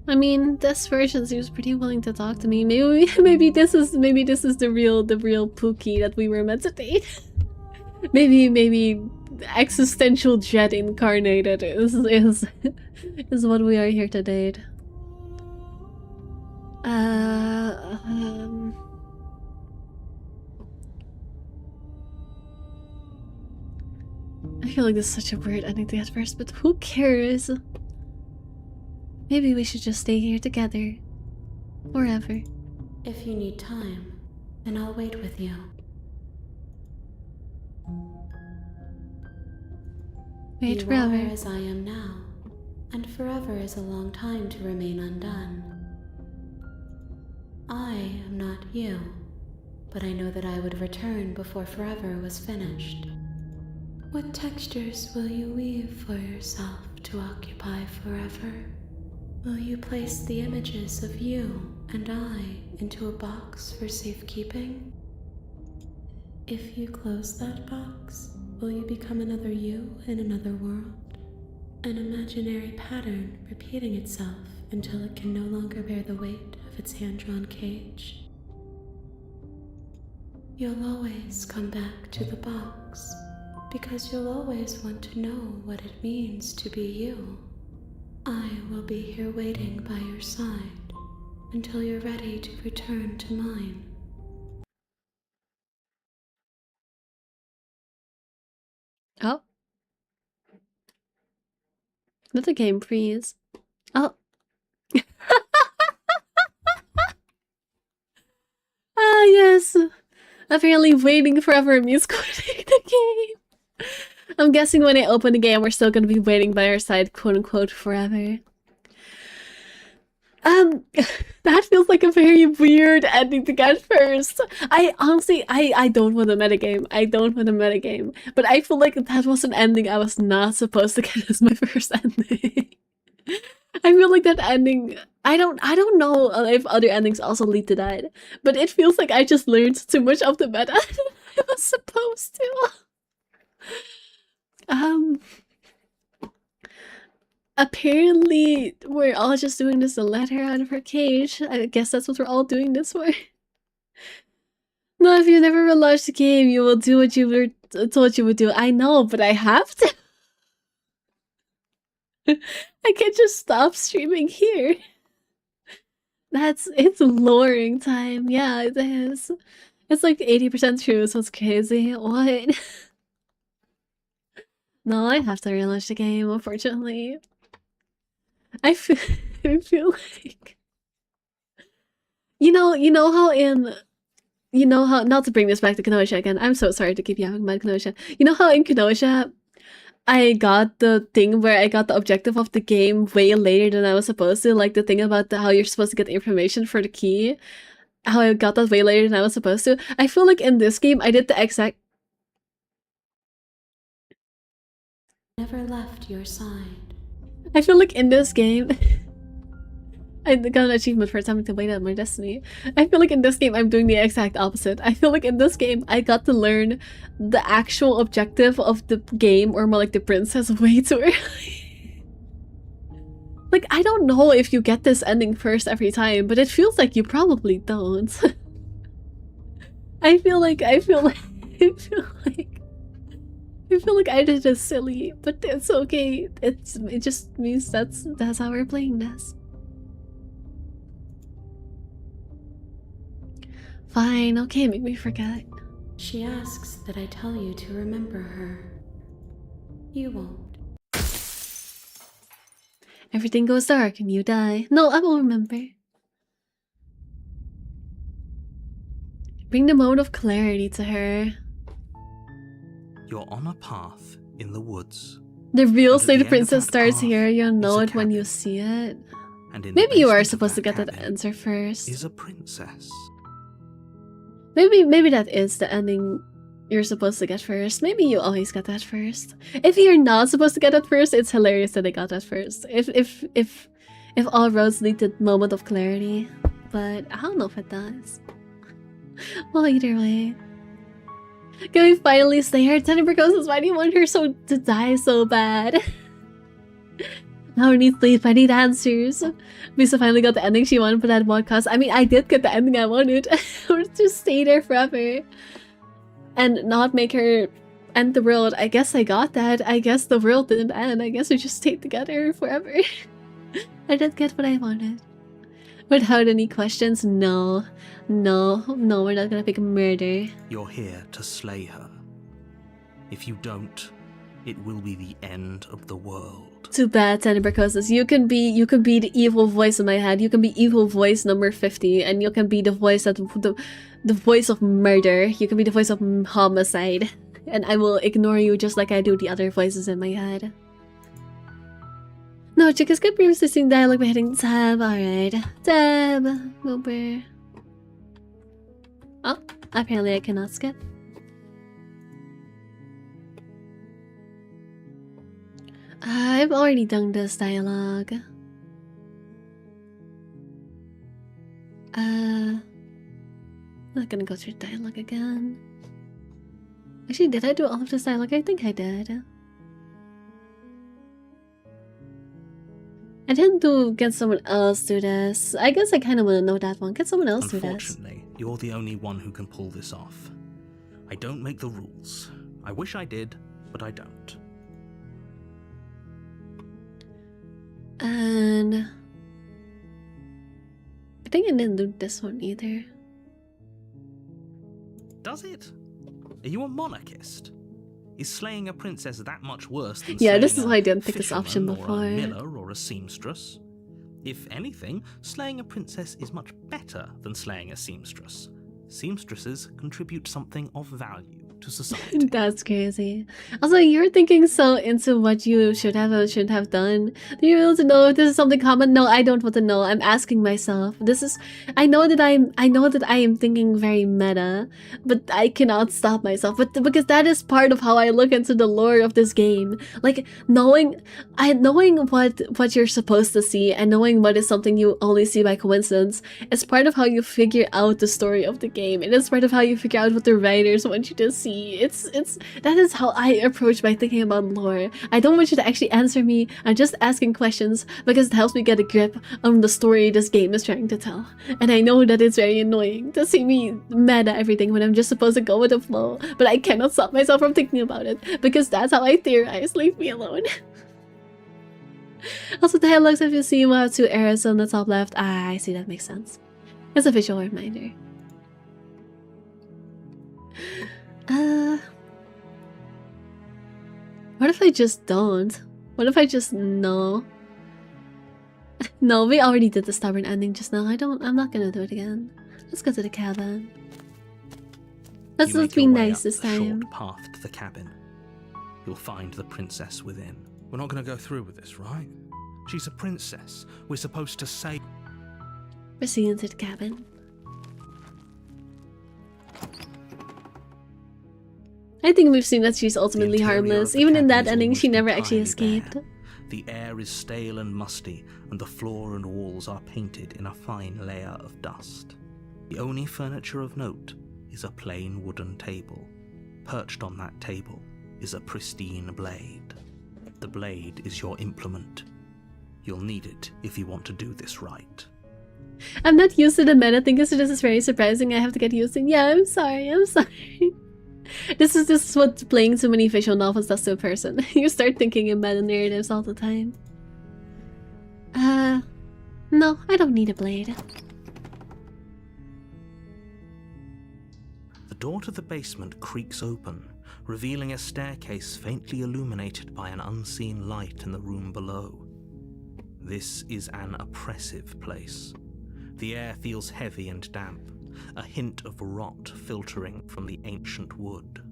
I mean, this version seems pretty willing to talk to me. Maybe this is the real Pookie that we were meant to date. maybe existential jet incarnated is what we are here to date. I feel like this is such a weird ending to at first, but who cares? Maybe we should just stay here together. Forever. If you need time, then I'll wait with you. Wait you forever. are as I am now, and forever is a long time to remain undone. I am not you, but I know that I would return before forever was finished. What textures will you weave for yourself to occupy forever? Will you place the images of you and I into a box for safekeeping? If you close that box, will you become another you in another world? An imaginary pattern repeating itself until it can no longer bear the weight of its hand-drawn cage. You'll always come back to the box, because you'll always want to know what it means to be you. I will be here waiting by your side until you're ready to return to mine. Oh. Let the game freeze. Oh. Ah, yes. Apparently waiting forever means quitting the game. I'm guessing when I open the game, we're still gonna be waiting by our side, quote unquote, forever. That feels like a very weird ending to get first. I honestly, I don't want a metagame. I don't want a metagame. But I feel like that was an ending I was not supposed to get as my first ending. I feel like that ending, I don't know if other endings also lead to that, but it feels like I just learned too much of the meta than I was supposed to. Apparently we're all just doing this to let her out of her cage. I guess that's what we're all doing this for. No, if you never relaunch the game, you will do what you were told you would do. I know, but I have to. I can't just stop streaming here. It's loring time. Yeah, it is. It's like 80% true, so it's crazy. What? No, I have to relaunch the game, unfortunately. I feel like... You know how in... You know how... Not to bring this back to Kenosha again. I'm so sorry to keep yapping about Kenosha. You know how in Kenosha, I got the thing where I got the objective of the game way later than I was supposed to? Like the thing about how you're supposed to get the information for the key? How I got that way later than I was supposed to? I feel like in this game, I did the exact... Never left your side. I feel like in this game... I got an achievement for having to wait out my destiny. I feel like in this game I'm doing the exact opposite. I feel like in this game I got to learn the actual objective of the game, or more like the princess, way too early. Like, I don't know if you get this ending first every time, but it feels like you probably don't. I feel like I did this silly, but it's okay. It just means that's how we're playing this. Fine, okay, make me forget. She asks that I tell you to remember her. You won't. Everything goes dark and you die. No, I will remember. Bring the moment of clarity to her. You're on a path in the woods. The real And at Slay the the end of Princess that starts path here. You'll know is it a when you cabin. see it. And in Maybe the you are basement of supposed to get that cabin answer first. is a princess. Maybe that is the ending you're supposed to get first. Maybe you always get that first. If you're not supposed to get that first, it's hilarious that I got that first. If all roads lead to the moment of clarity. But I don't know if it does. Well, either way. Can we finally slay her? Jennifer goes, why do you want her to die so bad? Now we need sleep, I need answers. Lisa finally got the ending she wanted, but at what cost? I mean, I did get the ending I wanted. I would just stay there forever. And not make her end the world. I guess I got that. I guess the world didn't end. I guess we just stayed together forever. I did get what I wanted. Without any questions, no. No, we're not gonna pick murder. You're here to slay her. If you don't, it will be the end of the world. Too bad, Tenebrocosis. You can be the evil voice in my head. You can be evil voice number 50, and you can be the voice that the voice of murder. You can be the voice of homicide, and I will ignore you just like I do the other voices in my head. No, chicka skip previously seen dialogue by hitting tab. Alright. Tab. Over. Oh, apparently I cannot skip. I've already done this dialogue. I'm not gonna go through dialogue again. Actually, did I do all of this dialogue? I think I did. I didn't get someone else do this. I guess I kind of want to know that one. Get someone else do this. Unfortunately, you're the only one who can pull this off. I don't make the rules. I wish I did, but I don't. And I think I didn't do this one either. Does it? Are you a monarchist? Is slaying a princess that much worse than Yeah, slaying this is a why I didn't pick this option fisherman before. or a miller or a seamstress? If anything, slaying a princess is much better than slaying a seamstress. Seamstresses contribute something of value to society. That's crazy. Also, you're thinking so into what you should have or shouldn't have done. Do you want to know if this is something common? No, I don't want to know. I'm asking myself. I know that I am thinking very meta, but I cannot stop myself. But because that is part of how I look into the lore of this game. Like knowing what you're supposed to see and knowing what is something you only see by coincidence is part of how you figure out the story of the game. It is part of how you figure out what the writers want you to see. That is how I approach my thinking about lore. I don't want you to actually answer me. I'm just asking questions because it helps me get a grip on the story this game is trying to tell. And I know that it's very annoying to see me mad at everything when I'm just supposed to go with the flow, but I cannot stop myself from thinking about it because that's how I theorize. Leave me alone. Also, dialogues, if you see, we'll have 2 arrows on the top left. Ah, I see, that makes sense. It's a visual reminder. What if I just don't? What if I just know? No, we already did the stubborn ending just now. I'm not gonna do it again. Let's go to the cabin. Let's You just make be your way nice up this the time. short path to the cabin. You'll find the princess within. We're not going to go through with this, right? She's a princess. We're supposed to say... Proceed into the cabin. I think we've seen that she's ultimately The interior harmless. of the Even in cabin that is ending, almost she never actually entirely escaped. bare. The air is stale and musty, and the floor and walls are painted in a fine layer of dust. The only furniture of note is a plain wooden table. Perched on that table is a pristine blade. The blade is your implement. You'll need it if you want to do this right. I'm not used to the meta thing, so this is very surprising. I have to get used to it. Yeah, I'm sorry. This is what playing so many visual novels does to a person. You start thinking in meta narratives all the time. No, I don't need a blade. The door to the basement creaks open, revealing a staircase faintly illuminated by an unseen light in the room below. This is an oppressive place. The air feels heavy and damp, a hint of rot filtering from the ancient wood.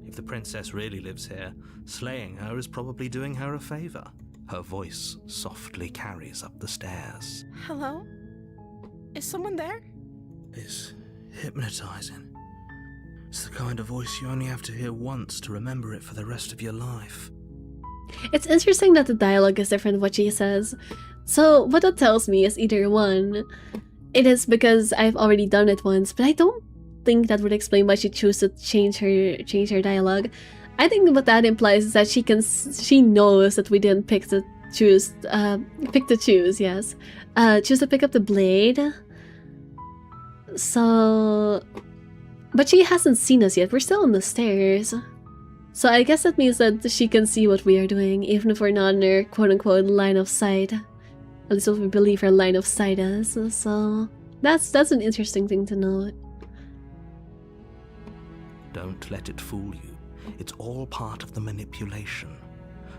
If the princess really lives here, slaying her is probably doing her a favor. Her voice softly carries up the stairs. Hello? Is someone there? It's hypnotizing. It's the kind of voice you only have to hear once to remember it for the rest of your life. It's interesting that the dialogue is different what she says. So what that tells me is either one, it is because I've already done it once, but I don't think that would explain why she chose to change her dialogue. I think what that implies is that she knows that we didn't choose to pick up the blade. So, but she hasn't seen us yet. We're still on the stairs. So I guess that means that she can see what we are doing, even if we're not in her quote-unquote line of sight. At least what we believe her line of sight is. So that's an interesting thing to note. Don't let it fool you. It's all part of the manipulation.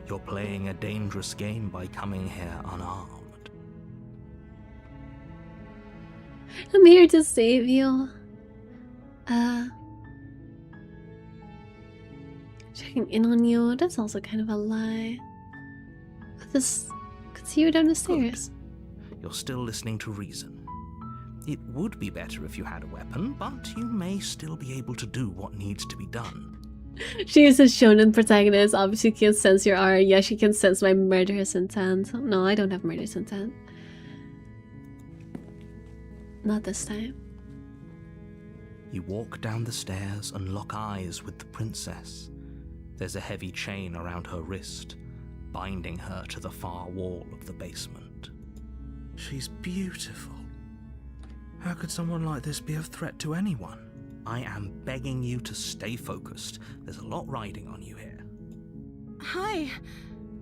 You're playing a dangerous game by coming here unarmed. I'm here to save you. Checking in on you, that's also kind of a lie. I just could see you down the stairs. Good. You're still listening to reason. It would be better if you had a weapon, but you may still be able to do what needs to be done. She is a shonen protagonist, obviously can sense your aura. Yeah, she can sense my murderous intent. No, I don't have murderous intent. Not this time. You walk down the stairs and lock eyes with the princess. There's a heavy chain around her wrist, binding her to the far wall of the basement. She's beautiful. How could someone like this be of threat to anyone? I am begging you to stay focused. There's a lot riding on you here. Hi.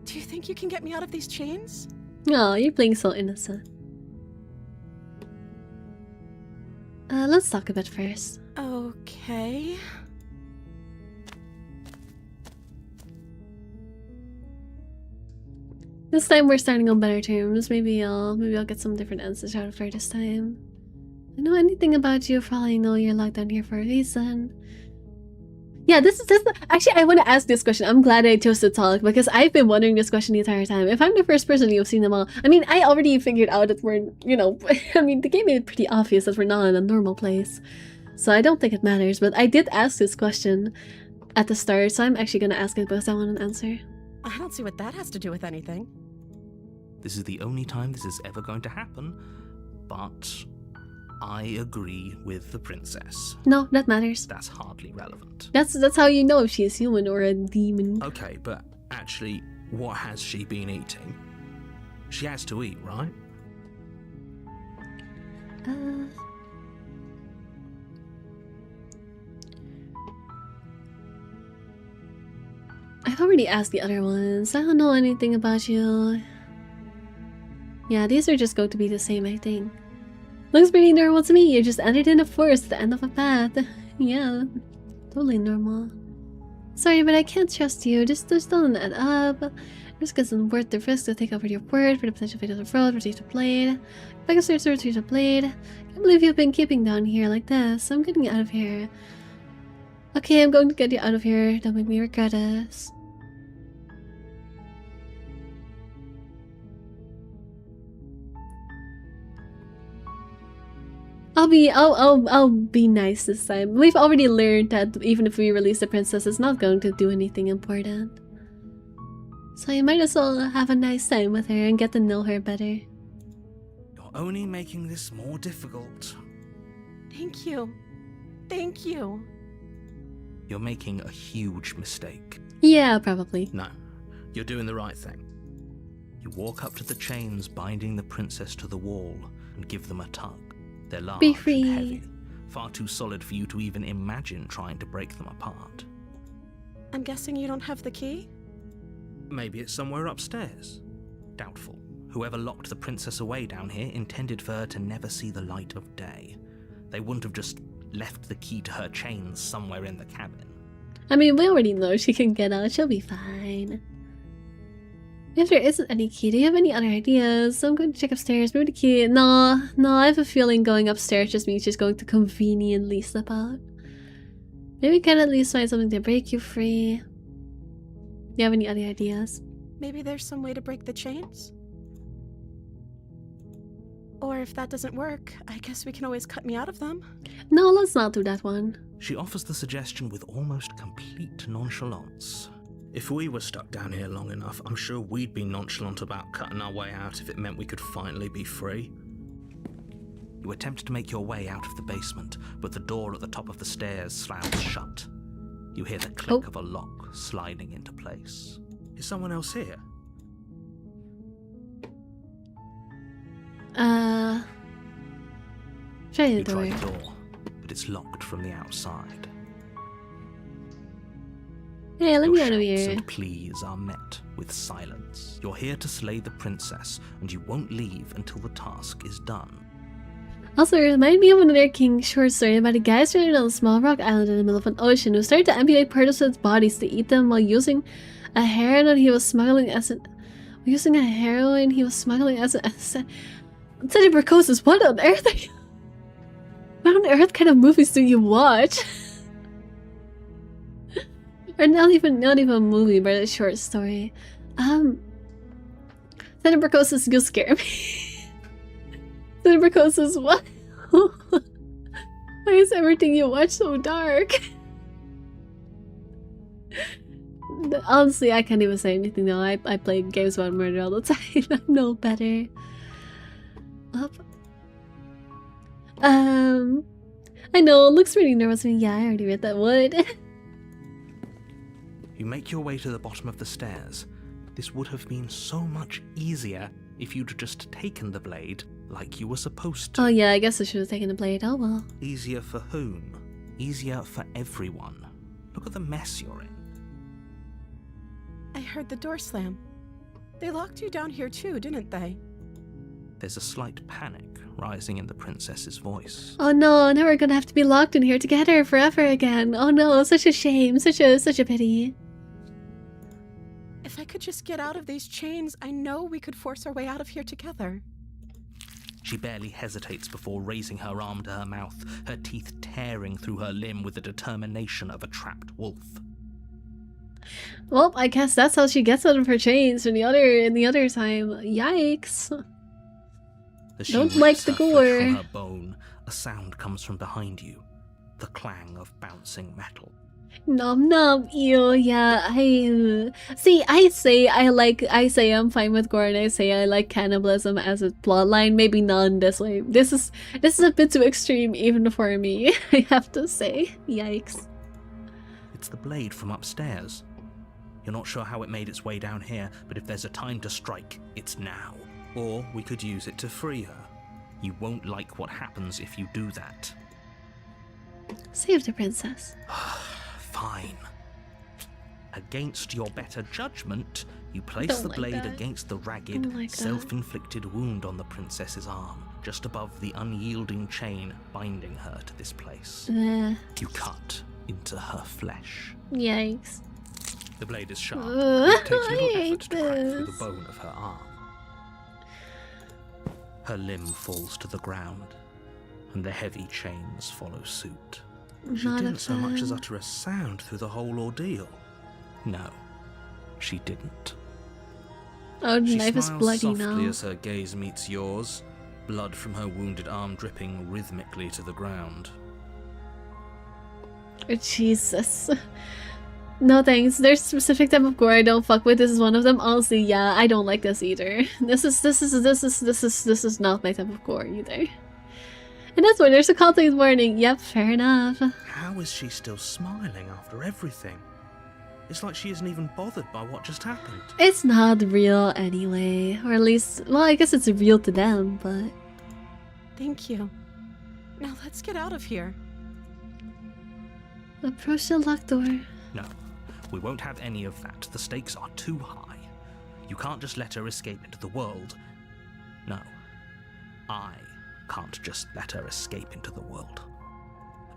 Do you think you can get me out of these chains? Oh, you're playing so innocent. Let's talk a bit first. Okay. This time we're starting on better terms. Maybe I'll get some different answers out of her this time. I know anything about you, for all I know you're locked down here for a reason. Yeah, this is actually, I want to ask this question. I'm glad I chose to talk because I've been wondering this question the entire time. If I'm the first person you've seen them all, I mean, I already figured out that we're, you know, I mean, the game made it pretty obvious that we're not in a normal place. So I don't think it matters, but I did ask this question at the start, so I'm actually going to ask it because I want an answer. I don't see what that has to do with anything. This is the only time this is ever going to happen, but I agree with the princess. No, that matters. That's hardly relevant. That's how you know if she's human or a demon. Okay, but actually, what has she been eating? She has to eat, right? I've already asked the other ones. I don't know anything about you. Yeah, these are just going to be the same, I think. Looks pretty normal to me. You just entered in a forest at the end of a path. Yeah, totally normal. Sorry, but I can't trust you. Just don't add up. Risk isn't worth the risk to take over your word for the potential fate of the road. Retrieve the blade. Back upstairs to retrieve the blade. Can't believe you've been keeping down here like this. I'm getting you out of here. Okay, I'm going to get you out of here. Don't make me regret this. I'll be nice this time. We've already learned that even if we release the princess, it's not going to do anything important. So you might as well have a nice time with her and get to know her better. You're only making this more difficult. Thank you. Thank you. You're making a huge mistake. Yeah, probably. No, you're doing the right thing. You walk up to the chains binding the princess to the wall and give them a tug. They're large Be free. and heavy, far too solid for you to even imagine trying to break them apart. I'm guessing you don't have the key? Maybe it's somewhere upstairs. Doubtful. Whoever locked the princess away down here intended for her to never see the light of day. They wouldn't have just left the key to her chains somewhere in the cabin. I mean, we already know she can get out. She'll be fine. If there isn't any key, do you have any other ideas? I'm going to check upstairs. Maybe the key. No, I have a feeling going upstairs just means she's going to conveniently slip out. Maybe we can at least find something to break you free. Do you have any other ideas? Maybe there's some way to break the chains? Or if that doesn't work, I guess we can always cut me out of them. No, let's not do that one. She offers the suggestion with almost complete nonchalance. If we were stuck down here long enough, I'm sure we'd be nonchalant about cutting our way out if it meant we could finally be free. You attempt to make your way out of the basement, but the door at the top of the stairs slams shut. You hear the click of a lock sliding into place. Is someone else here? Try the You door. try the door, but it's locked from the outside. Hey, let Your me out of shouts here. and pleas are met with silence. You're here to slay the princess, and you won't leave until the task is done. Also, it reminded me of another King short story about a guy stranded on a small rock island in the middle of an ocean who started to amputate parts of its bodies to eat them while using a heroin he was smuggling as an... Using a heroin he was smuggling as an... Tuberculosis, what on earth are you... What on earth kind of movies do you watch? Or not even a movie, but a short story. Tuberculosis, you scare me. Tuberculosis, what? Why is everything you watch so dark? Honestly, I can't even say anything though. I play games about murder all the time. I know better. I know, it looks really nervous to me. Yeah, I already read that wood. You make your way to the bottom of the stairs. This would have been so much easier if you'd just taken the blade like you were supposed to. Oh yeah, I guess I should have taken the blade. Oh well. Easier for whom? Easier for everyone. Look at the mess you're in. I heard the door slam. They locked you down here too, didn't they? There's a slight panic rising in the princess's voice. Oh no, now we're gonna have to be locked in here together forever again. Oh no, such a shame, such a pity. If I could just get out of these chains, I know we could force our way out of here together. She barely hesitates before raising her arm to her mouth, her teeth tearing through her limb with the determination of a trapped wolf. Well, I guess that's how she gets out of her chains in the other time. Yikes. As she Don't like rips the her flesh gore. from her bone, a sound comes from behind you. The clang of bouncing metal. Nom nom, ew, yeah, see, I say I'm fine with gore, and I say I like cannibalism as a plotline, maybe not in this way. This is a bit too extreme even for me, I have to say. Yikes. It's the blade from upstairs. You're not sure how it made its way down here, but if there's a time to strike, it's now. Or we could use it to free her. You won't like what happens if you do that. Save the princess. Fine. Against your better judgment, you place Don't the like blade that. against the Don't ragged, like that. self-inflicted wound on the princess's arm, just above the unyielding chain binding her to this place. You You cut into her flesh. yikes. The blade is sharp. Ugh, It takes I little hate effort to crack through the this. bone of her arm. Her limb falls to the ground, and the heavy chains follow suit. She Not a didn't so much as fan. utter a sound through the whole ordeal. No, she didn't. Oh, the She knife is smiles bloody softly now. as her gaze meets yours, blood from her wounded arm dripping rhythmically to the ground. Oh, Jesus. No thanks. There's a specific type of gore I don't fuck with. This is one of them. Honestly, yeah, I don't like this either. This is not my type of gore either. And that's why there's a context warning. Yep, fair enough. How is she still smiling after everything? It's like she isn't even bothered by what just happened. It's not real anyway. Or at least, well, I guess it's real to them, but... Thank you. Now let's get out of here. Approach the locked door. No, we won't have any of that. The stakes are too high. You can't just let her escape into the world. No, I can't just let her escape into the world.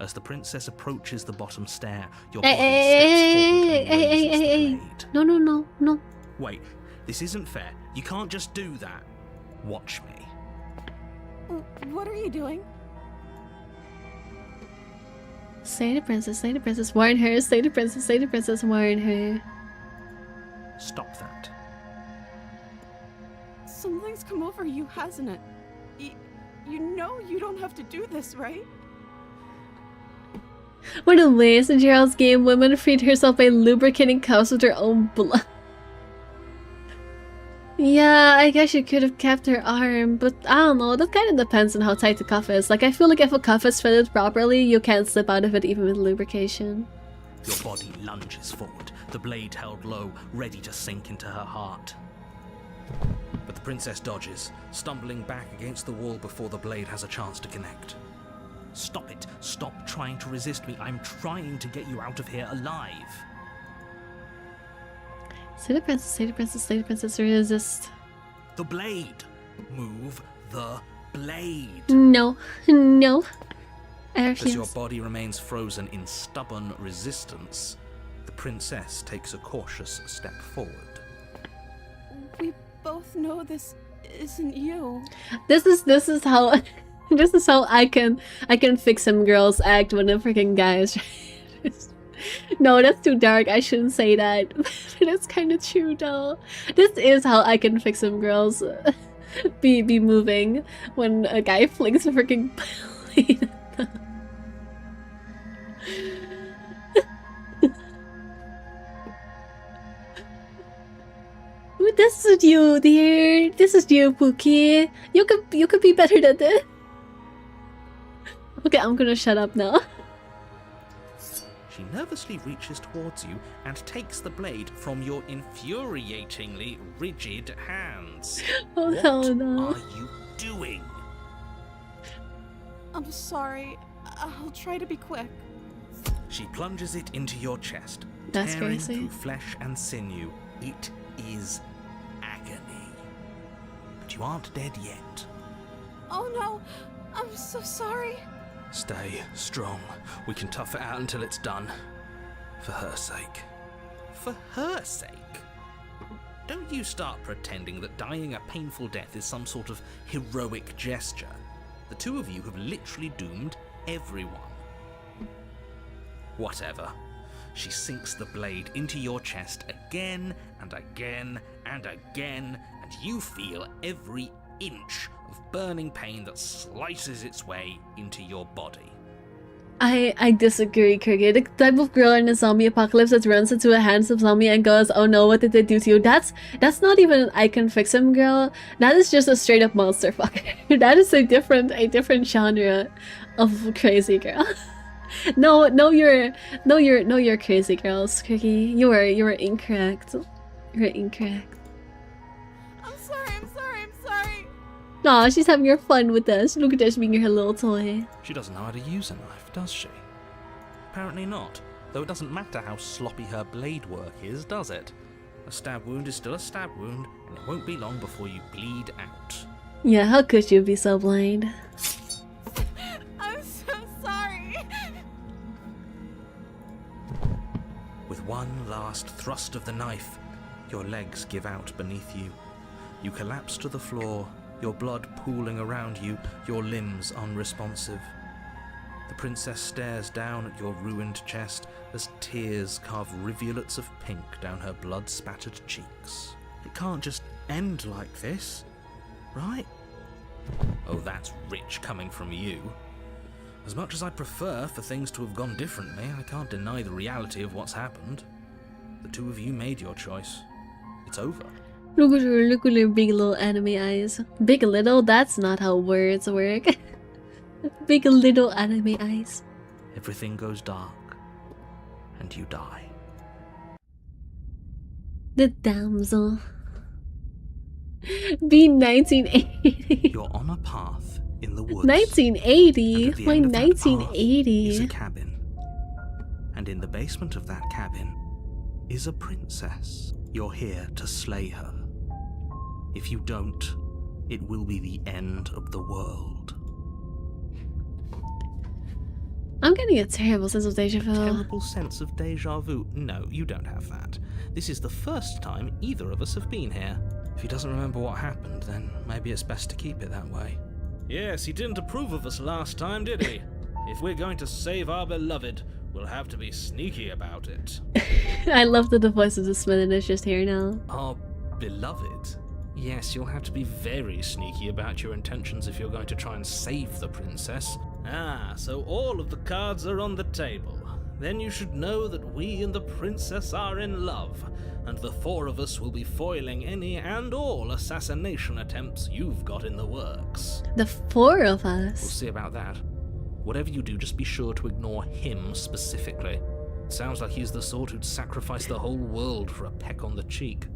As the princess approaches the bottom stair, your body steps forward and raises the blade. No. Wait, this isn't fair. You can't just do that. Watch me. What are you doing? Slay the princess, warn her. Slay the princess, warn her. Stop that. Something's come over you, hasn't it? You know you don't have to do this, right? One of the ways in Gerald's game, women freed herself by lubricating cuffs with her own blood. Yeah, I guess she could have kept her arm, but I don't know, that kind of depends on how tight the cuff is. Like, I feel like if a cuff is fitted properly, you can't slip out of it even with lubrication. Your body lunges forward, the blade held low, ready to sink into her heart. But the princess dodges, stumbling back against the wall before the blade has a chance to connect. Stop it! Stop trying to resist me! I'm trying to get you out of here alive! Slay the princess, resist. The blade! Move the blade! No. I As your refuse. body remains frozen in stubborn resistance, the princess takes a cautious step forward. We both know this isn't you. This is how this is how I can fix some girls act when a freaking guy is No, that's too dark. I shouldn't say that. But it's kind of true though. This is how I can fix some girls be moving when a guy flings a freaking blade at them. Ooh, this is you, dear. This is you, Pookie. You could be better than this. Okay, I'm gonna shut up now. She nervously reaches towards you and takes the blade from your infuriatingly rigid hands. Oh, What hell no. are you doing? I'm sorry. I'll try to be quick. She plunges it into your chest, That's tearing crazy. through flesh and sinew. It is agony. But you aren't dead yet. Oh no, I'm so sorry. Stay strong. We can tough it out until it's done. For her sake. For her sake? Don't you start pretending that dying a painful death is some sort of heroic gesture. The two of you have literally doomed everyone. Whatever. She sinks the blade into your chest again and again and again, and you feel every inch of burning pain that slices its way into your body. I disagree, Cricket. The type of girl in a zombie apocalypse that runs into a handsome zombie and goes, "Oh no, what did they do to you?" That's not even an I can fix him girl. That is just a straight up monster fucker. That is a different genre of crazy girl. No, you're crazy girls, Cricket. You are incorrect. You're incorrect. I'm sorry. Aw, she's having her fun with us. Look at us being her little toy. She doesn't know how to use a knife, does she? Apparently not, though it doesn't matter how sloppy her blade work is, does it? A stab wound is still a stab wound, and it won't be long before you bleed out. Yeah, how could you be so blind? I'm so sorry. With one last thrust of the knife, your legs give out beneath you. You collapse to the floor, your blood pooling around you, your limbs unresponsive. The princess stares down at your ruined chest as tears carve rivulets of pink down her blood-spattered cheeks. It can't just end like this, right? Oh, that's rich coming from you. As much as I'd prefer for things to have gone differently, I can't deny the reality of what's happened. The two of you made your choice. It's over. Look at her big little anime eyes. Big little? That's not how words work. Big little anime eyes. Everything goes dark, and you die. The damsel. Be 1980. You're on a path in the woods. 1980? And at the Why end of that path 1980? is a cabin. And in the basement of that cabin is a princess. You're here to slay her. If you don't, it will be the end of the world. I'm getting a terrible sense of deja vu. Terrible sense of deja vu? No, you don't have that. This is the first time either of us have been here. If he doesn't remember what happened, then maybe it's best to keep it that way. Yes, he didn't approve of us last time, did he? If we're going to save our beloved, we'll have to be sneaky about it. I love that the voice of the Smith is just here now. Our beloved? Yes, you'll have to be very sneaky about your intentions if you're going to try and save the princess. Ah, so all of the cards are on the table. Then you should know that we and the princess are in love, and the four of us will be foiling any and all assassination attempts you've got in the works. The four of We'll us. see about that. Whatever you do, just be sure to ignore him specifically. It sounds like he's the sort who'd sacrifice the whole world for a peck on the cheek.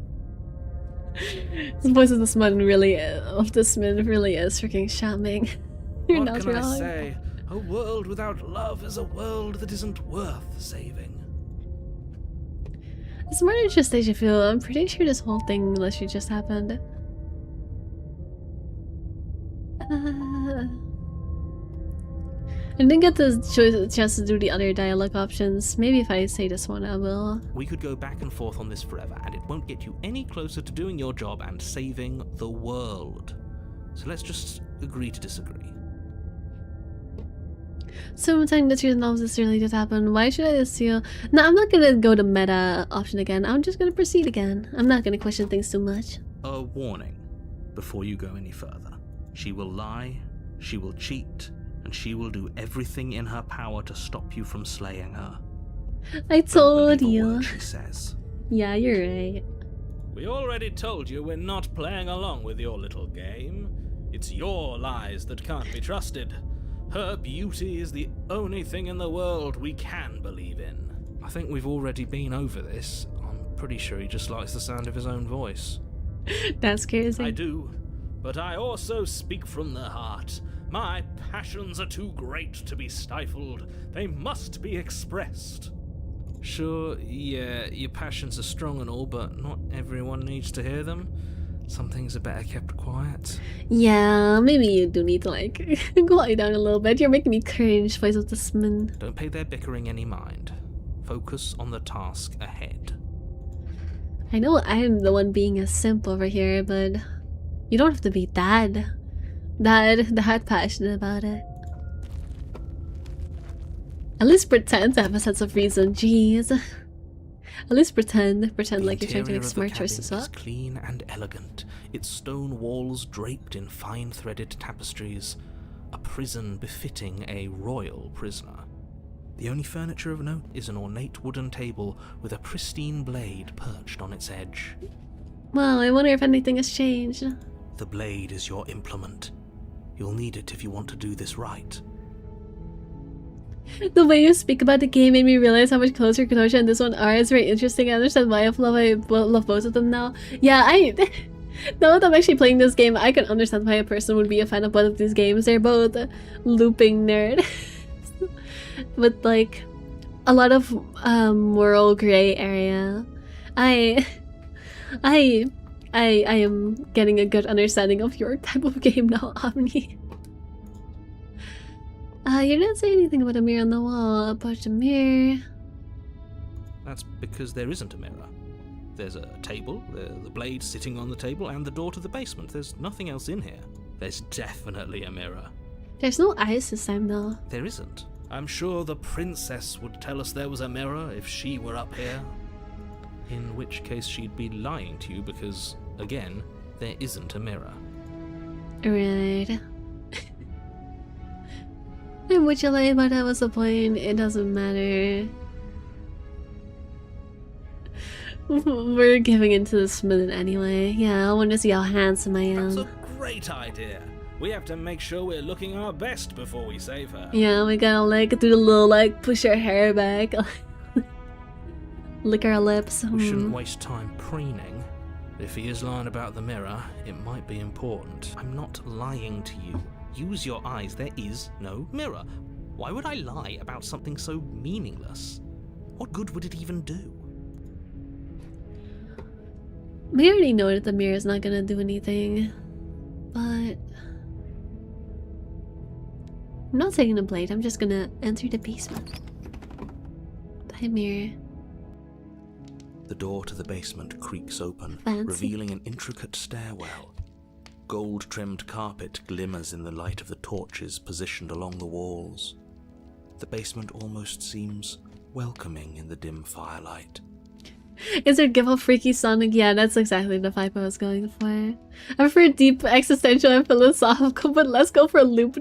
The voice of the Smith really is freaking charming. You're What not can wrong. I say? A world without love is a world that isn't worth saving. It's more than just deja vu. I'm pretty sure this whole thing literally just happened. I didn't get the chance to do the other dialogue options. Maybe if I say this one, I will. We could go back and forth on this forever, and it won't get you any closer to doing your job and saving the world. So let's just agree to disagree. So I'm saying that you know this really did happen. Why should I assume? No, I'm not gonna go to meta option again. I'm just gonna proceed again. I'm not gonna question things too much. A warning before you go any further. She will lie, she will cheat, and she will do everything in her power to stop you from slaying her. I told Don't believe a you. word she says. Yeah, you're right. We already told you we're not playing along with your little game. It's your lies that can't be trusted. Her beauty is the only thing in the world we can believe in. I think we've already been over this. I'm pretty sure he just likes the sound of his own voice. That's crazy. I do, but I also speak from the heart. My passions are too great to be stifled. They must be expressed. Sure, yeah, your passions are strong and all, but not everyone needs to hear them. Some things are better kept quiet. Yeah, maybe you do need to like quiet down a little bit. You're making me cringe, voice of the Smin. Don't pay their bickering any mind. Focus on the task ahead. I know I'm the one being a simp over here, but you don't have to be that passionate about it. At least pretend to have a sense of reason, jeez. At least pretend like you're trying to make smart choices. It's clean and elegant, its stone walls draped in fine threaded tapestries, a prison befitting a royal prisoner. The only furniture of note is an ornate wooden table with a pristine blade perched on its edge. Well, I wonder if anything has changed. The blade is your implement. You'll need it if you want to do this right. The way you speak about the game made me realize how much closer Kenosha and this one are. It's very interesting. I understand why I love both of them now. Yeah, now that I'm actually playing this game, I can understand why a person would be a fan of both of these games. They're both looping nerd. With like a lot of moral gray area. I am getting a good understanding of your type of game now, Omni. You didn't say anything about a mirror on the wall. About a mirror. That's because there isn't a mirror. There's a table, the blade sitting on the table, and the door to the basement. There's nothing else in here. There's definitely a mirror. There's no eyes this time, though. There isn't. I'm sure the princess would tell us there was a mirror if she were up here. In which case she'd be lying to you because, again, there isn't a mirror. Right. And would you lie about that was the point? It doesn't matter. We're giving into this minute anyway. Yeah, I want to see how handsome I am. That's a great idea. We have to make sure we're looking our best before we save her. Yeah, we gotta like do the little like push our hair back. Lick our lips. We shouldn't waste time preening. If he is lying about the mirror, it might be important. I'm not lying to you. Use your eyes. There is no mirror. Why would I lie about something so meaningless? What good would it even do? We already know that the mirror is not gonna do anything. But I'm not taking the blade, I'm just gonna enter the basement. The mirror. The door to the basement creaks open, Fancy. revealing an intricate stairwell. Gold-trimmed carpet glimmers in the light of the torches positioned along the walls. The basement almost seems welcoming in the dim firelight. Is it give a freaky Sonic? Yeah, that's exactly the vibe I was going for. I prefer deep, existential, and philosophical, but let's go for loop.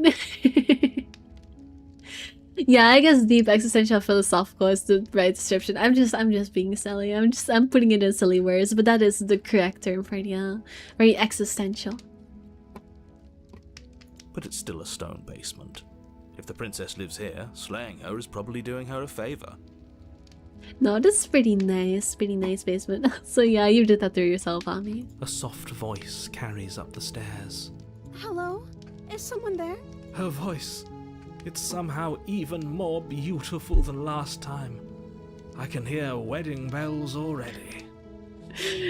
Yeah, I guess deep, existential, philosophical is the right description. I'm just being silly. I'm putting it in silly words, but that is the correct term for it. Yeah, very existential. But it's still a stone basement. If the princess lives here, slaying her is probably doing her a favor. No, this is pretty nice basement. So yeah, you did that through yourself, Ami. A soft voice carries up the stairs. Hello? Is someone there? Her voice. It's somehow even more beautiful than last time. I can hear wedding bells already.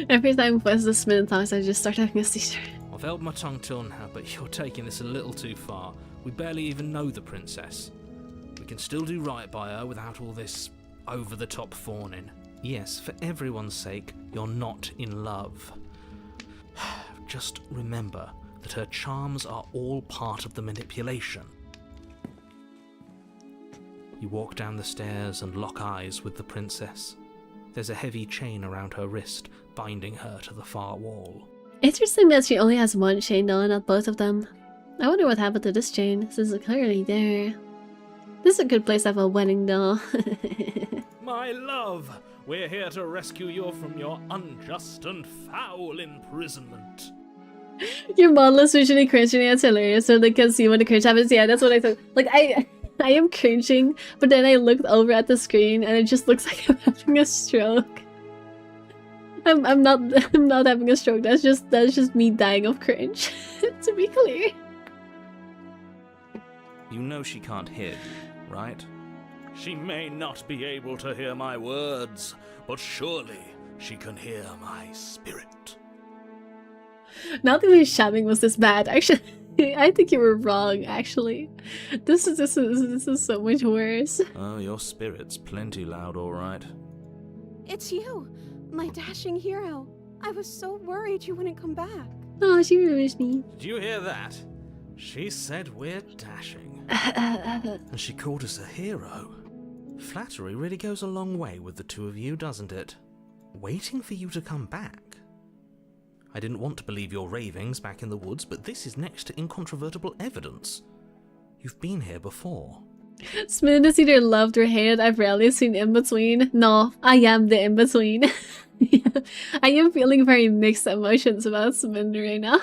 Every time Wes this minute talks, I just start having a seizure. I've held my tongue till now, but you're taking this a little too far. We barely even know the princess. We can still do right by her without all this over-the-top fawning. Yes, for everyone's sake, you're not in love. Just remember that her charms are all part of the manipulation. You walk down the stairs and lock eyes with the princess. There's a heavy chain around her wrist, binding her to the far wall. Interesting that she only has one chain though, not both of them. I wonder what happened to this chain, since it's clearly there. This is a good place to have a wedding though. My love, we're here to rescue you from your unjust and foul imprisonment. Your model is visually cringing and it's hilarious, so they can see when the cringe happens. Yeah, that's what I thought. Like, I am cringing, but then I looked over at the screen and it just looks like I'm having a stroke. I'm not having a stroke. That's just me dying of cringe. To be clear. You know she can't hear you, right? She may not be able to hear my words, but surely she can hear my spirit. Not that his shamming was this bad. Actually, I think you were wrong. Actually, this is so much worse. Oh, your spirit's plenty loud, all right. It's you, my dashing hero. I was so worried you wouldn't come back. Oh, she remembers me. Did you hear that? She said we're dashing. And she called us a hero. Flattery really goes a long way with the two of you, doesn't it? Waiting for you to come back. I didn't want to believe your ravings back in the woods, but this is next to incontrovertible evidence. You've been here before. Smith is either loved or hated. I've rarely seen in between. No, I am the in between. Yeah. I am feeling very mixed emotions about Smith right now.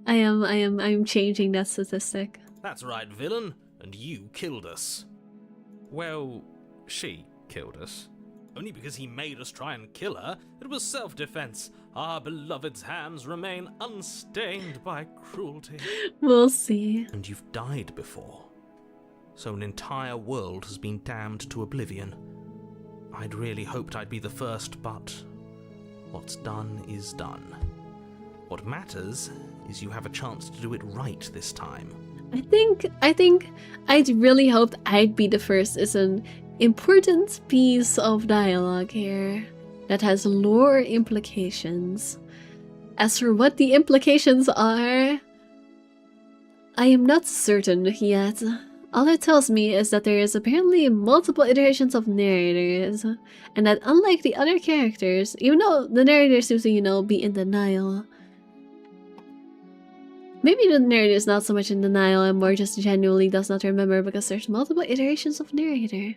I am changing that statistic. That's right, villain. And you killed us. Well, she killed us. Only because he made us try and kill her. It was self-defense. Our beloved's hands remain unstained by cruelty. We'll see. And you've died before. So an entire world has been damned to oblivion. I'd really hoped I'd be the first, but what's done is done. What matters is you have a chance to do it right this time. I think I'd really hoped I'd be the first is an important piece of dialogue here that has lore implications. As for what the implications are, I am not certain yet. All it tells me is that there is apparently multiple iterations of narrators, and that unlike the other characters, even though the narrator seems to, you know, be in denial, maybe the narrator is not so much in denial and more just genuinely does not remember because there's multiple iterations of narrator.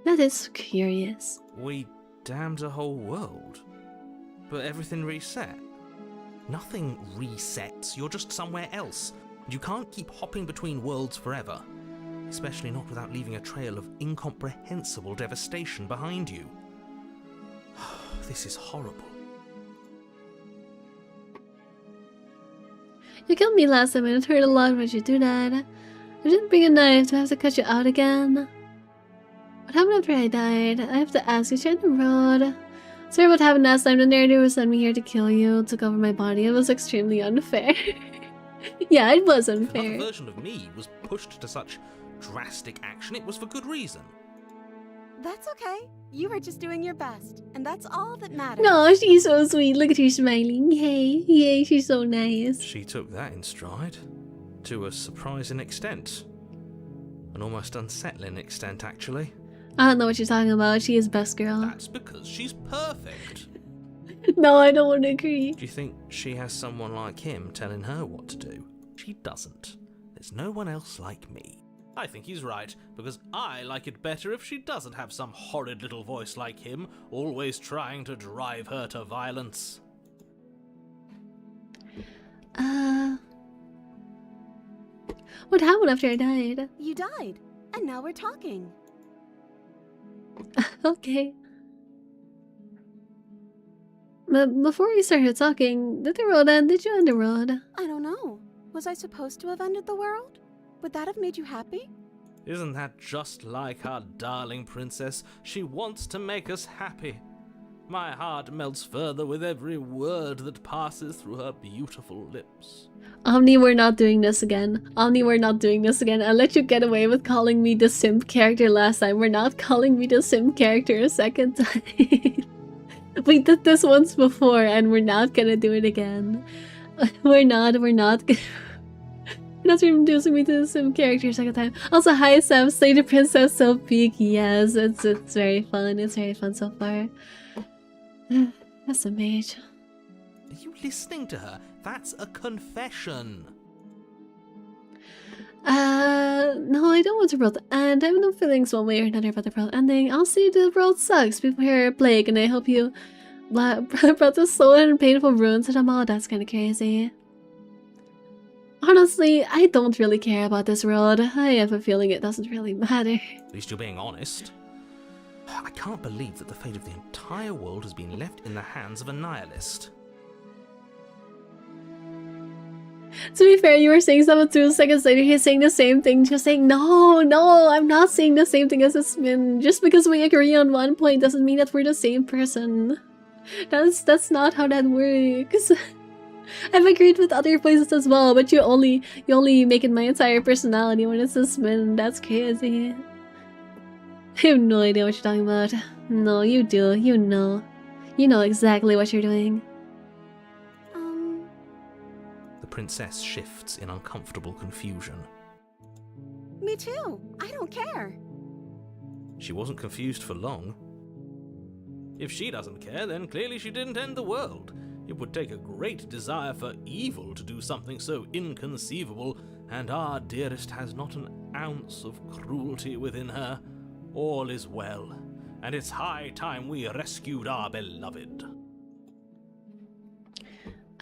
That is curious. We damned a whole world, but everything reset. Nothing resets, you're just somewhere else. You can't keep hopping between worlds forever, especially not without leaving a trail of incomprehensible devastation behind you. This is horrible. You killed me last time and it hurt a lot when you do that. I didn't bring a knife to have to cut you out again. What happened after I died? I have to ask you, share the road. Sorry what happened last time. The narrator was sent me here to kill you, took over my body. It was extremely unfair. Yeah, it was unfair. If another version of me was pushed to such drastic action, it was for good reason. That's okay. You were just doing your best, and that's all that matters. No, she's so sweet. Look at her smiling. Hey, yay, she's so nice. She took that in stride. To a surprising extent. An almost unsettling extent, actually. I don't know what you're talking about. She is best girl. That's because she's perfect. No, I don't want to agree. Do you think she has someone like him telling her what to do? She doesn't. There's no one else like me. I think he's right, because I like it better if she doesn't have some horrid little voice like him, always trying to drive her to violence. What happened after I died? You died, and now we're talking. Okay. But before we started talking, did the road end? Did you end the road? I don't know. Was I supposed to have ended the world? Would that have made you happy? Isn't that just like our darling princess? She wants to make us happy. My heart melts further with every word that passes through her beautiful lips. Omni, we're not doing this again. Omni, we're not doing this again. I let you get away with calling me the simp character last time. We're not calling me the simp character a second time. We did this once before and we're not gonna do it again. We're not introducing me to the simp character a second time. Also, hi Sam, slay the princess so big. Yes, it's very fun. It's very fun so far. That's a mage. Are you listening to her? That's a confession. No, I don't want the world to end. I have no feelings one way or another about the world ending. I'll say the world sucks before Plague, and I hope you brought the soul and painful ruin to them all. That's kind of crazy. Honestly, I don't really care about this world. I have a feeling it doesn't really matter. At least you're being honest. I can't believe that the fate of the entire world has been left in the hands of a nihilist. To be fair, you were saying something 2 seconds later, he's saying the same thing, just saying, no, I'm not saying the same thing as Asmin. Just because we agree on one point doesn't mean that we're the same person. That's not how that works. I've agreed with other places as well, but you only make it my entire personality when it's Asmin. That's crazy. I have no idea what you're talking about. No, you do. You know. You know exactly what you're doing. The princess shifts in uncomfortable confusion. Me too. I don't care. She wasn't confused for long. If she doesn't care, then clearly she didn't end the world. It would take a great desire for evil to do something so inconceivable, and our dearest has not an ounce of cruelty within her. All is well, and it's high time we rescued our beloved.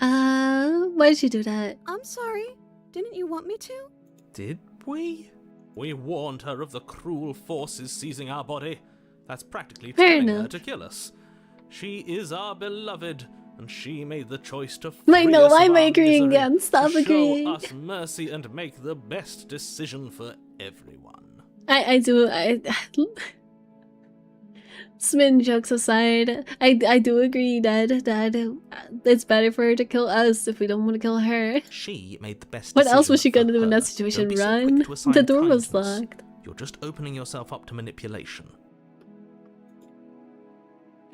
Why did you do that? I'm sorry. Didn't you want me to? Did we? We warned her of the cruel forces seizing our body. That's practically Fair telling enough. her to kill us. She is our beloved, and she made the choice to free Wait, no, us why of am I our agreeing misery, again? Stop to agreeing. show us mercy and make the best decision for everyone. I do. Smin jokes aside, I do agree that it's better for her to kill us if we don't want to kill her. She made the best What decision else was she for gonna do in her. that situation? Don't be so Run? quick to assign The door was kindness. locked. You're just opening yourself up to manipulation.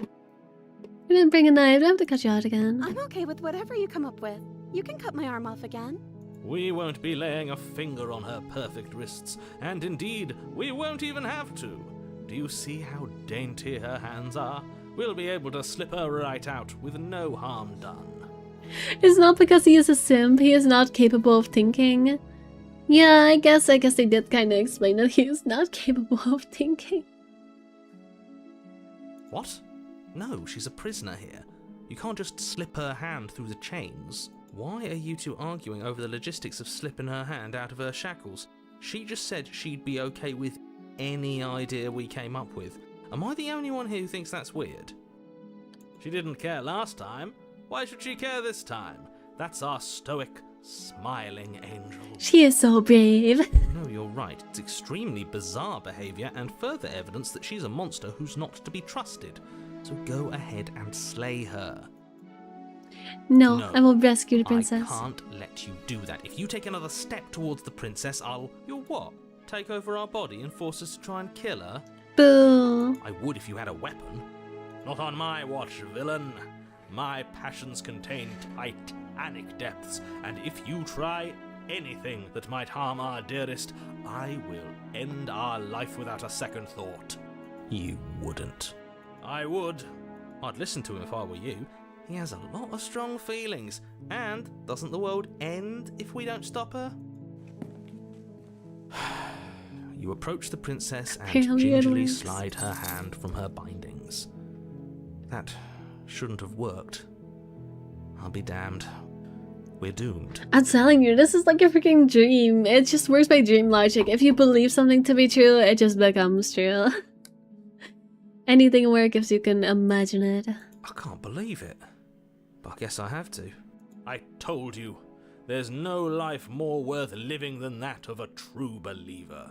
I didn't bring a knife. I have to cut you out again. I'm okay with whatever you come up with. You can cut my arm off again. We won't be laying a finger on her perfect wrists, and indeed, we won't even have to. Do you see how dainty her hands are? We'll be able to slip her right out with no harm done. It's not because he is a simp. He is not capable of thinking. Yeah, I guess they did kind of explain that he is not capable of thinking. What? No, she's a prisoner here. You can't just slip her hand through the chains. Why are you two arguing over the logistics of slipping her hand out of her shackles? She just said she'd be okay with any idea we came up with. Am I the only one here who thinks that's weird? She didn't care last time. Why should she care this time? That's our stoic, smiling angel. She is so brave. No, you're right. It's extremely bizarre behaviour and further evidence that she's a monster who's not to be trusted. So go ahead and slay her. No, No, I will rescue the princess. I can't let you do that. If you take another step towards the princess, You'll what? Take over our body and force us to try and kill her? Boo. I would if you had a weapon. Not on my watch, villain. My passions contain titanic depths, and if you try anything that might harm our dearest, I will end our life without a second thought. You wouldn't. I would. I'd listen to him if I were you. He has a lot of strong feelings. And doesn't the world end if we don't stop her? You approach the princess and Apparently it gingerly works. slide her hand from her bindings. That shouldn't have worked. I'll be damned. We're doomed. I'm telling you, this is like a freaking dream. It just works by dream logic. If you believe something to be true, it just becomes true. Anything works if you can imagine it. I can't believe it. But I guess I have to. I told you. There's no life more worth living than that of a true believer.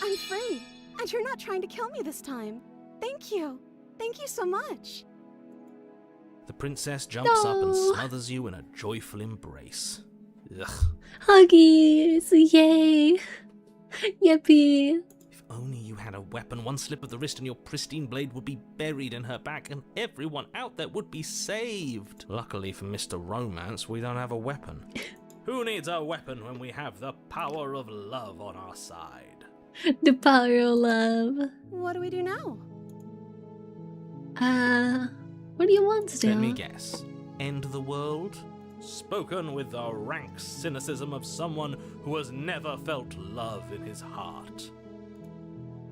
I'm free, and you're not trying to kill me this time. Thank you. Thank you so much. The princess jumps up and No. smothers you in a joyful embrace. Ugh. Huggies! Yay! Yippee! If only you had a weapon, one slip of the wrist and your pristine blade would be buried in her back and everyone out there would be saved. Luckily for Mr. Romance, we don't have a weapon. Who needs a weapon when we have the power of love on our side? The power of love. What do we do now? What do you want to do? Let me guess. End the world? Spoken with the rank cynicism of someone who has never felt love in his heart.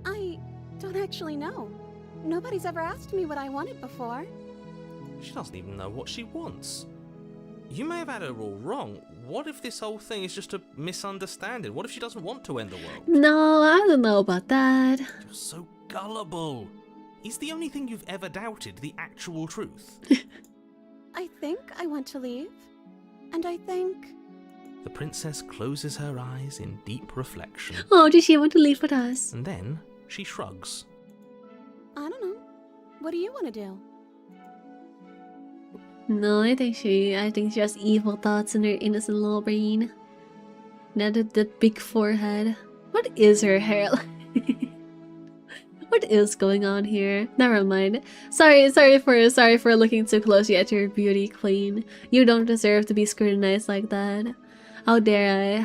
I don't actually know. Nobody's ever asked me what I wanted before. She doesn't even know what she wants. You may have had her all wrong. What if this whole thing is just a misunderstanding? What if she doesn't want to end the world? No, I don't know about that. You're so gullible. Is the only thing you've ever doubted the actual truth? I think I want to leave. And I think... The princess closes her eyes in deep reflection. Oh, does she want to leave with us? And then she shrugs. I don't know. What do you want to do? No, I think she has evil thoughts in her innocent little brain. Not that big forehead. What is her hair like? What is going on here? Never mind. Sorry for looking too closely at your beauty queen. You don't deserve to be scrutinized like that. How dare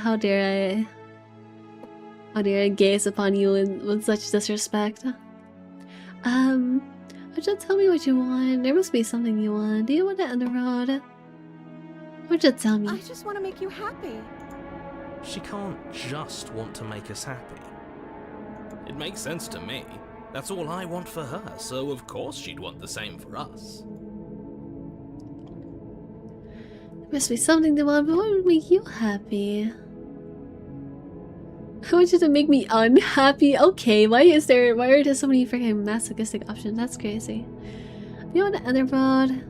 I gaze upon you with such disrespect? Just tell me what you want. There must be something you want. Do you want to end the road? Or just tell me. I just want to make you happy. She can't just want to make us happy. It makes sense to me. That's all I want for her, so of course she'd want the same for us. There must be something they want, but what would make you happy? I want you to make me unhappy. Okay, why are there so many freaking masochistic options? That's crazy. If you want to end the road,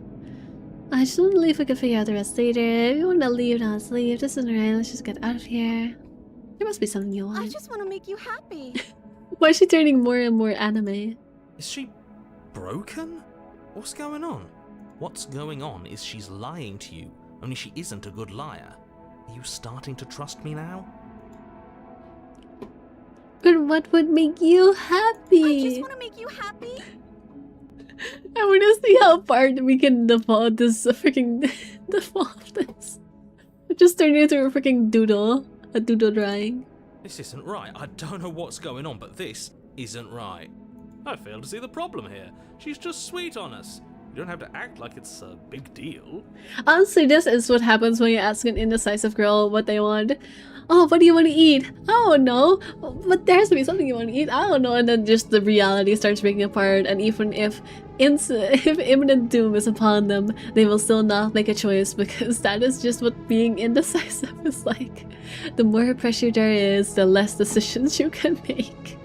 I just want to leave. We can figure out the rest later. If you want to leave, now let's leave. This isn't right. Let's just get out of here. There must be something you want. I just want to make you happy. Why is she turning more and more anime? Is she broken? What's going on? What's going on is she's lying to you, only she isn't a good liar. Are you starting to trust me now? But what would make you happy? I just want to make you happy. I want to see how far we can default this default this. Just turn it into a freaking doodle. A doodle drawing. This isn't right. I don't know what's going on, but this isn't right. I fail to see the problem here. She's just sweet on us. You don't have to act like it's a big deal. Honestly, this is what happens when you ask an indecisive girl what they want. Oh, what do you want to eat? I don't know. But there has to be something you want to eat. I don't know. And then just the reality starts breaking apart. And even if imminent doom is upon them, they will still not make a choice, because that is just what being indecisive is like. The more pressure there is, the less decisions you can make.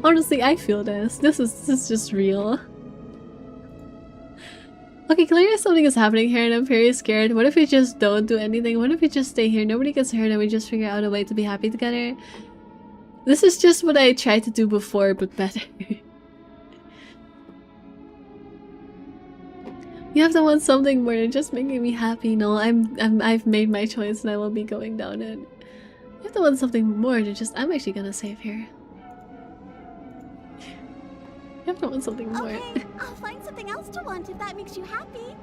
Honestly, I feel this. This is just real. Okay, clearly something is happening here and I'm very scared. What if we just don't do anything? What if we just stay here, nobody gets hurt, and we just figure out a way to be happy together? This is just what I tried to do before, but better. You have to want something more than just making me happy. No, I've made my choice and I will be going down it. You have to want something more than just, I'm actually gonna save here. You have to want something more. Okay, I'll find something else to want if that makes you happy.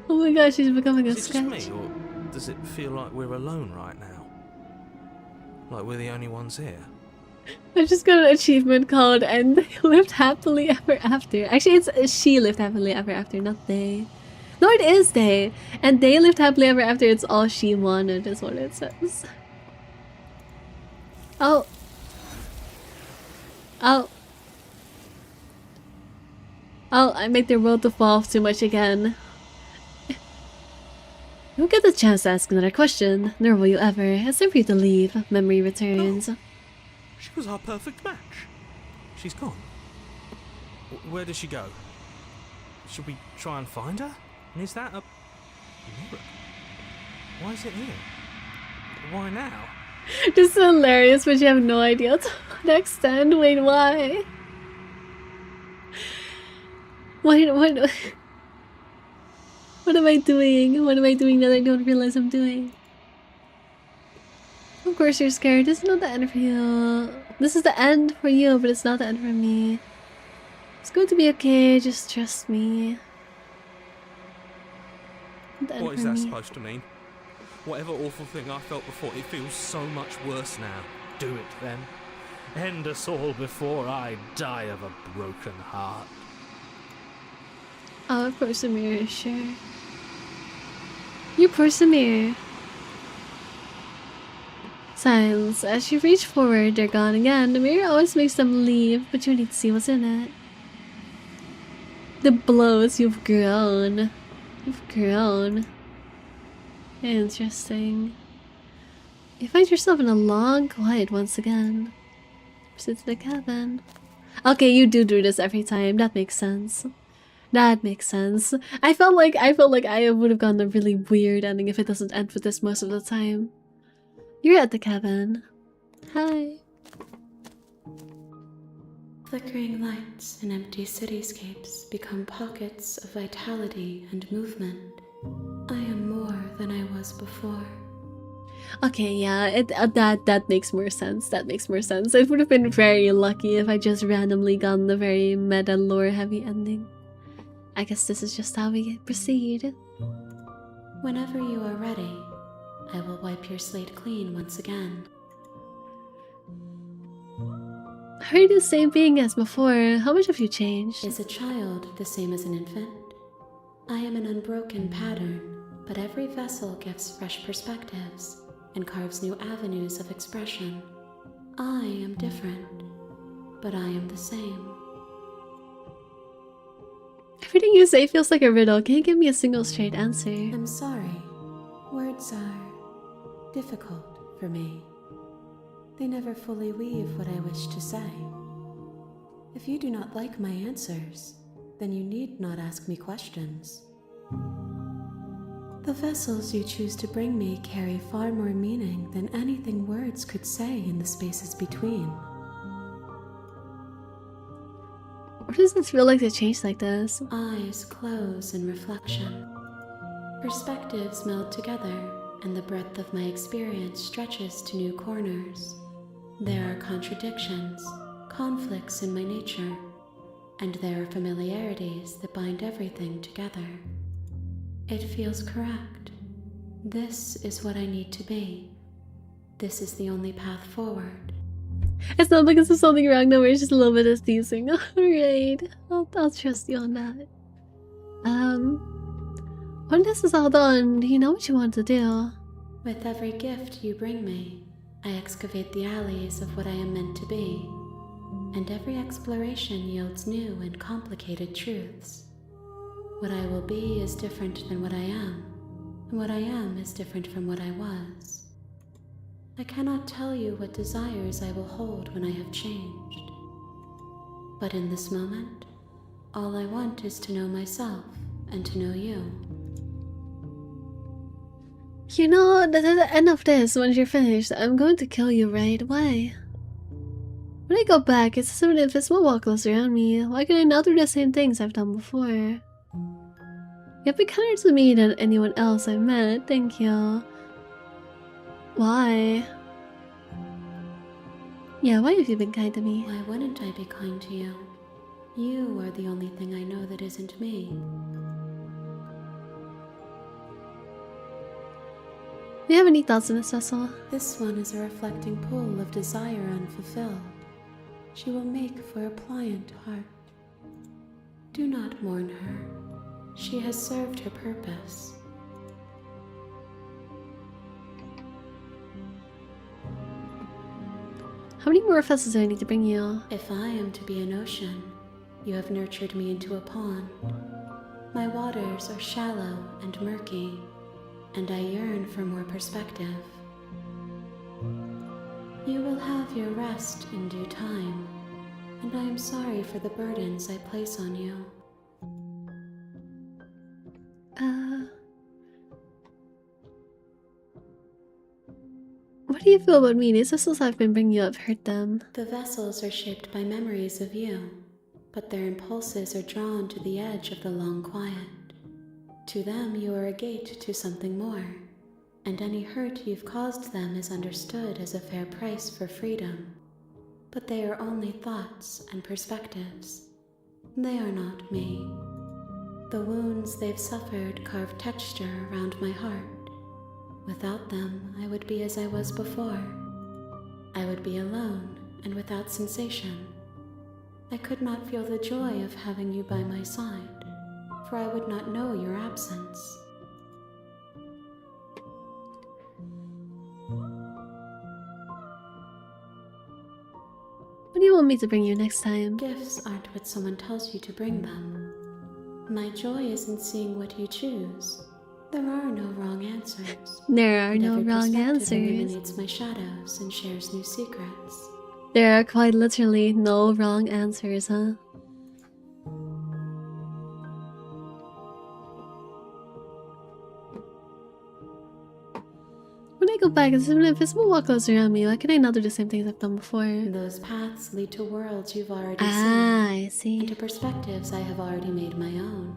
Oh my gosh, she's becoming a Is it just sketch. me, or does it feel like we're alone right now? Like we're the only ones here? I just got an achievement called "And they lived happily ever after." Actually, it's she lived happily ever after, not they. No, it is they. And they lived happily ever after. It's all she wanted, is what it says. Oh. Oh. Oh, I made their world devolve too much again. You'll get the chance to ask another question, nor will you ever. It's time for you to leave. Memory returns. Oh, she was our perfect match. She's gone. Where did she go? Should we try and find her? And is that a mirror? Why is it here? Why now? This is hilarious, but you have no idea to what extent. Wait, why? What am I doing? What am I doing that I don't realize I'm doing? Of course you're scared. This is not the end for you. This is the end for you, but it's not the end for me. It's going to be okay. Just trust me. What is that supposed to mean? Whatever awful thing I felt before, it feels so much worse now. Do it then. End us all before I die of a broken heart. Oh, of course, Samir, sure. You poor Samir. Silence. As you reach forward, they're gone again. The mirror always makes them leave, but you need to see what's in it. The blows, you've grown. You've grown. Interesting. You find yourself in a long quiet once again. Sit to the cabin. Okay, you do this every time. That makes sense. That makes sense. I felt like I would have gotten a really weird ending if it doesn't end with this most of the time. You're at the cabin. Hi. Flickering lights and empty cityscapes become pockets of vitality and movement. I am more than I was before. Okay, yeah, that makes more sense. That makes more sense. It would have been very lucky if I just randomly gotten the very meta lore heavy ending. I guess this is just how we proceed. Whenever you are ready, I will wipe your slate clean once again. Are you the same being as before? How much have you changed? Is a child the same as an infant? I am an unbroken pattern, but every vessel gives fresh perspectives and carves new avenues of expression. I am different, but I am the same. Everything you say feels like a riddle. Can you give me a single straight answer? I'm sorry. Words are difficult for me. They never fully weave what I wish to say. If you do not like my answers, then you need not ask me questions. The vessels you choose to bring me carry far more meaning than anything words could say in the spaces between. What does it feel like to change like this? Eyes close in reflection. Perspectives meld together, and the breadth of my experience stretches to new corners. There are contradictions, conflicts in my nature, and there are familiarities that bind everything together. It feels correct. This is what I need to be. This is the only path forward. It's not because there's something wrong though, it's just a little bit of teasing. Alright, I'll trust you on that. When this is all done, do you know what you want to do? With every gift you bring me, I excavate the alleys of what I am meant to be, and every exploration yields new and complicated truths. What I will be is different than what I am, and what I am is different from what I was. I cannot tell you what desires I will hold when I have changed. But in this moment, all I want is to know myself and to know you. You know, at the end of this, when you're finished, I'm going to kill you right away. When I go back, it's as if an invisible wall close around me. Why can I not do the same things I've done before? You've been kinder to me than anyone else I've met, thank you. Why? Yeah, why have you been kind to me? Why wouldn't I be kind to you? You are the only thing I know that isn't me. Do you have any thoughts on this vessel? This one is a reflecting pool of desire unfulfilled. She will make for a pliant heart. Do not mourn her. She has served her purpose. How many more vessels do I need to bring you? If I am to be an ocean, you have nurtured me into a pond. My waters are shallow and murky, and I yearn for more perspective. You will have your rest in due time, and I am sorry for the burdens I place on you. What do you feel about me? These vessels I've been bringing you, I've hurt them. The vessels are shaped by memories of you, but their impulses are drawn to the edge of the long quiet. To them, you are a gate to something more, and any hurt you've caused them is understood as a fair price for freedom. But they are only thoughts and perspectives. They are not me. The wounds they've suffered carve texture around my heart. Without them, I would be as I was before. I would be alone and without sensation. I could not feel the joy of having you by my side, for I would not know your absence. What do you want me to bring you next time? Gifts aren't what someone tells you to bring them. My joy is in seeing what you choose. There are no wrong answers. There are And no every wrong perspective answers. illuminates my shadows and shares new secrets. There are quite literally no wrong answers, huh? When I go back, there's an invisible wall close around me. Why can I not do the same things I've done before? Those paths lead to worlds you've already Ah, seen, I see. and to perspectives I have already made my own.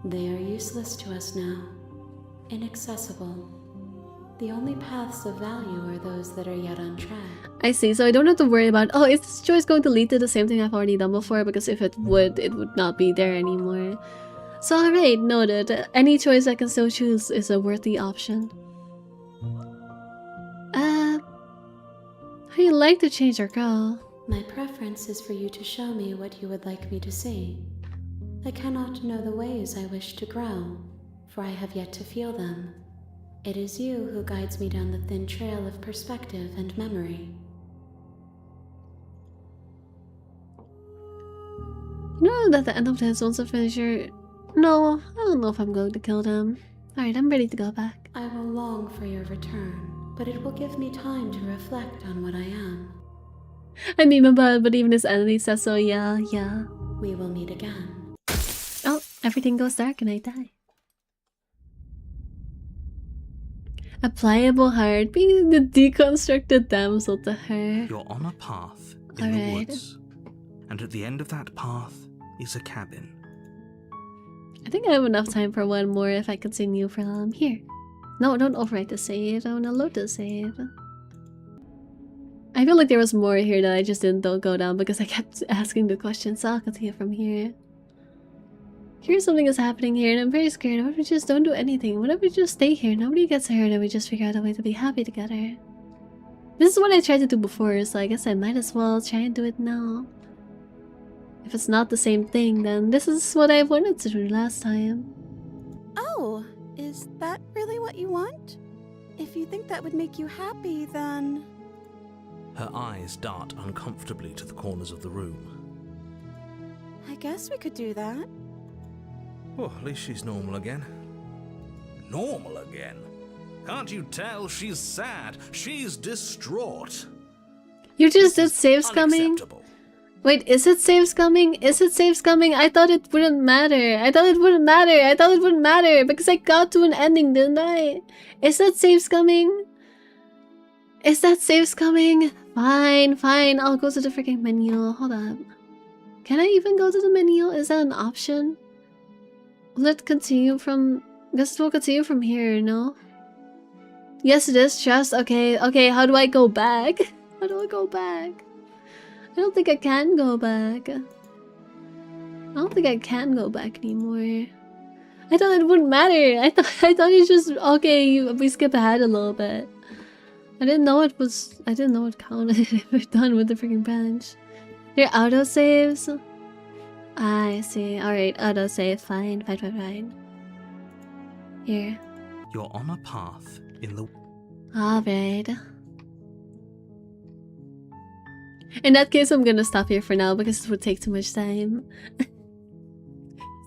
They are useless to us now, inaccessible. The only paths of value are those that are yet untread. I see, so I don't have to worry about, oh, is this choice going to lead to the same thing I've already done before? Because if it would not be there anymore. So alright, noted. Any choice I can still choose is a worthy option. How do you like to change or go? My preference is for you to show me what you would like me to see. I cannot know the ways I wish to grow, for I have yet to feel them. It is you who guides me down the thin trail of perspective and memory. You know that at the end of this, once I finish your... No, I don't know if I'm going to kill them. Alright, I'm ready to go back. I will long for your return, but it will give me time to reflect on what I am. I mean, but even his enemy says so, yeah. We will meet again. Oh, everything goes dark and I die. A pliable heart, being the deconstructed damsel to her. You're on a path in the Alright. woods, and at the end of that path is a cabin. I think I have enough time for one more if I continue from here. No, don't overwrite the save. I want to load the save. I feel like there was more here that I just didn't go down because I kept asking the questions, so I'll continue from here. Here's something is happening here and I'm very scared. What if we just don't do anything? What if we just stay here? Nobody gets hurt and we just figure out a way to be happy together. This is what I tried to do before, so I guess I might as well try and do it now. If it's not the same thing, then this is what I wanted to do last time. Oh, is that really what you want? If you think that would make you happy, then... Her eyes dart uncomfortably to the corners of the room. I guess we could do that. Oh, at least she's normal again. Normal again? Can't you tell she's sad? She's distraught. You just did saves coming? Unacceptable. Wait, is it saves coming? Is it saves coming? I thought it wouldn't matter. I thought it wouldn't matter because I got to an ending, didn't I? Is that saves coming? Is that saves coming? Fine. I'll go to the freaking menu. Hold up. Can I even go to the menu? Is that an option? Will it continue from... Guess it will continue from here, no? Yes, it is. Trust. Okay, how do I go back? How do I go back? I don't think I can go back. I don't think I can go back anymore. I thought it wouldn't matter. I thought it's just... Okay, we skip ahead a little bit. I didn't know it counted if we're done with the freaking bench. They're autosaves? I see. Alright, autosave. Fine. Here. You're on a path in the... Alright. In that case, I'm gonna stop here for now because it would take too much time.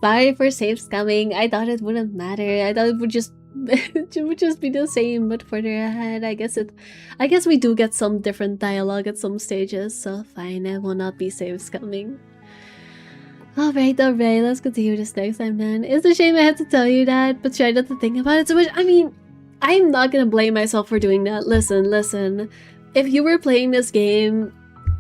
Sorry for saves coming. I thought it wouldn't matter. I thought it would just be the same, but further ahead, I guess we do get some different dialogue at some stages, so fine, it will not be saves coming. Alright, let's continue this next time then. It's a shame I had to tell you that, but try not to think about it so much. I mean, I'm not gonna blame myself for doing that. Listen. If you were playing this game,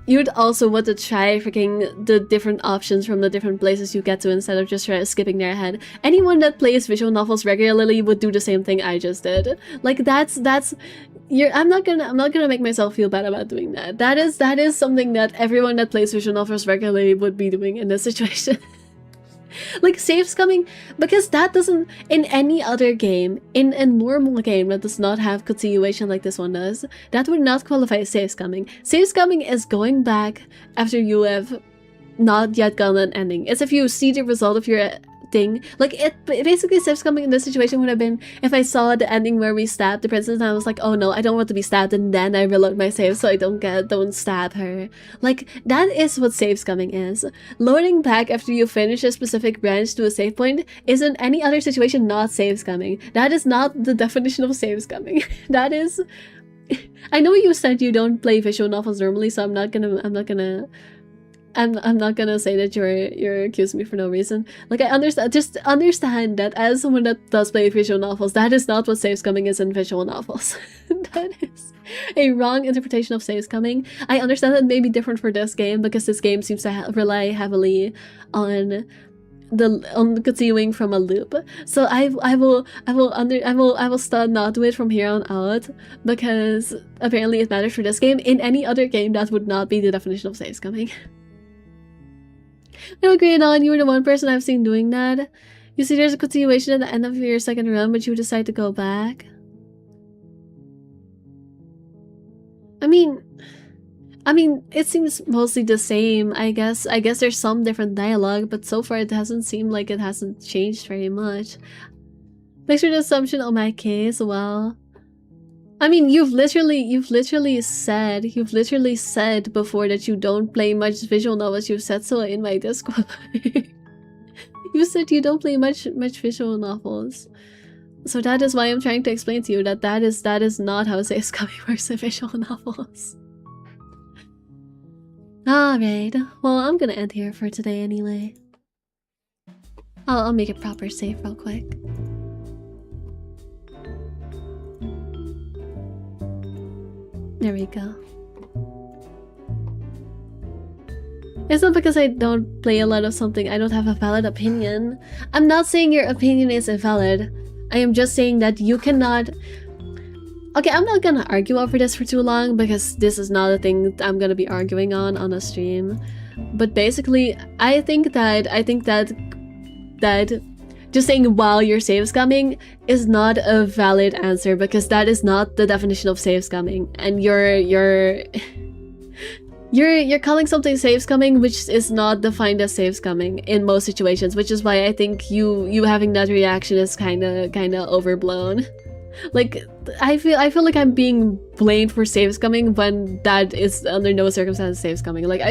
you'd also want to try freaking the different options from the different places you get to instead of just skipping their head. Anyone that plays visual novels regularly would do the same thing I just did. Like I'm not gonna make myself feel bad about doing that. That is something that everyone that plays visual novels regularly would be doing in this situation. Like saves coming, because that doesn't, in any other game, in a normal game that does not have continuation like this one does, that would not qualify as saves coming. Saves coming is going back after you have not yet gotten an ending. It's if you see the result of your thing. Like, it basically safe scumming in this situation would have been if I saw the ending where we stabbed the princess and I was like, oh no, I don't want to be stabbed, and then I reload my save so I don't stab her. Like, that is what safe scumming is. Loading back after you finish a specific branch to a save point is in any other situation not safe scumming. That is not the definition of safe scumming. That is... I know you said you don't play visual novels normally, so I'm not gonna say that you're accusing me for no reason. Like, I understand, just understand that as someone that does play visual novels, that is not what safe scumming is in visual novels. That is a wrong interpretation of safe scumming. I understand that it may be different for this game because this game seems to rely heavily on continuing from a loop. So I will still not do it from here on out because apparently it matters for this game. In any other game, that would not be the definition of safe scumming. I agree on, you were the one person I've seen doing that. You see there's a continuation at the end of your second run, but you decide to go back. I mean, it seems mostly the same. I guess there's some different dialogue, but so far it hasn't seemed like it hasn't changed very much. Makes sure the assumption on my case, well... I mean, you've literally said before that you don't play much visual novels. You've said so in my Discord. You said you don't play much visual novels. So that is why I'm trying to explain to you that that is not how safe scumming works in visual novels. Alright, well, I'm gonna end here for today anyway. I'll make a proper save real quick. There we go. It's not because I don't play a lot of something I don't have a valid opinion. I'm not saying your opinion is invalid. I am just saying that you cannot... Okay, I'm not gonna argue over this for too long because this is not a thing I'm gonna be arguing on a stream. But basically, I think that just saying while you're safe scumming is not a valid answer because that is not the definition of safe scumming, and you're calling something safe scumming which is not defined as safe scumming in most situations, which is why I think you having that reaction is kind of overblown. Like, I feel like I'm being blamed for safe scumming when that is under no circumstances safe scumming. Like,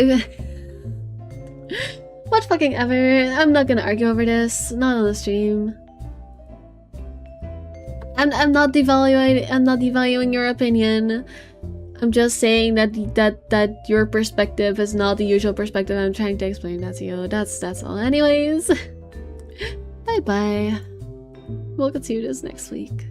what fucking ever. I'm not gonna argue over this. Not on the stream. I'm not devaluing your opinion. I'm just saying that your perspective is not the usual perspective. I'm trying to explain that to you. That's all. Anyways. Bye bye. We'll continue this next week.